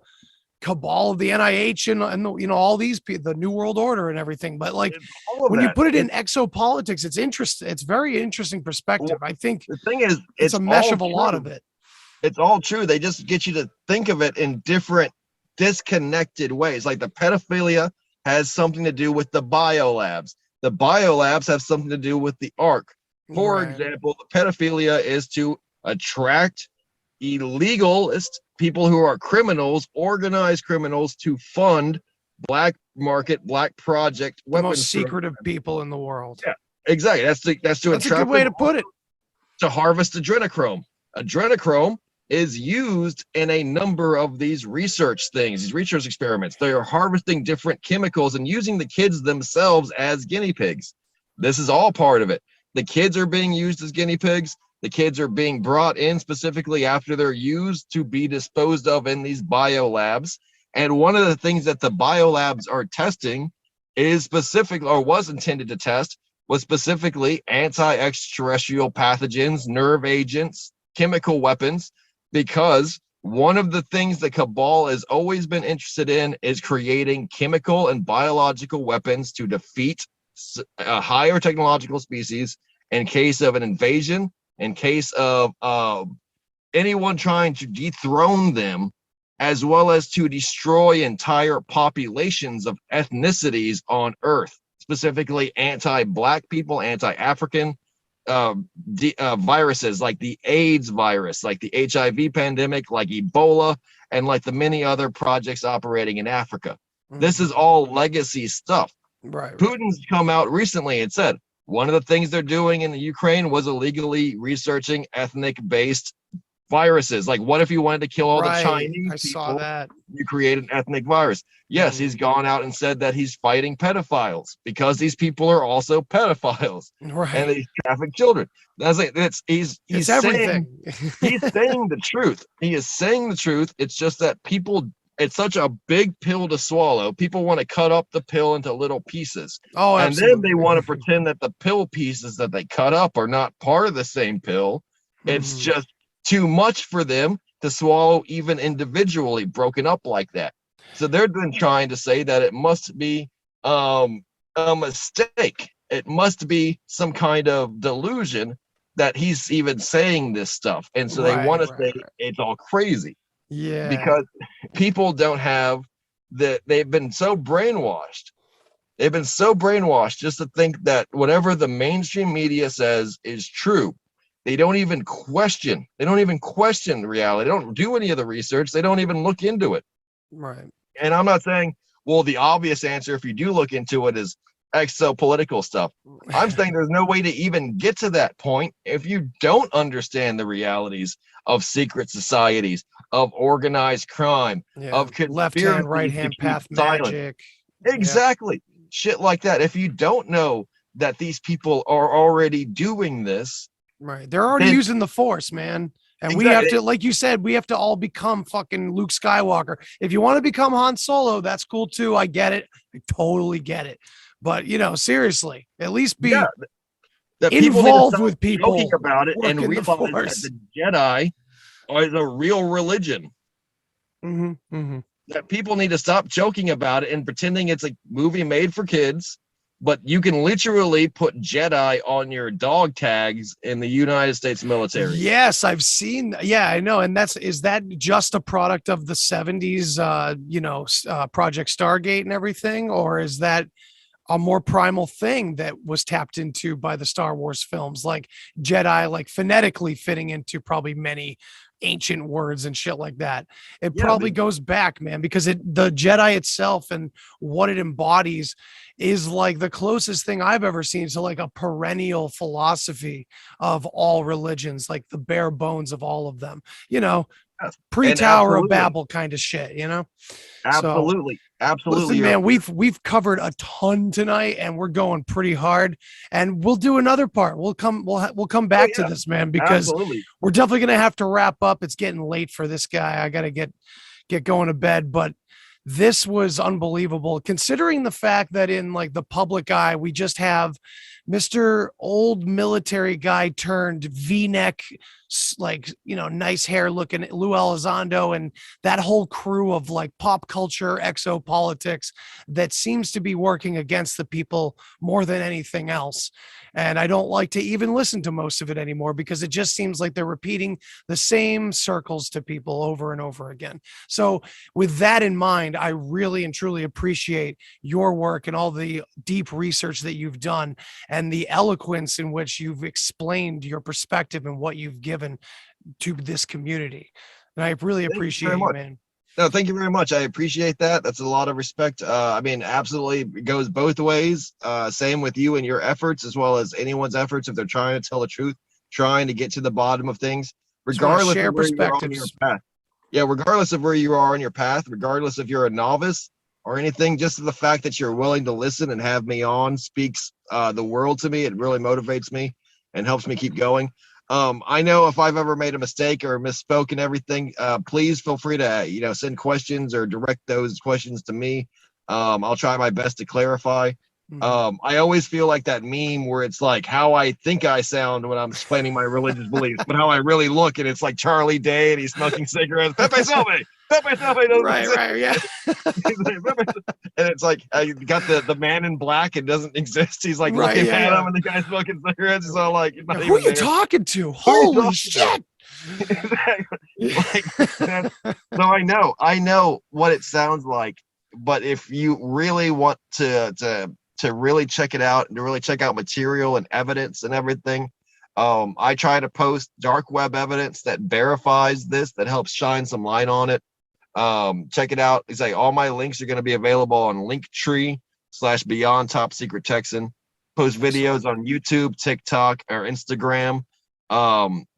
cabal of the NIH and the, all these people, the New World Order and everything. But like, it's all of when you that. put it in exopolitics, it's interesting. It's very interesting perspective. I think The thing is, it's a mesh all of a lot true. of it. It's all true. They just get you to think of it in different disconnected ways. Like the pedophilia has something to do with the biolabs. The biolabs have something to do with the ark. For Right. example, the pedophilia is to attract illegalist people who are criminals, organized criminals, to fund black market, black project The weapons. most secretive people in the world. Yeah, exactly. That's to That's a attract good way them to put it. to harvest adrenochrome. Adrenochrome is used in a number of these research things, these research experiments. They are harvesting different chemicals and using the kids themselves as guinea pigs. This is all part of it. The kids are being used as guinea pigs. The kids are being brought in specifically after they're used to be disposed of in these biolabs. And one of the things that the biolabs are testing is specific, or was intended to test, was specifically anti-extraterrestrial pathogens, nerve agents, chemical weapons, because one of the things the cabal has always been interested in is creating chemical and biological weapons to defeat a higher technological species in case of an invasion, in case of anyone trying to dethrone them, as well as to destroy entire populations of ethnicities on Earth, specifically anti-Black people, anti-African, viruses like the AIDS virus, like the HIV pandemic, like Ebola, and like the many other projects operating in Africa. This is all legacy stuff. Right. Putin's come out recently and said one of the things they're doing in the Ukraine was illegally researching ethnic-based viruses. Like, what if you wanted to kill all the Chinese I saw people? that. You create an ethnic virus. Yes, he's gone out and said that he's fighting pedophiles because these people are also pedophiles Right. and they traffic children. That's like he's everything. He's saying the truth. He is saying the truth. It's just that people, it's such a big pill to swallow. People want to cut up the pill into little pieces. Oh, and absolutely. then they want to pretend that the pill pieces that they cut up are not part of the same pill. It's just too much for them to swallow, even individually broken up like that. So they're then trying to say that it must be a mistake. It must be some kind of delusion that he's even saying this stuff. And so they want to say it's all crazy. Yeah. Because people don't have that. They've been so brainwashed. They've been so brainwashed just to think that whatever the mainstream media says is true. They don't even question. They don't even question reality. They don't do any of the research. They don't even look into it. Right. And I'm not saying, well, the obvious answer, if you do look into it, is exopolitical stuff. I'm saying there's no way to even get to that point if you don't understand the realities of secret societies, of organized crime, of left hand, right hand path magic. Exactly. Shit like that. If you don't know that these people are already doing this, right, they're already using the Force, man. And we have to, like you said, we have to all become fucking Luke Skywalker. If you want to become Han Solo, that's cool too. I get it. I totally get it. But, seriously, at least be involved with people joking about it and realize that the Jedi are the real religion. That people need to stop joking about it and pretending it's a movie made for kids. But you can literally put Jedi on your dog tags in the United States military. Yes, I've seen. Yeah, I know. And is that just a product of the 70s, Project Stargate and everything? Or is that a more primal thing that was tapped into by the Star Wars films, like Jedi, like phonetically fitting into probably many ancient words and shit like that. It Yeah, probably goes back, man, because the Jedi itself and what it embodies is like the closest thing I've ever seen to like a perennial philosophy of all religions, like the bare bones of all of them, Yes. pre-Tower of Absolutely. Babel kind of shit, So, Absolutely. Absolutely. listen, man, we've covered a ton tonight, and we're going pretty hard. And we'll do another part. We'll come back to this, man, because Absolutely. we're definitely gonna have to wrap up. It's getting late for this guy. I gotta get going to bed. But this was unbelievable, considering the fact that in like the public eye, we just have Mr. Old Military Guy turned V-neck, like, nice hair looking Lou Elizondo and that whole crew of like pop culture exopolitics that seems to be working against the people more than anything else. And I don't like to even listen to most of it anymore because it just seems like they're repeating the same circles to people over and over again. So with that in mind, I really and truly appreciate your work and all the deep research that you've done and the eloquence in which you've explained your perspective and what you've given to this community. And I really appreciate you, man. No, thank you very much. I appreciate that. That's a lot of respect. I mean, absolutely, it goes both ways. Same with you and your efforts, as well as anyone's efforts if they're trying to tell the truth, trying to get to the bottom of things, regardless of where you are on your path. Yeah, regardless of where you are on your path, regardless if you're a novice or anything, just the fact that you're willing to listen and have me on speaks the world to me. It really motivates me and helps me keep going. I know if I've ever made a mistake or misspoke and everything, please feel free to, send questions or direct those questions to me. I'll try my best to clarify. I always feel like that meme where it's like how I think I sound when I'm explaining my religious beliefs, but how I really look, and it's like Charlie Day and he's smoking cigarettes. Pepe Silve. Right, yeah. And it's like you got the man in black and doesn't exist. He's like looking at him, and the guy's smoking cigarettes. He's all like, "Who are you talking to? Holy shit!" So I know what it sounds like, but if you really want to really check it out and to really check out material and evidence and everything, I try to post dark web evidence that verifies this, that helps shine some light on it. Check it out. It's like all my links are going to be available on Linktree/Beyond Top Secret Texan. Post videos on YouTube, TikTok, or Instagram.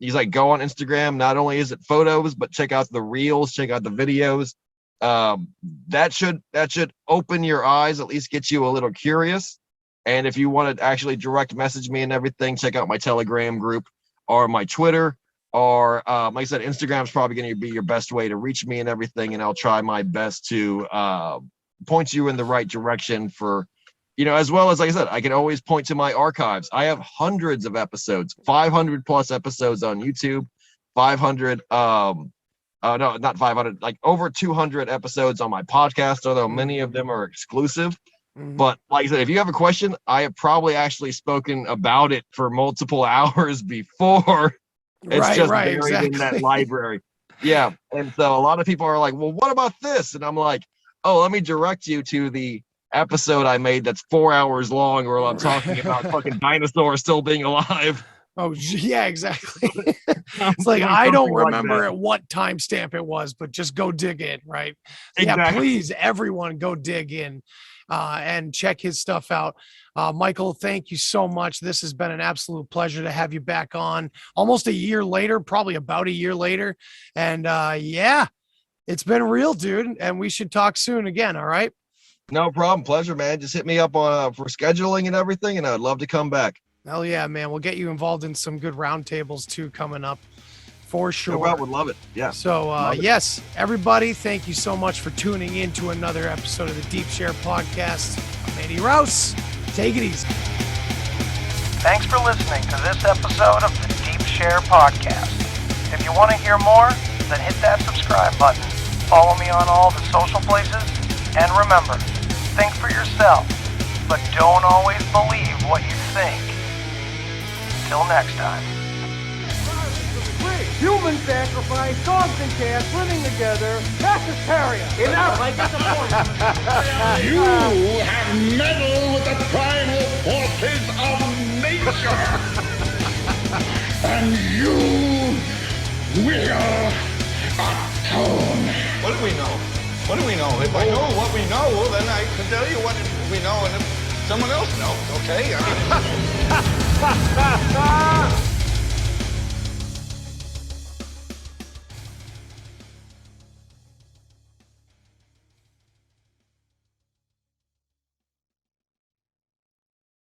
He's like, go on Instagram. Not only is it photos, but check out the reels, check out the videos. That should open your eyes, at least get you a little curious. And if you want to actually direct message me and everything, check out my Telegram group or my Twitter, or like I said, Instagram is probably going to be your best way to reach me and everything. And I'll try my best to point you in the right direction for, as well as, like I said, I can always point to my archives. I have hundreds of episodes, 500 plus episodes on YouTube, 500, no, not 500, like over 200 episodes on my podcast, although many of them are exclusive. But like I said, if you have a question, I have probably actually spoken about it for multiple hours before. It's just buried in that library. Yeah. And so a lot of people are like, well, what about this? And I'm like, oh, let me direct you to the episode I made that's 4 hours long where I'm talking about fucking dinosaurs still being alive. Oh, yeah, exactly. It's like, I don't remember at what timestamp it was, but just go dig in, right? Exactly. Yeah, please, everyone go dig in and check his stuff out. Michael, thank you so much. This has been an absolute pleasure to have you back on almost a year later, probably about a year later. And yeah, it's been real, dude. And we should talk soon again, all right? No problem. Pleasure, man. Just hit me up on for scheduling and everything, and I'd love to come back. Hell yeah, man. We'll get you involved in some good roundtables too coming up for sure. I would love it. Yeah. So yes, everybody, thank you so much for tuning in to another episode of the Deep Share Podcast. I'm Andy Rouse. Take it easy. Thanks for listening to this episode of the Deep Share Podcast. If you want to hear more, then hit that subscribe button. Follow me on all the social places. And remember, think for yourself, but don't always believe what you think. Till next time. Human sacrifice, dogs and cats living together, that's hysteria. Enough, I get the point. You have meddled with the primal forces of nature. And you will Well, if I know what we know, then I can tell you what we know, and if someone else knows, okay? I mean,